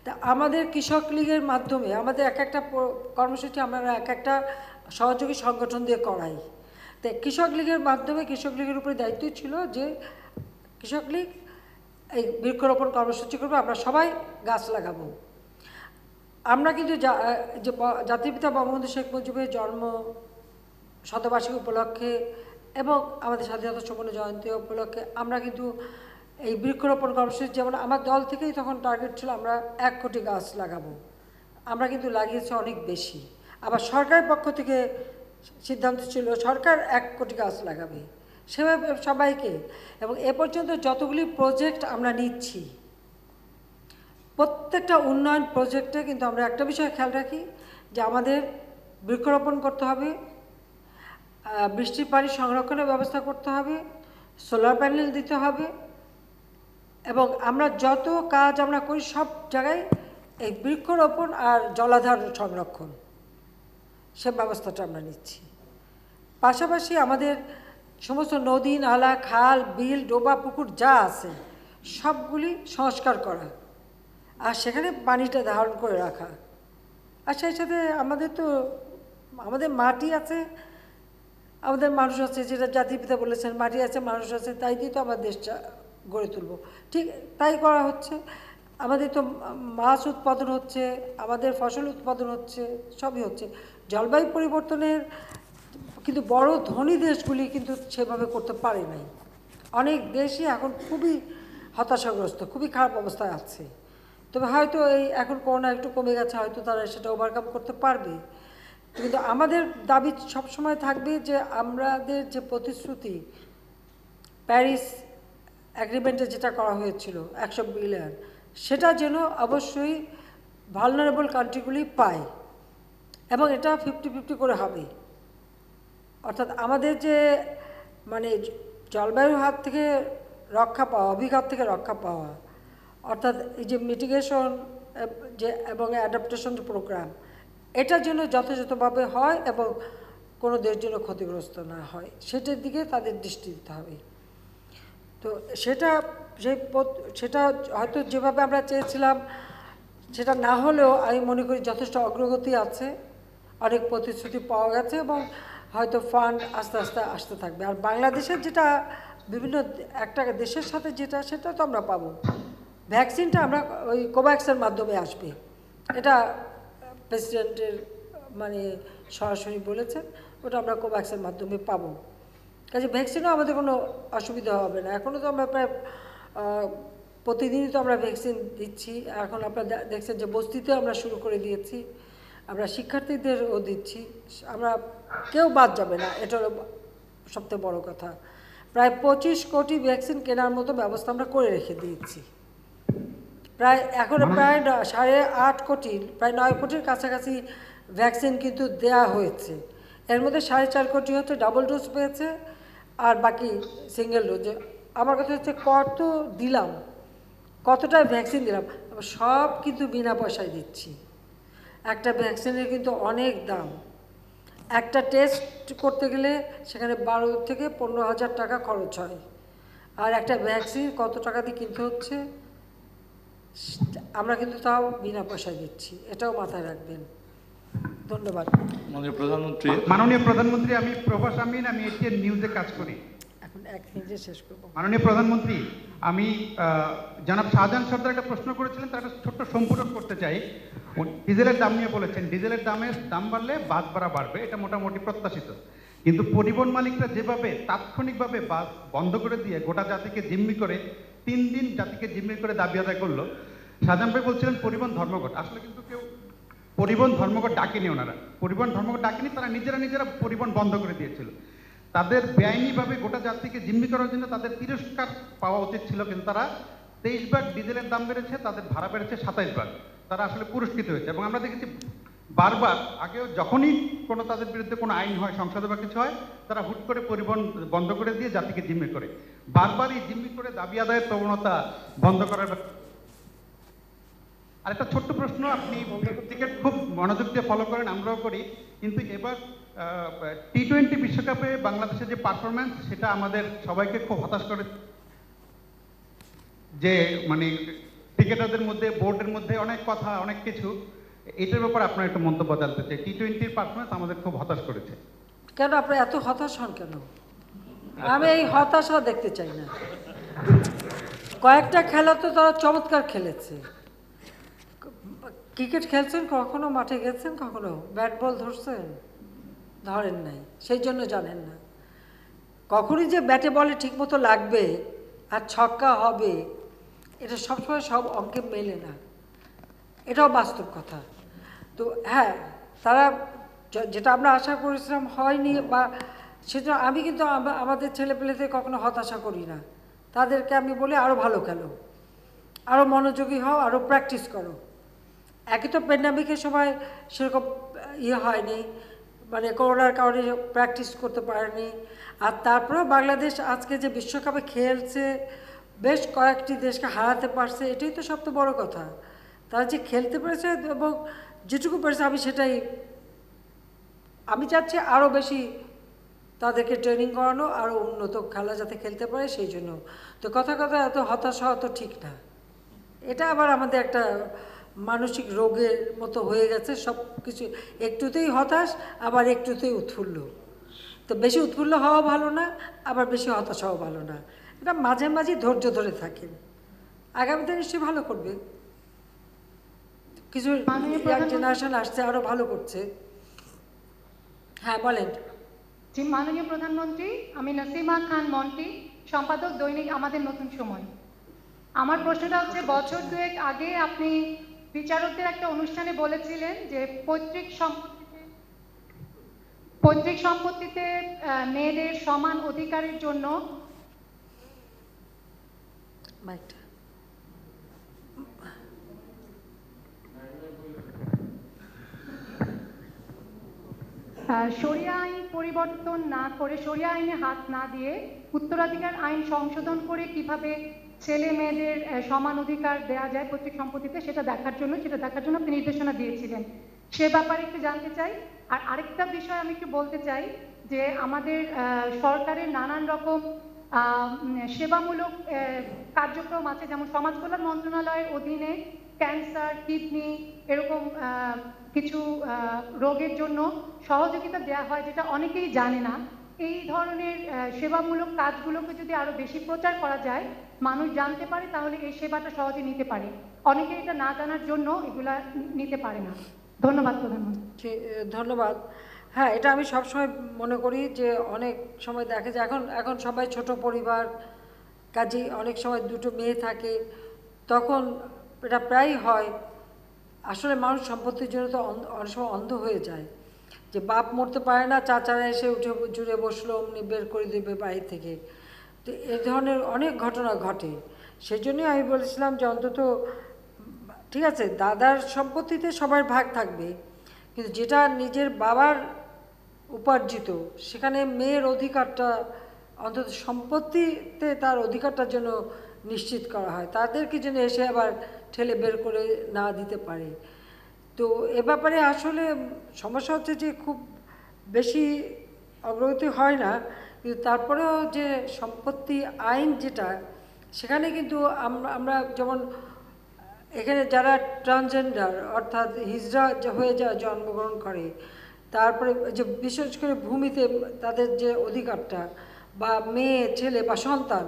তা আমাদের কৃষক লীগের মাধ্যমে আমাদের এক একটা কর্মসূচি আমরা এক একটা সহযোগী সংগঠন দিয়ে করাই। তো কৃষক লীগের মাধ্যমে কৃষক লীগের উপরে দায়িত্ব ছিল যে কৃষক লীগ এই বৃক্ষরোপণ কর্মসূচি করবে, আমরা সবাই গাছ লাগাবো। আমরা কিন্তু যে জাতির পিতা বঙ্গবন্ধু শেখ মুজিবের জন্ম শতবার্ষিকী উপলক্ষে এবং আমাদের স্বাধীনতা সম্পন্ন জয়ন্তী উপলক্ষে আমরা কিন্তু এই বৃক্ষরোপণ কর্মসূচি, যেমন আমার দল থেকেই তখন টার্গেট ছিল আমরা 1 কোটি গাছ লাগাবো, আমরা কিন্তু লাগিয়েছি অনেক বেশি। আবার সরকারের পক্ষ থেকে সিদ্ধান্ত ছিল সরকার 1 কোটি গাছ লাগাবে, সেভাবে সবাইকে। এবং এ পর্যন্ত যতগুলি প্রজেক্ট আমরা নিচ্ছি, প্রত্যেকটা উন্নয়ন প্রজেক্টে কিন্তু আমরা একটা বিষয় খেয়াল রাখি যে আমাদের বৃক্ষরোপণ করতে হবে, বৃষ্টির পানি সংরক্ষণের ব্যবস্থা করতে হবে, সোলার প্যানেল দিতে হবে, এবং আমরা যত কাজ আমরা করি সব জায়গায় এই বৃক্ষরোপণ আর জলাধার সংরক্ষণ সে ব্যবস্থাটা আমরা নিচ্ছি। পাশাপাশি আমাদের সমস্ত নদী, নালা, খাল, বিল, ডোবা, পুকুর যা আছে সবগুলি সংস্কার করা, আর সেখানে পানিটা ধারণ করে রাখা। আর সেই সাথে আমাদের মাটি আছে, আমাদের মানুষ আছে, যেটা জাতির পিতা বলেছেন মাটি আছে মানুষ আছে, তাই দিয়ে তো আমার দেশটা গড়ে তুলব। ঠিক তাই করা হচ্ছে। আমাদের তো মাছ উৎপাদন হচ্ছে, আমাদের ফসল উৎপাদন হচ্ছে, সবই হচ্ছে। জলবায়ু পরিবর্তনের কিন্তু বড় ধনী দেশগুলি কিন্তু সেভাবে করতে পারে নাই। অনেক দেশই এখন খুবই হতাশাগ্রস্ত, খুবই খারাপ অবস্থায় আছে। তবে হয়তো এই এখন করোনা একটু কমে গেছে, হয়তো তারা সেটা ওভারকাম করতে পারবে। কিন্তু আমাদের দাবি সবসময় থাকবে যে আমাদের যে প্রতিশ্রুতি প্যারিস অ্যাগ্রিমেন্টে যেটা করা হয়েছিল 100 বিলিয়ন, সেটা যেন অবশ্যই ভালনারেবল কান্ট্রিগুলি পায়, এবং এটা 50-50 করে হবে। অর্থাৎ আমাদের যে মানে জলবায়ুর হাত থেকে রক্ষা পাওয়া, অভিঘাত থেকে রক্ষা পাওয়া, অর্থাৎ এই যে মিটিগেশন যে এবং অ্যাডাপ্টেশন প্রোগ্রাম, এটা যেন যথাযথভাবে হয় এবং কোনো দেশ যেন ক্ষতিগ্রস্ত না হয়, সেটার দিকে তাদের দৃষ্টি দিতে হবে। তো সেটা হয়তো যেভাবে আমরা চেয়েছিলাম সেটা না হলেও আমি মনে করি যথেষ্ট অগ্রগতি আছে, অনেক প্রতিশ্রুতি পাওয়া গেছে, এবং হয়তো ফান্ড আস্তে আস্তে আসতে থাকবে। আর বাংলাদেশের যেটা বিভিন্ন একটা দেশের সাথে সেটা তো আমরা পাবো। ভ্যাকসিনটা আমরা ওই কোভ্যাক্সের মাধ্যমে আসবে, এটা প্রেসিডেন্টের মানে সরাসরি বলেছেন, ওটা আমরা কোভ্যাক্সের মাধ্যমে পাবো। কাজে ভ্যাকসিনও আমাদের কোনো অসুবিধা হবে না। এখনও তো আমরা প্রায় প্রতিদিনই তো আমরা ভ্যাকসিন দিচ্ছি। এখন আপনারা দেখছেন যে বস্তিতেও আমরা শুরু করে দিয়েছি, আমরা শিক্ষার্থীদেরও দিচ্ছি, আমরা কেউ বাদ যাবে না, এটা হলো সবথেকে বড় কথা। প্রায় 25 কোটি ভ্যাকসিন কেনার মতো ব্যবস্থা আমরা করে রেখে দিয়েছি। এখনও প্রায় 8.5 কোটি, প্রায় 9 কোটির কাছাকাছি ভ্যাকসিন কিন্তু দেয়া হয়েছে। এর মধ্যে 4.5 কোটি হচ্ছে ডাবল ডোজ পেয়েছে, আর বাকি সিঙ্গেল ডোজ। আমার কথা হচ্ছে কত দিলাম, কতটা ভ্যাকসিন দিলাম, সব কিন্তু বিনা পয়সায় দিচ্ছি। একটা ভ্যাকসিনের কিন্তু অনেক দাম। একটা টেস্ট করতে গেলে সেখানে 12 থেকে 15,000 টাকা খরচ হয়, আর একটা ভ্যাকসিন কত টাকা দিয়ে কিনতে হচ্ছে, আমরা কিন্তু তাও বিনা পয়সায় দিচ্ছি, এটাও মাথায় রাখবেন। ধন্যবাদ। মাননীয় প্রধানমন্ত্রী, আমি প্রভাস আমিন, আমি এটিএন নিউজে কাজ করি। এখন 1 মিনিটে শেষ করবো। মাননীয় প্রধানমন্ত্রী, আমি জনাব শাহজাহান সর্দার একটা প্রশ্ন করেছিলেন, তার একটা ছোট্ট সম্পূরক করতে চাই। ডিজেলের দাম নিয়ে বলেছেন, ডিজেলের দাম বাড়লে বাস ভাড়া বাড়বে, এটা মোটামুটি প্রত্যাশিত। কিন্তু পরিবহন মালিকরা যেভাবে তাৎক্ষণিকভাবে বাস বন্ধ করে দিয়ে গোটা জাতিকে জিম্মি করে 3 দিন জাতিকে জিম্মি করে দাবি আদায় করলো, শাহজাহান ভাই বলছিলেন পরিবহন ধর্মঘট। আসলে কিন্তু কেউ পরিবহন ধর্মঘট ডাকেনি, ওনারা পরিবহন ধর্মঘট ডাকেনি, তারা নিজেরা পরিবহন বন্ধ করে দিয়েছিল। তাদের বেআইনিভাবে গোটা জাতিকে জিম্মি করার জন্য তাদের তিরস্কার পাওয়া উচিত ছিল, কিন্তু তারা 23 ভাগ ডিজেলের দাম বেড়েছে, তাদের ভাড়া বেড়েছে 27 ভাগ, তারা আসলে পুরস্কৃত হয়েছে। এবং আমরা দেখেছি বারবার আগেও যখনই কোনো তাদের বিরুদ্ধে কোনো আইন হয়, সংসদে বা কিছু হয়, তারা হুট করে পরিবহন বন্ধ করে দিয়ে জাতিকে জিম্মি করে। বারবারই জিম্মি করে দাবি আদায়ের প্রবণতা বন্ধ করার। আরেকটা ছোট্ট প্রশ্ন, আপনি ক্রিকেট খুব মনোযোগ দিয়ে ফলো করেন, আমরাও করি, কিন্তু এবার T20 বিশ্বকাপে বাংলাদেশের যে পারফরমেন্স, সেটা আমাদের সবাইকে খুব হতাশ করে। যে মানে ক্রিকেটারদের মধ্যে, বোর্ডের মধ্যে অনেক কথা, অনেক কিছু, এটার ব্যাপারে আপনার একটু মন্তব্য জানতে চাই। T20 পারফরমেন্স আমাদের খুব হতাশ করেছে। কেন আপনি এত হতাশ হন কেন? আমি এই হতাশা দেখতে চাই না। কয়েকটা খেলা তো তারা চমৎকার খেলেছে। ক্রিকেট খেলছেন কখনো, মাঠে গেছেন কখনো, ব্যাট বল ধরছেন? ধরেন নাই, সেই জন্য জানেন না। কখনই যে ব্যাটে বলে ঠিক মতো লাগবে আর ছক্কা হবে, এটা সবসময় সব অঙ্কে মেলে না, এটাও বাস্তব কথা। তো হ্যাঁ, তারা যেটা আমরা আশা করেছিলাম হয়নি, বা সেটা আমি কিন্তু আমাদের ছেলেপেলেদের কখনো হতাশা করি না। তাদেরকে আমি বলি আরও ভালো খেলো, আরও মনোযোগী হও, আরও প্র্যাকটিস করো। একে তো প্যান্ডামিকের সময় সেরকম হয়নি, মানে করোনার কারণে প্র্যাকটিস করতে পারেনি। আর তারপরেও বাংলাদেশ আজকে যে বিশ্বকাপে খেলছে, বেশ কয়েকটি দেশকে হারাতে পারছে, এটাই তো সবচেয়ে বড় কথা। তারা যে খেলতে পেরেছে এবং যেটুকু পেরেছে, আমি চাচ্ছি আরও বেশি তাদেরকে ট্রেনিং করানো, আরও উন্নত খেলা যাতে খেলতে পারে, সেই জন্য। তো কথা এত হতাশ হওয়া তো ঠিক না। এটা আবার আমাদের একটা মানসিক রোগের মতো হয়ে গেছে, সব কিছু একটুতেই হতাশ, আবার একটুতেই উৎফুল্ল। তো বেশি উৎফুল্ল হওয়া ভালো না, আবার বেশি হতাশ হওয়া ভালো না। এটা মাঝে মাঝে ধৈর্য ধরে থাকেন, আগামীতে নিশ্চয়ই ভালো করবে। কিছু ইয়াং জেনারেশন আসছে, আরও ভালো করছে। হ্যাঁ বলেন। জি, মাননীয় প্রধানমন্ত্রী, আমি নাসিমা খান মন্টি, সম্পাদক দৈনিক আমাদের নতুন সময়। আমার প্রশ্নটা হচ্ছে, বছর 2 আগে আপনি বিচারকদের একটা অনুষ্ঠানে বলেছিলেন যে পৈতৃক সম্পত্তিতে মেয়েদের সমান অধিকারের জন্য শরিয়া আইন পরিবর্তন না করে, শরিয়া আইনে হাত না দিয়ে উত্তরাধিকার আইন সংশোধন করে কিভাবে ছেলে মেয়েদের সমান অধিকার দেওয়া যায় পৈতৃক সম্পত্তিতে, সেটা দেখার জন্য আপনি নির্দেশনা দিয়েছিলেন। সে ব্যাপারে একটু জানতে চাই। আর আরেকটা বিষয় আমি একটু বলতে চাই যে আমাদের সরকারের নানান রকম সেবামূলক কার্যক্রম আছে, যেমন সমাজ কল্যাণ মন্ত্রণালয়ের অধীনে ক্যান্সার, কিডনি এরকম কিছু রোগের জন্য সহযোগিতা দেওয়া হয়, যেটা অনেকেই জানে না। এই ধরনের সেবামূলক কাজগুলোকে যদি আরো বেশি প্রচার করা যায়, মানুষ জানতে পারে, তাহলে এই সেবাটা সহজে নিতে পারে। অনেকে এটা না জানার জন্য এগুলা নিতে পারে না। ধন্যবাদ প্রধানমন্ত্রী। ধন্যবাদ। হ্যাঁ, এটা আমি সবসময় মনে করি যে অনেক সময় দেখা যায় এখন সবাই ছোট পরিবার, কাজেই অনেক সময় 2টো মেয়ে থাকে, তখন এটা প্রায়ই হয়। আসলে মানুষ সম্পত্তির জন্য তো অনেক সময় অন্ধ হয়ে যায়, যে বাপ মরতে পারে না, চাচারা এসে উঠে জুড়ে বসলো, অমনি বের করে দেবে বাড়ি থেকে। তো এই ধরনের অনেক ঘটনা ঘটে। সেই জন্যই আমি বলেছিলাম যে অন্তত ঠিক আছে, দাদার সম্পত্তিতে সবার ভাগ থাকবে, কিন্তু যেটা নিজের বাবার উপার্জিত, সেখানে মেয়ের অধিকারটা অন্তত সম্পত্তিতে তার অধিকারটার জন্য নিশ্চিত করা হয়, তাদেরকে যেন এসে আবার ঠেলে বের করে না দিতে পারে। তো এ ব্যাপারে আসলে সমস্যা হচ্ছে যে খুব বেশি অগ্রগতি হয় না, কিন্তু তারপরেও যে সম্পত্তি আইন যেটা, সেখানে কিন্তু আমরা যেমন এখানে যারা ট্রান্সজেন্ডার অর্থাৎ হিজড়া হয়ে যারা জন্মগ্রহণ করে, তারপরে যে বিশেষ করে ভূমিতে তাদের যে অধিকারটা, বা মেয়ে ছেলে বা সন্তান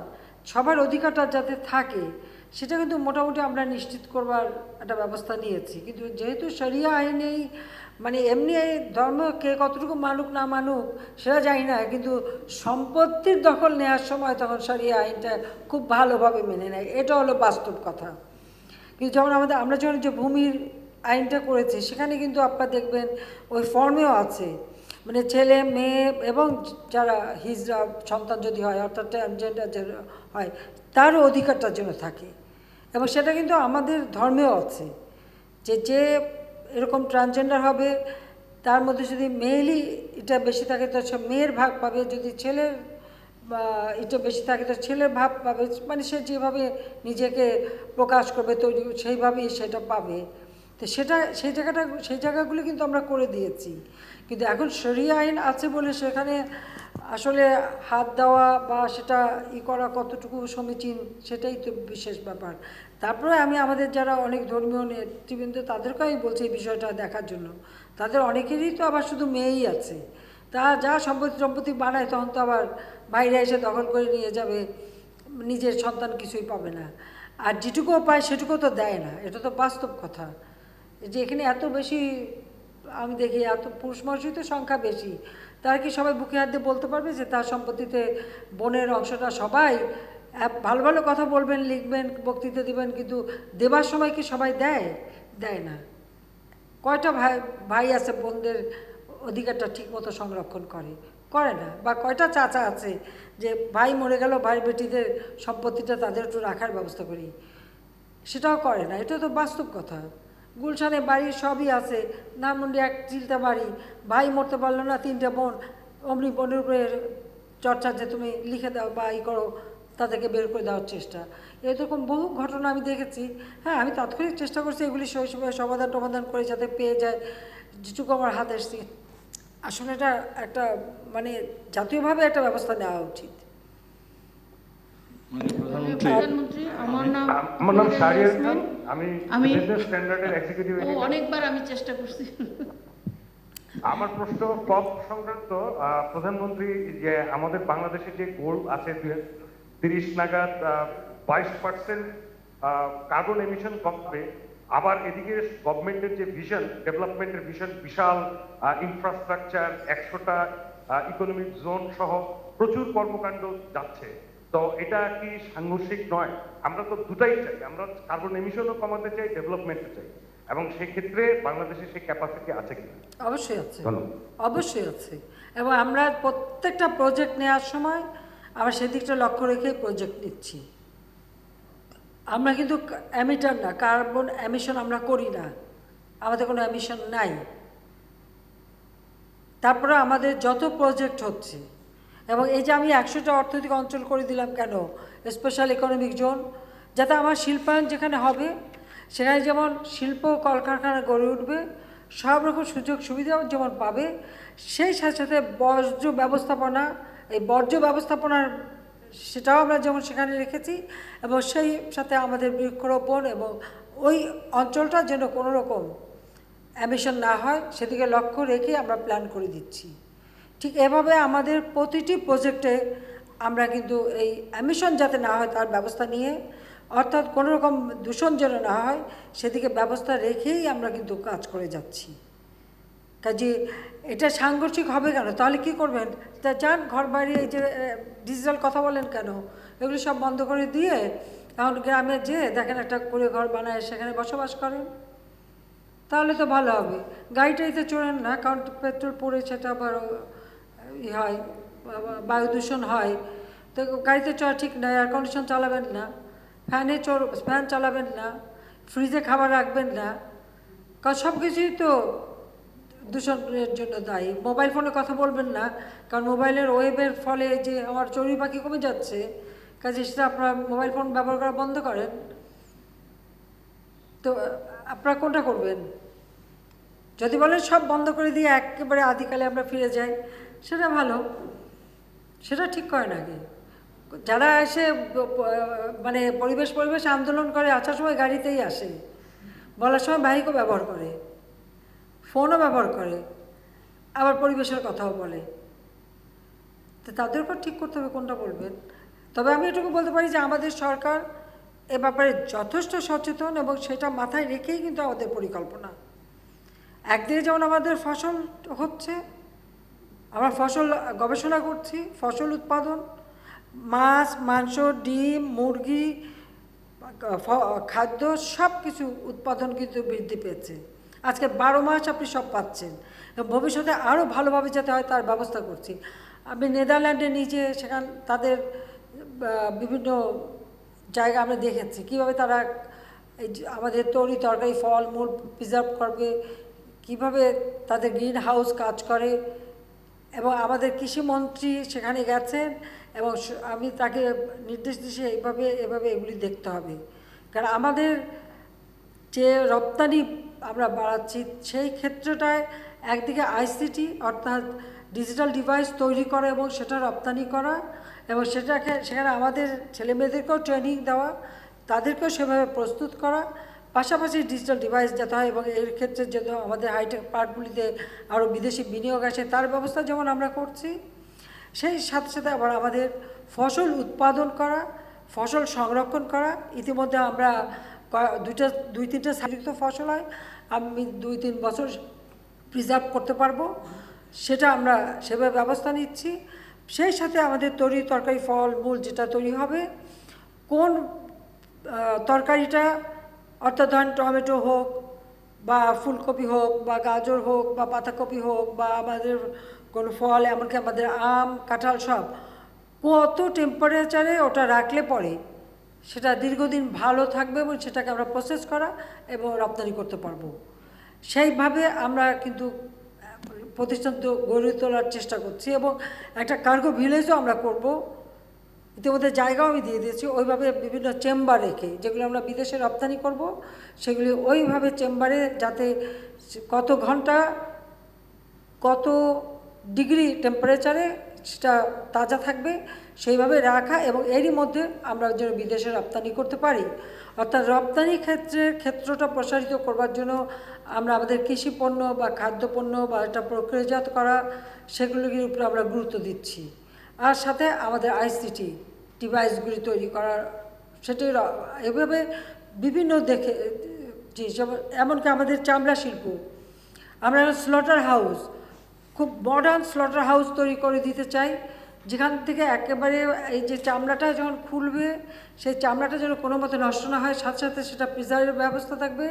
সবার অধিকারটা যাতে থাকে, সেটা কিন্তু মোটামুটি আমরা নিশ্চিত করবার একটা ব্যবস্থা নিয়েছি। কিন্তু যেহেতু শরিয়া আইনেই মানে এমনি ধর্ম কে কতটুকু মানুক না মানুক সেটা জানি না, কিন্তু সম্পত্তির দখল নেওয়ার সময় তখন শরিয়া আইনটা খুব ভালোভাবে মেনে নেয়, এটা হলো বাস্তব কথা। কিন্তু যেমন আমরা যখন যে ভূমির আইনটা করেছি, সেখানে কিন্তু আপনারা দেখবেন ওই ফর্মেও আছে, মানে ছেলে মেয়ে এবং যারা হিজড়া সন্তান যদি হয় অর্থাৎ ট্রান্সজেন্ডার যে হয় তারও অধিকারটার জন্য থাকে। এবং সেটা কিন্তু আমাদের ধর্মেও আছে যে এরকম ট্রান্সজেন্ডার হবে তার মধ্যে যদি মেয়েলি এটা বেশি থাকে তো সে মেয়ের ভাগ পাবে, যদি ছেলের বা এটা বেশি থাকে তো ছেলের ভাগ পাবে, মানে সে যেভাবে নিজেকে প্রকাশ করবে তৈরি সেইভাবেই সেটা পাবে। তো সেই জায়গাগুলো কিন্তু আমরা করে দিয়েছি। কিন্তু এখন শরিয়া আইন আছে বলে সেখানে আসলে হাত দেওয়া বা সেটা করা কতটুকু সমীচীন সেটাই তো বিশেষ ব্যাপার। তারপরে আমি আমাদের যারা অনেক ধর্মীয় নেতৃবৃন্দ তাদেরকেও আমি বলছি এই বিষয়টা দেখার জন্য। তাদের অনেকেরই তো আবার শুধু মেয়েই আছে, তা যা সম্পত্তি বানায় তখন তো আবার বাইরে এসে দখল করে নিয়ে যাবে, নিজের সন্তান কিছুই পাবে না, আর যেটুকুও পায় সেটুকুও তো দেয় না। এটা তো বাস্তব কথা যে এখানে এত বেশি আমি দেখি এত পুরুষ মানুষই তো সংখ্যা বেশি, তারা কি সবাই বুকে হাত দিয়ে বলতে পারবে যে তার সম্পত্তিতে বোনের অংশটা সবাই ভালো ভালো কথা বলবেন, লিখবেন, বক্তৃতা দেবেন, কিন্তু দেবার সময় কি সবাই দেয় না? কয়টা ভাই আছে বোনদের অধিকারটা ঠিকমতো সংরক্ষণ করে না? বা কয়টা চাচা আছে যে ভাই মরে গেল ভাই বেটিদের সম্পত্তিটা তাদের একটু রাখার ব্যবস্থা করি, সেটাও করে না। এটা তো বাস্তব কথা। গুলশানে বাড়ি সবই আছে, ধানমন্ডি এক চিলতা বাড়ি, ভাই মরতে পারলো না, 3টে বোন, অমনি বোনের উপরে চর্চা যে তুমি লিখে দাও বা করো, তাদেরকে বের করে দেওয়ার চেষ্টা, এরকম বহু ঘটনা আমি দেখেছি। হ্যাঁ, আমি তাৎক্ষণিক চেষ্টা করছি এগুলি শৈশবে সমাধান করে যাতে পেয়ে যায় যেটুকু আমার হাতে এসেছি। আসলে এটা একটা মানে জাতীয়ভাবে একটা ব্যবস্থা নেওয়া উচিত। প্রধানমন্ত্রী, আমার নাম শাহরিয়ার খান, আমি বিজনেস স্ট্যান্ডার্ডের এক্সিকিউটিভ এডিটর। অনেকবার আমি চেষ্টা করছি। আমার প্রশ্ন কপ সংক্রান্ত। প্রধানমন্ত্রী, যে আমাদের বাংলাদেশে যে গোল আছে 30 নাগাদ 22% কার্বন এমিশন কমবে, আবার এদিকে গভর্নমেন্টের যে ভিশন, ডেভেলপমেন্টের ভিশন, বিশাল ইনফ্রাস্ট্রাকচার, 100টা ইকোনমিক জোন সহ প্রচুর কর্মকাণ্ড যাচ্ছে, তো এটা কি সাংঘর্ষিক নয়? আমরা তো দুটাই চাই, আমরা কার্বন এমিশনও কমাতে চাই, ডেভেলপমেন্টও চাই, এবং সেক্ষেত্রে বাংলাদেশের সেই ক্যাপাসিটি আছে কিনা? অবশ্যই আছে, অবশ্যই আছে। এবং আমরা প্রত্যেকটা প্রজেক্ট নেওয়ার সময় আমরা সেদিকটা লক্ষ্য রেখে প্রজেক্ট নিচ্ছি। আমরা কিন্তু এমিটার না, কার্বন এমিশন আমরা করি না, আমাদের কোনো এমিশন নাই। তারপরে আমাদের যত প্রজেক্ট হচ্ছে, এবং এই যে আমি 100টা অর্থনৈতিক অঞ্চল করে দিলাম কেন, স্পেশাল ইকোনমিক জোন, যাতে আমার শিল্পায়ন যেখানে হবে সেখানে যেমন শিল্প কলকারখানা গড়ে উঠবে, সব রকম সুযোগ সুবিধা যেমন পাবে, সেই সাথে সাথে বর্জ্য ব্যবস্থাপনা, এই বর্জ্য ব্যবস্থাপনার সেটাও আমরা যেমন সেখানে রেখেছি, এবং সেই সাথে আমাদের বৃক্ষরোপণ এবং ওই অঞ্চলটা যেন কোনো রকম এমিশন না হয় সেদিকে লক্ষ্য রেখে আমরা প্ল্যান করে দিচ্ছি। ঠিক এভাবে আমাদের প্রতিটি প্রজেক্টে আমরা কিন্তু এই এমিশন যাতে না হয় তার ব্যবস্থা নিয়ে, অর্থাৎ কোনো রকম দূষণ যেন না হয় সেদিকে ব্যবস্থা রেখেই আমরা কিন্তু কাজ করে যাচ্ছি। কাজে এটা সাংঘর্ষিক হবে কেন? তাহলে কি করবেন? তা যান ঘর বাড়ি, এই যে ডিজিটাল কথা বলেন কেন, এগুলো সব বন্ধ করে দিয়ে এখন গ্রামে যেয়ে দেখেন একটা করে ঘর বানায় সেখানে বসবাস করেন, তাহলে তো ভালো হবে। গাড়িটাইতে চড়েন না, কারণ পেট্রোল পড়ে সেটা আবার হয়, বায়ু দূষণ হয়, তো গাড়িতে চড়া ঠিক নয়। এয়ার কন্ডিশন চালাবেন না, ফ্যান চালাবেন না, ফ্রিজে খাবার রাখবেন না, কারণ সব কিছুই তো দূষণের জন্য দায়ী। মোবাইল ফোনে কথা বলবেন না, কারণ মোবাইলের ওয়েবের ফলে যে আমার চড়ুই পাখি কমে যাচ্ছে, কাজে সেটা আপনারা মোবাইল ফোন ব্যবহার করা বন্ধ করেন। তো আপনারা কোনটা করবেন? যদি বলেন সব বন্ধ করে দিয়ে একেবারে আদিকালে আমরা ফিরে যাই, সেটা ভালো, সেটা ঠিক করে নাকি? যারা এসে মানে পরিবেশ আন্দোলন করে, আসার সময় গাড়িতেই আসে, বলার সময় বাইকও ব্যবহার করে, ফোনও ব্যবহার করে, আবার পরিবেশের কথাও বলে, তো তাদের উপর ঠিক করতে হবে কোনটা বলবেন। তবে আমি এটুকু বলতে পারি যে আমাদের সরকার এ ব্যাপারে যথেষ্ট সচেতন, এবং সেটা মাথায় রেখেই কিন্তু আমাদের পরিকল্পনা। একদিকে যেমন আমাদের ফসল হচ্ছে, আমরা ফসল গবেষণা করছি, ফসল উৎপাদন, মাছ, মাংস, ডিম, মুরগি, খাদ্য সব কিছু উৎপাদন কিন্তু বৃদ্ধি পেয়েছে। আজকে 12 মাস আপনি সব পাচ্ছেন, এবং ভবিষ্যতে আরও ভালোভাবে যাতে হয় তার ব্যবস্থা করছি। আমি নেদারল্যান্ডে নিজে সেখান তাদের বিভিন্ন জায়গা আমরা দেখেছি কীভাবে তারা এই আমাদের তরি তরকারি, ফল মূল প্রিজার্ভ করবে, কিভাবে তাদের গ্রিন হাউস কাজ করে। এবং আমাদের কৃষিমন্ত্রী সেখানে গেছেন, এবং আমি তাকে নির্দেশ দিয়েছি এভাবে এগুলি দেখতে হবে। কারণ আমাদের যে রপ্তানি আমরা বাড়াচ্ছি, সেই ক্ষেত্রটায় একদিকে আইসিটি অর্থাৎ ডিজিটাল ডিভাইস তৈরি করা এবং সেটা রপ্তানি করা, এবং সেখানে আমাদের ছেলেমেয়েদেরকেও ট্রেনিং দেওয়া, তাদেরকেও সেভাবে প্রস্তুত করা, পাশাপাশি ডিজিটাল ডিভাইস যাতে হয়, এবং এর ক্ষেত্রে যেহেতু আমাদের হাইটেক পার্কগুলিতে আরও বিদেশি বিনিয়োগ আসে তার ব্যবস্থা যেমন আমরা করছি, সেই সাথে সাথে আবার আমাদের ফসল উৎপাদন করা, ফসল সংরক্ষণ করা। ইতিমধ্যে আমরা 2-3টা সারযুক্ত ফসল হয়, আমি 2-3 বছর প্রিজার্ভ করতে পারবো, সেটা আমরা সেভাবে ব্যবস্থা নিচ্ছি। সেই সাথে আমাদের তরি তরকারি, ফল মূল যেটা তৈরি হবে, কোন তরকারিটা অর্থাৎ ধরেন টমেটো হোক বা ফুলকপি হোক বা গাজর হোক বা পাতাকপি হোক বা আমাদের কোনো ফল, এমনকি আমাদের আম, কাঁঠাল, সব কত টেম্পারেচারে ওটা রাখলে পরে সেটা দীর্ঘদিন ভালো থাকবে, এবং সেটাকে আমরা প্রসেস করা এবং রপ্তানি করতে পারবো। সেইভাবে আমরা কিন্তু প্রতিষ্ঠান গড়ে তোলার চেষ্টা করছি, এবং একটা কার্গো ভিলেজও আমরা করব। ইতিমধ্যে জায়গাও আমি দিয়ে দিয়েছি, ওইভাবে বিভিন্ন চেম্বার রেখে যেগুলো আমরা বিদেশে রপ্তানি করব, সেগুলি ওইভাবে চেম্বারে, যাতে কত ঘন্টা কত ডিগ্রি টেম্পারেচারে সেটা তাজা থাকবে সেইভাবে রাখা, এবং এরই মধ্যে আমরা যেন বিদেশে রপ্তানি করতে পারি। অর্থাৎ রপ্তানি ক্ষেত্রটা প্রসারিত করবার জন্য আমরা আমাদের কৃষি পণ্য বা খাদ্যপণ্য বা এটা প্রক্রিয়াজাত করা, সেগুলির উপরে আমরা গুরুত্ব দিচ্ছি। আর সাথে আমাদের আইসিটি ডিভাইসগুলি তৈরি করার, সেটাই এভাবে বিভিন্ন দেখে যেমন এমনকি আমাদের চামড়া শিল্প, আমরা স্লটার হাউস, খুব মডার্ন স্লটার হাউস তৈরি করে দিতে চাই, যেখান থেকে একেবারে এই যে চামড়াটা যখন খুলবে, সেই চামড়াটা যেন কোনো মতে নষ্ট না হয়, সাথে সাথে সেটা প্রিজার্ভের ব্যবস্থা থাকবে,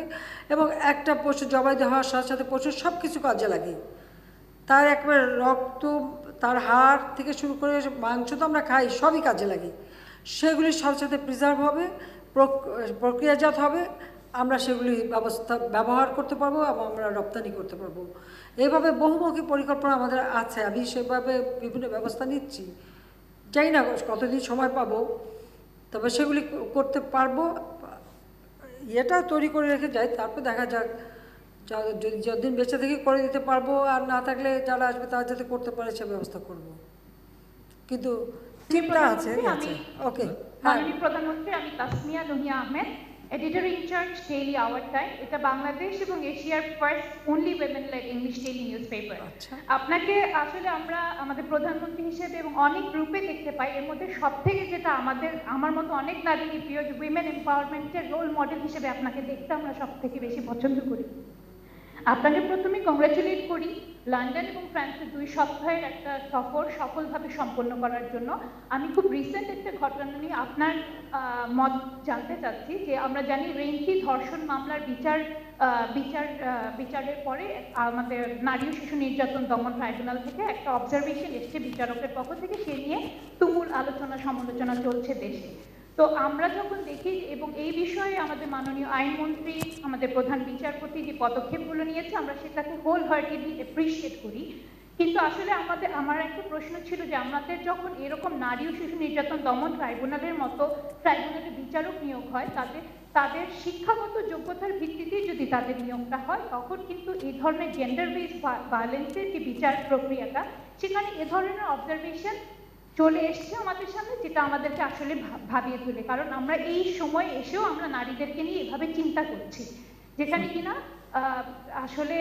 এবং একটা পশু জবাই দেওয়া হওয়ার সাথে সাথে পশুর সব কিছু কাজে লাগে। তার একবার রক্ত, তার হাড় থেকে শুরু করে মাংস তো আমরা খাই, সবই কাজে লাগে। সেগুলির সাথে সাথে প্রিজার্ভ হবে, প্রক্রিয়াজাত হবে, আমরা সেগুলি ব্যবহার করতে পারবো এবং আমরা রপ্তানি করতে পারবো। এইভাবে বহুমুখী পরিকল্পনা আমাদের আছে, আমি সেভাবে বিভিন্ন ব্যবস্থা নিচ্ছি। জানি না কতদিন সময় পাবো, তবে সেগুলি করতে পারবো। এটা তৈরি করে রেখে যাই, তারপর দেখা যাক, যদি যতদিন বেঁচে থেকে করে দিতে পারবো, আর না থাকলে যারা আসবে তারা যাতে করতে পারে সে ব্যবস্থা করব। কিন্তু টিমটা আছে। ওকে, মাননীয় প্রধানমন্ত্রী, আমি Tasmia Nuhiya Ahmed, editor in charge Daily Our Time. এটা বাংলাদেশ এবং এশিয়ার first only women led English daily newspaper. আপনাকে আসলে আমরা আমাদের প্রধানমন্ত্রী হিসেবে এবং অনেক রূপে দেখতে পাই, এর মধ্যে সব থেকে যেটা আমার মতো অনেক নারীর প্রিয়, উইমেন এম্পাওয়ারমেন্টের রোল মডেল হিসেবে আপনাকে দেখতে আমরা সব থেকে বেশি পছন্দ করি। আপনাকে প্রথমে কংগ্রাচুলেট করি লন্ডন এবং ফ্রান্সের 2 সপ্তাহের একটা সফর সফলভাবে সম্পন্ন করার জন্য। আমি খুব রিসেন্ট একটা ঘটনা নিয়ে আপনার মত জানতে চাচ্ছি, যে আমরা জানি রেন্টি ধর্ষণ মামলার বিচারের পরে আমাদের নারী ও শিশু নির্যাতন দমন ট্রাইব্যুনাল থেকে একটা অবজারভেশন এসছে বিচারকের পক্ষ থেকে, সে নিয়ে তুমুল আলোচনা সমালোচনা চলছে দেশে। তো আমরা যখন দেখি, এবং এই বিষয়ে আমাদের মাননীয় আইনমন্ত্রী, আমাদের প্রধান বিচারপতি যে পদক্ষেপগুলো নিয়েছে, আমরা সেটাকে হোল হার্টেডলি অ্যাপ্রিসিয়েট করি। কিন্তু আসলে আমার একটা প্রশ্ন ছিল যে আমাদের যখন এরকম নারী ও শিশু নির্যাতন দমন ট্রাইব্যুনালের মতো ট্রাইব্যুনালের বিচারক নিয়োগ হয়, তাদের তাদের শিক্ষাগত যোগ্যতার ভিত্তিতে যদি তাদের নিয়োগটা হয়, তখন কিন্তু এই ধরনের জেন্ডার বেস ভায়োলেন্সের যে বিচার প্রক্রিয়াটা, সেখানে এ ধরনের অবজারভেশন চলে এসছে আমাদের সামনে, যেটা আমাদেরকে আসলে ভাবিয়ে তোলে। কারণ আমরা এই সময় এসেও আমরা নারীদেরকে নিয়ে এভাবে চিন্তা করছি, যেখানে কিনা আসলে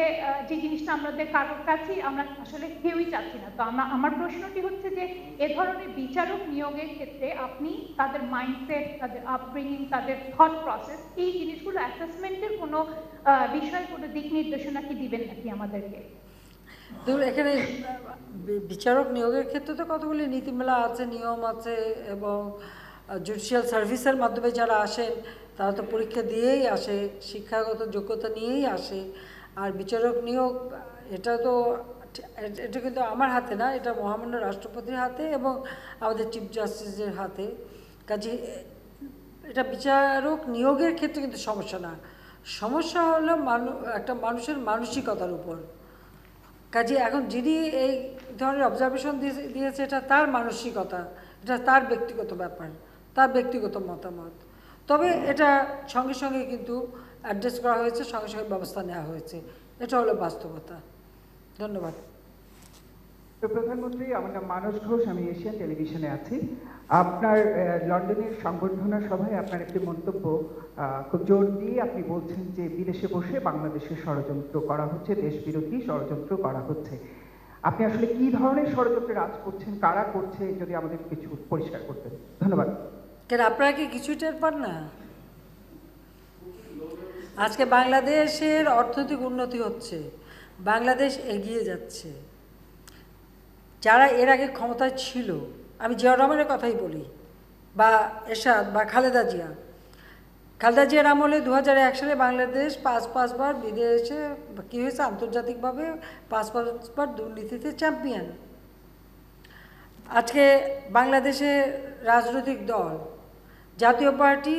যে জিনিসটা আমাদের কারোর কাছেই আমরা আসলে কেউই চাচ্ছি না। তো আমার প্রশ্নটি হচ্ছে যে এ ধরনের বিচারক নিয়োগের ক্ষেত্রে আপনি তাদের মাইন্ডসেট, তাদের আপব্রিঙ্গিং, তাদের থট প্রসেস, এই জিনিসগুলো অ্যাসেসমেন্টের কোনো বিষয়, কোনো দিক নির্দেশনা কি দিবেন নাকি আমাদেরকে? দেখুন, এখানে বিচারক নিয়োগের ক্ষেত্রে তো কতগুলি নীতিমালা আছে, নিয়ম আছে, এবং জুডিশিয়াল সার্ভিসের মাধ্যমে যারা আসেন তারা তো পরীক্ষা দিয়েই আসে, শিক্ষাগত যোগ্যতা নিয়েই আসে। আর বিচারক নিয়োগ এটা কিন্তু আমার হাতে না, এটা মহামান্য রাষ্ট্রপতির হাতে এবং আমাদের চিফ জাস্টিসের হাতে। কাজে এটা বিচারক নিয়োগের ক্ষেত্রে কিন্তু সমস্যা না, সমস্যা হলো একটা মানুষের মানসিকতার উপর। কাজে এখন যিনি এই ধরনের অবজারভেশন দিয়েছে, এটা তার মানসিকতা, এটা তার ব্যক্তিগত ব্যাপার, তার ব্যক্তিগত মতামত। তবে এটা সঙ্গে সঙ্গে কিন্তু অ্যাড্রেস করা হয়েছে, সঙ্গে সঙ্গে ব্যবস্থা নেওয়া হয়েছে, এটা হলো বাস্তবতা। ধন্যবাদ। প্রধানমন্ত্রী, আমার নাম মানস ঘোষ, আমি এশিয়ান টেলিভিশনে আছি। আপনার লন্ডনের সংবর্ধনা সভায় আপনার একটি মন্তব্য খুব জোর দিয়ে আপনি বলছেন যে বিদেশে বসে বাংলাদেশে ষড়যন্ত্র করা হচ্ছে, দেশ বিরোধী ষড়যন্ত্র করা হচ্ছে। আপনি আসলে কি ধরনের ষড়যন্ত্রের রাজ করছেন, কারা করছে, যদি আমাদের কিছু পরিষ্কার করতেন। ধন্যবাদ। কেন আপনারা কি কিছু টের পান না? আজকে বাংলাদেশের অর্থনৈতিক উন্নতি হচ্ছে, বাংলাদেশ এগিয়ে যাচ্ছে। যারা এর আগে ক্ষমতায় ছিল, আমি জিয়াউর রহমানের কথাই বলি, বা এরশাদ বা খালেদা জিয়ার আমলে 2001 সালে বাংলাদেশ পাঁচবার বিদেশে কী হয়েছে, আন্তর্জাতিকভাবে পাঁচবার দুর্নীতিতে চ্যাম্পিয়ন। আজকে বাংলাদেশে রাজনৈতিক দল, জাতীয় পার্টি,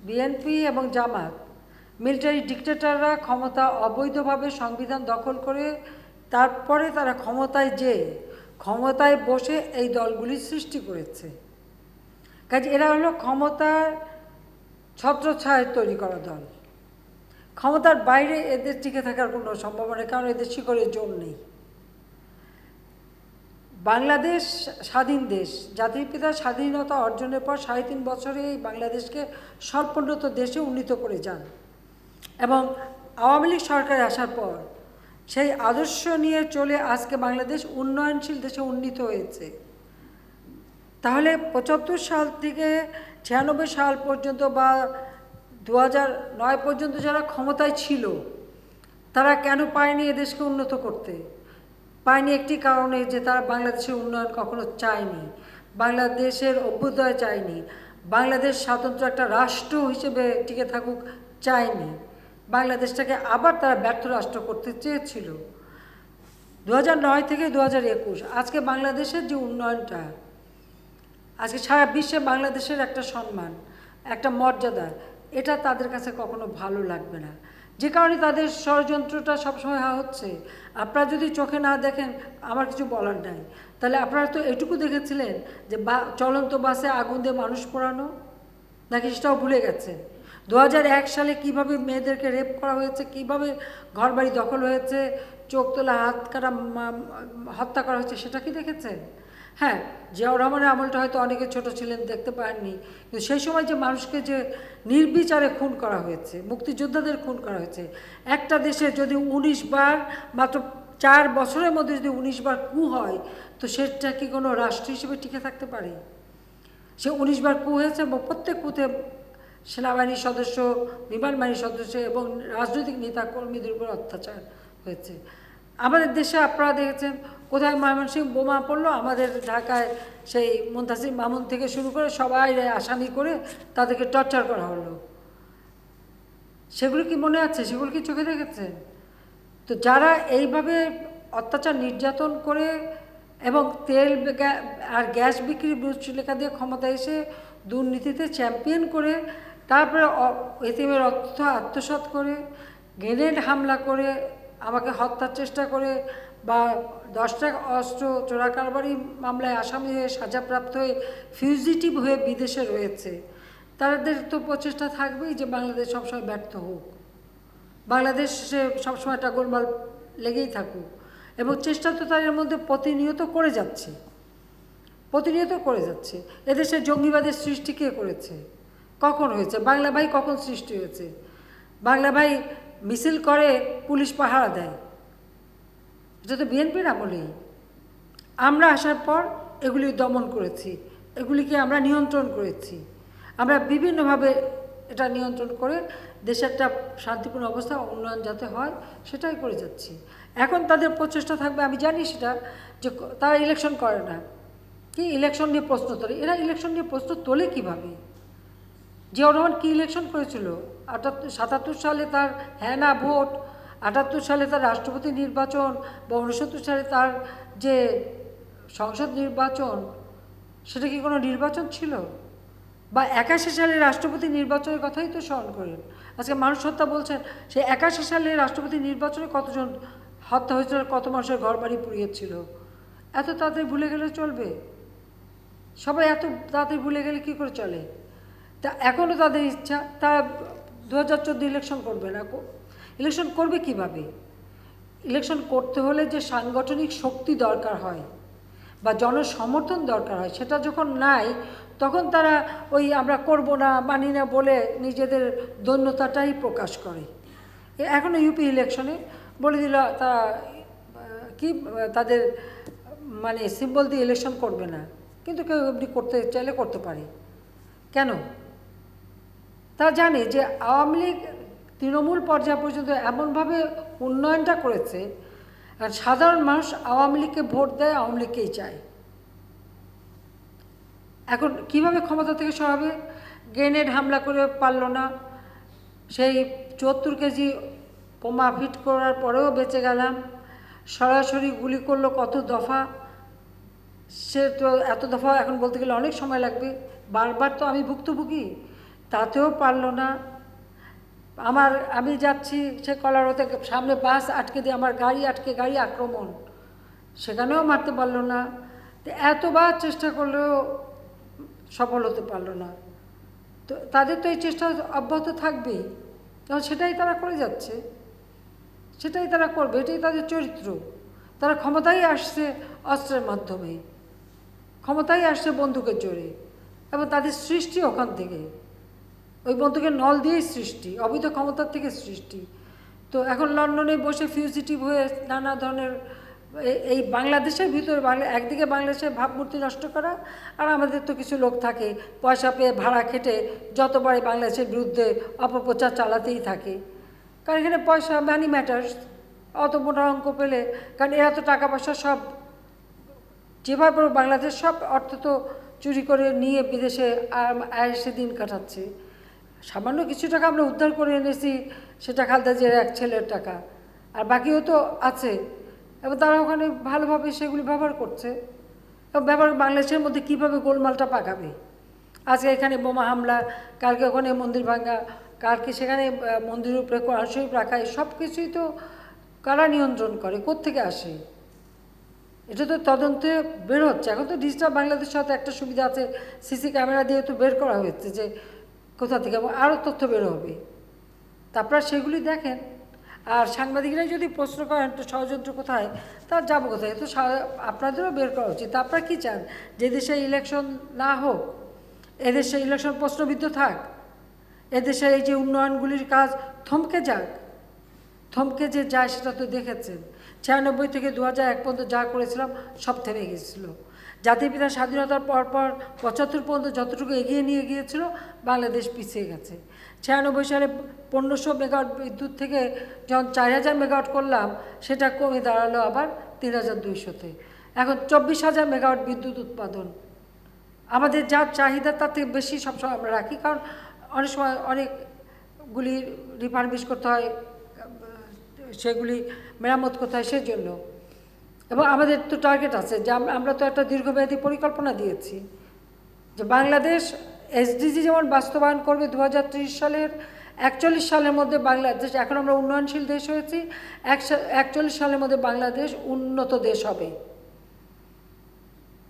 বিএনপি এবং জামাত, মিলিটারি ডিক্টেটররা ক্ষমতা অবৈধভাবে সংবিধান দখল করে তারপরে তারা ক্ষমতায় বসে এই দলগুলি সৃষ্টি করেছে। কাজে এরা হলো ক্ষমতার ছত্রছায়া তৈরি করা দল। ক্ষমতার বাইরে এদের টিকে থাকার কোনো সম্ভাবনা নেই, কারণ এদের শিকড়ের জোর নেই। বাংলাদেশ স্বাধীন দেশ, জাতির পিতা স্বাধীনতা অর্জনের পর 3.5 বছরে এই বাংলাদেশকে স্বল্পোন্নত দেশে উন্নীত করে যান, এবং আওয়ামী লীগ সরকার আসার পর সেই আদর্শ নিয়ে চলে আজকে বাংলাদেশ উন্নয়নশীল দেশে উন্নীত হয়েছে। তাহলে 75 সাল থেকে 96 সাল পর্যন্ত বা 2009 পর্যন্ত যারা ক্ষমতায় ছিল, তারা কেন পায়নি এদেশকে উন্নত করতে? পায়নি একটি কারণে, যে তারা বাংলাদেশের উন্নয়ন কখনো চায়নি, বাংলাদেশের অভ্যুদয় চায়নি, বাংলাদেশ স্বতন্ত্র একটা রাষ্ট্র হিসেবে টিকে থাকুক চায়নি, বাংলাদেশটাকে আবার তারা ব্যর্থ রাষ্ট্র করতে চেয়েছিল। 2009 থেকে 2021 আজকে বাংলাদেশের যে উন্নয়নটা, আজকে সারা বিশ্বে বাংলাদেশের একটা সম্মান, একটা মর্যাদা, এটা তাদের কাছে কখনো ভালো লাগবে না, যে কারণে তাদের ষড়যন্ত্রটা সবসময় হচ্ছে। আপনারা যদি চোখে না দেখেন, আমার কিছু বলার নাই। তাহলে আপনারা তো এটুকু দেখেছিলেন যে চলন্ত বাসে আগুন দিয়ে মানুষ পোড়ানো, নাকি সেটাও ভুলে গেছেন? 2001 সালে কিভাবে মেয়েদেরকে রেপ করা হয়েছে, কিভাবে ঘরবাড়ি দখল হয়েছে, চোখ তোলা হাত কাটা হত্যা করা হয়েছে, সেটা কি দেখেছেন? হ্যাঁ, জিয়াউর রহমানের আমলটা হয়তো অনেকে ছোট ছিলেন, দেখতে পাননি, কিন্তু সেই সময় যে মানুষকে যে নির্বিচারে খুন করা হয়েছে, মুক্তিযোদ্ধাদের খুন করা হয়েছে, একটা দেশে যদি 19 বার, মাত্র 4 বছরের মধ্যে যদি 19 বার কু হয়, তো সেটা কি কোনো রাষ্ট্র হিসেবে টিকে থাকতে পারে? সে 19 বার কু হয়েছে, এবং প্রত্যেক কুতে সেনাবাহিনীর সদস্য, বিমান বাহিনীর সদস্য এবং রাজনৈতিক নেতা কর্মীদের উপর অত্যাচার হয়েছে। আমাদের দেশে আপনারা দেখেছেন কোথায় ময়মনসিংহ বোমা পড়লো, আমাদের ঢাকায় সেই মুনতাসির মামুন থেকে শুরু করে সবাই আসামি করে তাদেরকে টর্চার করা হলো। সেগুলো কি মনে আছে? সেগুলো কি চোখে দেখেছেন? তো যারা এইভাবে অত্যাচার নির্যাতন করে এবং তেল আর গ্যাস বিক্রি বিশৃঙ্খলা দিয়ে ক্ষমতায় এসে দুর্নীতিতে চ্যাম্পিয়ন করে, তারপরে এতিমের অর্থ আত্মসাৎ করে, গ্রেনেড হামলা করে, আমাকে হত্যার চেষ্টা করে, বা 10টা অস্ত্র চোরাকারবারি মামলায় আসামি হয়ে সাজাপ্রাপ্ত হয়ে ফিউজিটিভ হয়ে বিদেশে রয়েছে, তাদের তো প্রচেষ্টা থাকবেই যে বাংলাদেশ সবসময় ব্যর্থ হোক, বাংলাদেশে সবসময় একটা গোলমাল লেগেই থাকুক, এবং চেষ্টা তো তাদের মধ্যে প্রতিনিয়ত করে যাচ্ছে, প্রতিনিয়ত করে যাচ্ছে। এদেশে জঙ্গিবাদের সৃষ্টি কে করেছে, কখন হয়েছে? বাংলা ভাই কখন সৃষ্টি হয়েছে? বাংলা ভাই মিছিল করে, পুলিশ পাহারা দেয়, এটা তো বিএনপির আমলেই। আমরা আসার পর এগুলি দমন করেছি, এগুলিকে আমরা নিয়ন্ত্রণ করেছি, আমরা বিভিন্নভাবে এটা নিয়ন্ত্রণ করে দেশের একটা শান্তিপূর্ণ অবস্থা, উন্নয়ন যাতে হয় সেটাই করে যাচ্ছি। এখন তাদের প্রচেষ্টা থাকবে, আমি জানি সেটা, যে তারা ইলেকশন করে না, কি ইলেকশন নিয়ে প্রশ্ন তোলে। এরা ইলেকশন নিয়ে প্রশ্ন তোলে কীভাবে? জিয়াউর রহমান কী ইলেকশন করেছিল? ৭৭ সালে তার হ্যাঁ না ভোট, ৭৮ সালে তার রাষ্ট্রপতি নির্বাচন, বা ৬৯ সালে তার যে সংসদ নির্বাচন, সেটা কি কোনো নির্বাচন ছিল? বা ৮১ সালে রাষ্ট্রপতি নির্বাচনের কথাই তো স্মরণ করেন। আজকে মানুষ হত্যা বলছেন, সে ৮১ সালে রাষ্ট্রপতি নির্বাচনে কতজন হত্যা হয়েছিল, কত মানুষের ঘর বাড়ি পুড়িয়েছিল, এত তাড়াতাড়ি ভুলে গেলে চলবে? সবাই এত তাড়াতাড়ি ভুলে গেলে কী করে চলে? তা এখনও তাদের ইচ্ছা, তারা 2014 ইলেকশন করবে না। ইলেকশন করবে কিভাবে? ইলেকশন করতে হলে যে সাংগঠনিক শক্তি দরকার হয় বা জনসমর্থন দরকার হয়, সেটা যখন নাই, তখন তারা ওই আমরা করব না, মানি না বলে নিজেদের দৈন্যতাটাই প্রকাশ করে। এখনও ইউপি ইলেকশনে বলে দিল তারা কি তাদের মানে সিম্বল দিয়ে ইলেকশন করবে না, কিন্তু কেউ এমনি করতে চাইলে করতে পারে। কেন? তারা জানে যে আওয়ামী লীগ তৃণমূল পর্যায় পর্যন্ত এমনভাবে উন্নয়নটা করেছে, আর সাধারণ মানুষ আওয়ামী লীগকে ভোট দেয়, আওয়ামী লীগকেই চায়। এখন কিভাবে ক্ষমতা থেকে সরাবে? গ্রেনেড হামলা করে পারল না, সেই ৭৪ কেজি বোমা ফিট করার পরেও বেঁচে গেলাম, সরাসরি গুলি করলো কত দফা, সে তো এত দফা এখন বলতে গেলে অনেক সময় লাগবে, বারবার তো আমি ভুক্তভোগী, তাতেও পারল না। আমি যাচ্ছি সে কলারতে, সামনে বাস আটকে দিয়ে আমার গাড়ি আটকে, গাড়ি আক্রমণ, সেখানেও মারতে পারল না। এতবার চেষ্টা করলেও সফল হতে পারল না। তো তাদের তো এই চেষ্টা অব্যাহত থাকবেই, কারণ সেটাই তারা করে যাচ্ছে, সেটাই তারা করবে, এটাই তাদের চরিত্র। তারা ক্ষমতায় আসছে অস্ত্রের মাধ্যমে, ক্ষমতায় আসছে বন্দুকের জোরে, এবং তাদের সৃষ্টি ওখান থেকে, ওই বন্দুকের নল দিয়েই সৃষ্টি, অবৈধ ক্ষমতার থেকে সৃষ্টি। তো এখন লন্ডনে বসে ফিউজিটিভ হয়ে নানা ধরনের এই বাংলাদেশের ভিতরে, একদিকে বাংলাদেশের ভাবমূর্তি নষ্ট করা, আর আমাদের তো কিছু লোক থাকে পয়সা পেয়ে ভাড়া খেটে যতবারই বাংলাদেশের বিরুদ্ধে অপপ্রচার চালাতেই থাকে, কারণ এখানে পয়সা মানি ম্যাটার্স, অত মোটা অঙ্ক পেলে, কারণ এরা তো টাকা পয়সা সব যেভাবে বাংলাদেশ সব অর্থ তো চুরি করে নিয়ে বিদেশে আয়েসে দিন কাটাচ্ছে। সামান্য কিছু টাকা আমরা উদ্ধার করে এনেছি, সেটা খালেদা জিয়ার এক ছেলের টাকা, আর বাকিও তো আছে, এবং তারা ওখানে ভালোভাবে সেগুলি ব্যবহার করছে। এবং বাংলাদেশের মধ্যে কীভাবে গোলমালটা পাকাবে, আজকে এখানে বোমা হামলা, কালকে ওখানে মন্দির ভাঙা, কালকে সেখানে মন্দিরের উপরে কোরআন শরীফ রাখা, সব কিছুই তো কারা নিয়ন্ত্রণ করে, কোত্থেকে আসে? এটা তো তদন্তে বের হচ্ছে। এখন তো ডিজিটাল বাংলাদেশের সাথে একটা সুবিধা আছে, সিসি ক্যামেরা দিয়ে তো বের করা হয়েছে যে কোথা থেকে, আরও তথ্য বের হবে, তারপর সেগুলি দেখেন। আর সাংবাদিকরাই যদি প্রশ্ন করেন তো ষড়যন্ত্র কোথায়, তার যাবো কোথায়, তো আপনাদেরও বের করা উচিত। আপনারা কী চান? যে দেশে ইলেকশন না হোক, এদেশে ইলেকশন প্রশ্নবিদ্ধ থাক, এদেশে এই যে উন্নয়নগুলির কাজ থমকে যাক, থমকে যে যায় সেটা তো দেখেছেন। 96 থেকে 2001 পর্যন্ত যা করেছিলাম সব থেমে গিয়েছিল। জাতির পিতা স্বাধীনতার পরপর 75 পর্যন্ত যতটুকু এগিয়ে নিয়ে গিয়েছিল, বাংলাদেশ পিছিয়ে গেছে। 96 সালে 1500 মেগাওয়াট বিদ্যুৎ থেকে যখন 4000 মেগাওয়াট করলাম, সেটা কমে দাঁড়ালো আবার 3200-তে। এখন 24,000 মেগাওয়াট বিদ্যুৎ উৎপাদন। আমাদের যা চাহিদা তার থেকে বেশি সবসময় আমরা রাখি, কারণ অনেক সময় অনেকগুলি রিফারবিশ করতে হয়, সেগুলি মেরামত করতে হয়, সেজন্য। এবং আমাদের তো টার্গেট আছে যে আমরা তো একটা দীর্ঘমেয়াদী পরিকল্পনা দিয়েছি যে বাংলাদেশ এসডিজি যেমন বাস্তবায়ন করবে 2030 সালের, 41 সালের মধ্যে বাংলাদেশ, এখন আমরা উন্নয়নশীল দেশ হয়েছি, 41 সালের মধ্যে বাংলাদেশ উন্নত দেশ হবে।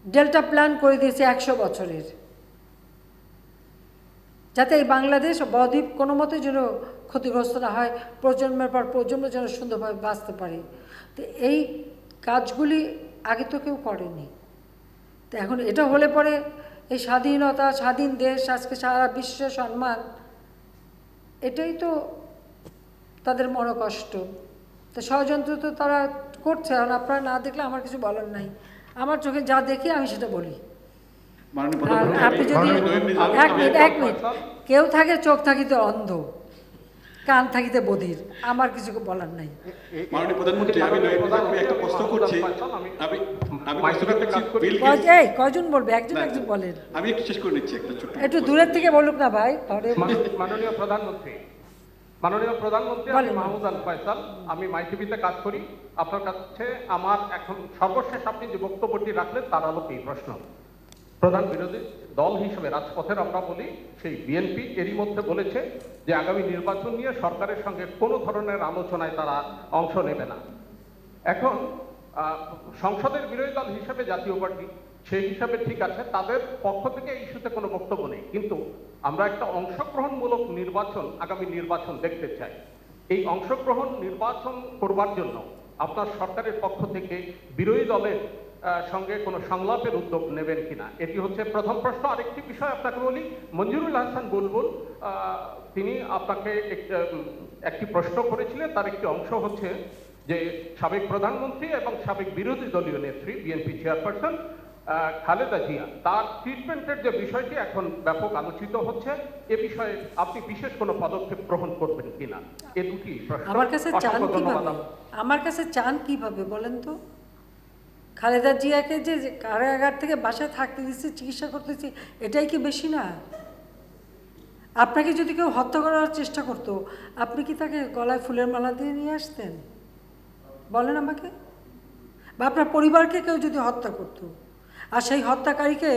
ডেল্টা প্ল্যান করে দিয়েছে 100 বছরের। যাতে এই বাংলাদেশ বদ্বীপ কোনো মতে যেন ক্ষতিগ্রস্ত না হয়, প্রজন্মের পর প্রজন্ম যেন সুন্দরভাবে বাঁচতে পারে। তো এই কাজগুলি আগে তো কেউ করেনি। তো এখন এটা হলে পরে এই স্বাধীনতা, স্বাধীন দেশ, আজকে সারা বিশ্বে সম্মান, এটাই তো তাদের মনোকষ্ট। তো ষড়যন্ত্র তো তারা করছে, এখন আপনারা না দেখলে আমার কিছু বলার নাই। আমার চোখে যা দেখি আমি সেটা বলি। আপনি যদি এক মিনিট, কেউ থাকে চোখ থাকিতে অন্ধ, কান থাকিতে বধির, আমার কিছু বলার নাই। মাননীয় প্রধানমন্ত্রী, আমি একটা প্রশ্ন করছি। কয়জন বলবে? একজন একজন বলেন। আমি একটু শেষ করে নিচ্ছি, একটু দূরের থেকে বলুক না ভাই। মাননীয় প্রধানমন্ত্রী, আমি মাহমুদ আল ফয়সাল, আমি মাইটিভিতে কাজ করি। আপনার কাছে আমার এখন সর্বশেষ আপনি যে বক্তব্যটি রাখলেন তার আলোকেই প্রশ্ন। প্রধান বিরোধী দল হিসেবে রাজপথের আমরা বলি, সেই বিএনপি এরই মধ্যে বলেছে যে আগামী নির্বাচন নিয়ে সরকারের সঙ্গে কোনো ধরনের আলোচনায় তারা অংশ নেবে না। এখন সংসদের বিরোধী দল হিসেবে জাতীয় পার্টি, সেই হিসাবে ঠিক আছে, তাদের পক্ষ থেকে এই ইস্যুতে কোনো বক্তব্য নেই, কিন্তু আমরা একটা অংশগ্রহণমূলক নির্বাচন, আগামী নির্বাচন দেখতে চাই। এই অংশগ্রহণ নির্বাচন করবার জন্য আপনার সরকারের পক্ষ থেকে বিরোধী দলের সঙ্গে কোনো সংলাপের উদ্যোগ নেবেন কিনা, এটি হচ্ছে প্রথম প্রশ্ন। আরেকটি বিষয় আপনাকে বলি, মঞ্জুরুল হাসান বুলবুল তিনি আপনাকে একটি প্রশ্ন করেছিলেন, তার একটি অংশ হচ্ছে যে সাবেক প্রধানমন্ত্রী এবং সাবেক বিরোধী দলীয় নেত্রী বিএনপি চেয়ারপারসন খালেদা জিয়া, তার ট্রিটমেন্টের যে বিষয়টি এখন ব্যাপক আলোচিত হচ্ছে, এ বিষয়ে আপনি বিশেষ কোনো পদক্ষেপ গ্রহণ করবেন কিনা, এ দুটি প্রশ্ন। আমার কাছে চান কিভাবে, আমার কাছে চান কিভাবে বলেন তো? খালেদা জিয়াকে যে কারাগার থেকে বাসায় থাকতে দিচ্ছে, চিকিৎসা করতেছি, এটাই কি বেশি না? আপনাকে যদি কেউ হত্যা করার চেষ্টা করতো, আপনি কি তাকে গলায় ফুলের মালা দিয়ে নিয়ে আসতেন? বলেন আমাকে। বা আপনার পরিবারকে কেউ যদি হত্যা করতো, আর সেই হত্যাকারীকে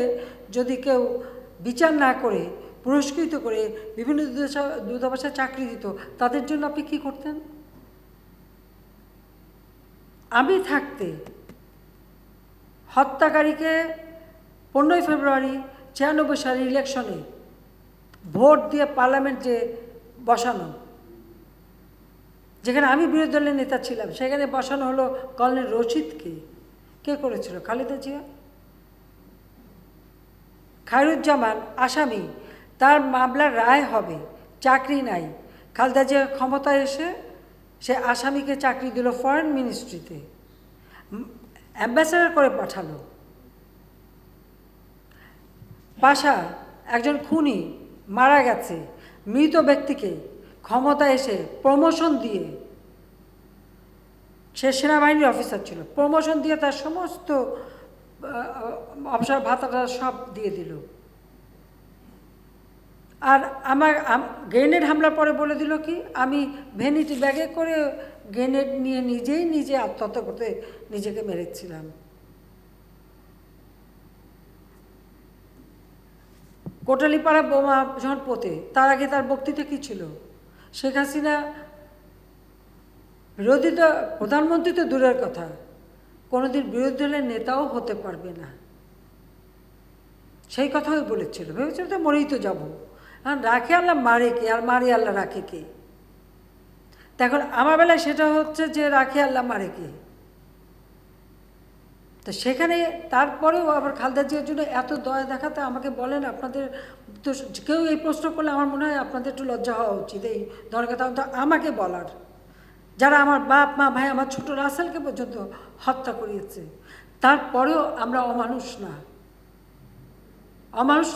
যদি কেউ বিচার না করে পুরস্কৃত করে বিভিন্ন দূতাবাসে চাকরি দিত, তাদের জন্য আপনি কি করতেন? আমি থাকতে হত্যাকারীকে 15ই ফেব্রুয়ারি 96 সালের ইলেকশনে ভোট দিয়ে পার্লামেন্টে বসানো, যেখানে আমি বিরোধী দলের নেতা ছিলাম, সেখানে বসানো হলো কর্নেল রশিদকে। কে করেছিল? খালেদা জিয়া। খায়রুজ্জামান আসামি, তার মামলার রায় হবে, চাকরি নাই। খালেদা জিয়া ক্ষমতায় এসে সে আসামিকে চাকরি দিল ফরেন মিনিস্ট্রিতে, অ্যাম্বাসেডর করে পাঠালো। পাশা একজন খুনি মারা গেছে, মৃত ব্যক্তিকে ক্ষমতা এসে প্রমোশন দিয়ে, সে সেনাবাহিনীর অফিসার ছিল, প্রমোশন দিয়ে তার সমস্ত অবসর ভাতাটা সব দিয়ে দিল। আর আমার গ্রেনেড হামলার পরে বলে দিল কি, আমি ভ্যানিটি ব্যাগে করে গ্রেনেড নিয়ে নিজে আত্মহত্যা করতে নিজেকে মেরেছিলাম। কোটালীপাড়া বোমা যখন পোতে, তার আগে তার বক্তৃতা কী ছিল? শেখ হাসিনা বিরোধী দল প্রধানমন্ত্রী তো দূরের কথা, কোনোদিন বিরোধী দলের নেতাও হতে পারবে না, সেই কথাই বলেছিল। ভেবেছিল তো মরেই তো যাবো, আর রাখে আল্লাহ মারে কে, আর মারে আল্লাহ রাখে কে? এখন আমার বেলায় সেটা হচ্ছে যে রাখে আল্লাহ মারে কে। তো সেখানে তারপরেও আবার খালেদা জিয়ার জন্য এত দয়া দেখাতে আমাকে বলেন, আপনাদের তো কেউ এই প্রশ্ন করলে আমার মনে হয় আপনাদের একটু লজ্জা হওয়া উচিত এই ধরনের কথা আমাকে বলার, যারা আমার বাপ মা ভাই আমার ছোট রাসেলকে পর্যন্ত হত্যা করিয়েছে। তারপরেও আমরা অমানুষ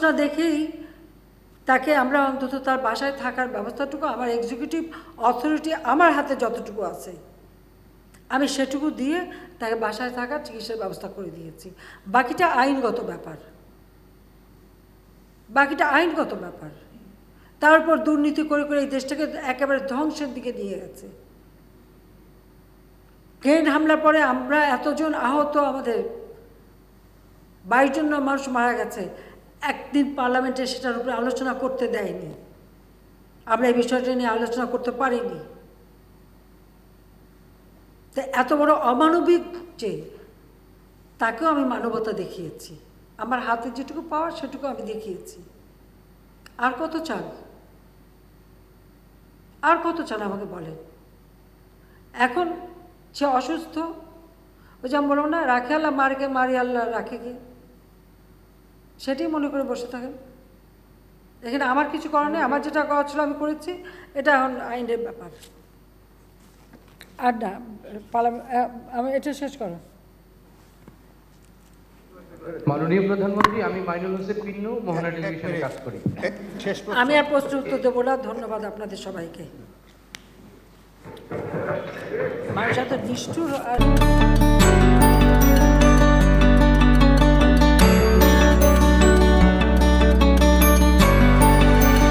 না দেখেই তাকে আমরা অন্তত তার বাসায় থাকার ব্যবস্থাটুকু, আমার এক্সিকিউটিভ অথরিটি আমার হাতে যতটুকু আছে আমি সেটুকু দিয়ে তাকে বাসায় থাকার চিকিৎসার ব্যবস্থা করে দিয়েছি। বাকিটা আইনগত ব্যাপার। তারপর দুর্নীতি করে এই দেশটাকে একেবারে ধ্বংসের দিকে নিয়ে গেছে। গ্রেনেড হামলার পরে আমরা এতজন আহত, আমাদের 22 জন মানুষ মারা গেছে, একদিন পার্লামেন্টে সেটার উপরে আলোচনা করতে দেয়নি। আমরা এই বিষয়টা নিয়ে আলোচনা করতে পারিনি। তো এত বড় অমানবিক যে, তাকেও আমি মানবতা দেখিয়েছি, আমার হাতে যেটুকু পাওয়া সেটুকু আমি দেখিয়েছি। আর কত চান, আর কত চান আমাকে বলেন। এখন সে অসুস্থ, ওই যে আমি বললাম না, রাখে আল্লাহ মারকে, মারি আল্লাহ রাখে কি, সেটাই মনে করে বসে থাকেন। এখানে আমার কিছু করার নেই, আমার যেটা করা ছিল আমি করেছি, এটা এখন আইনের ব্যাপার। আর না আমি এটা শেষ করো। মাননীয় প্রধানমন্ত্রী, আমি মাইনুল হোসেন পিন্নু, মোহনা টেলিভিশনে কাজ করি। আমি আর প্রশ্ন উত্তর দেবো না, ধন্যবাদ আপনাদের সবাইকে। মানুষ এত নিষ্ঠুর আর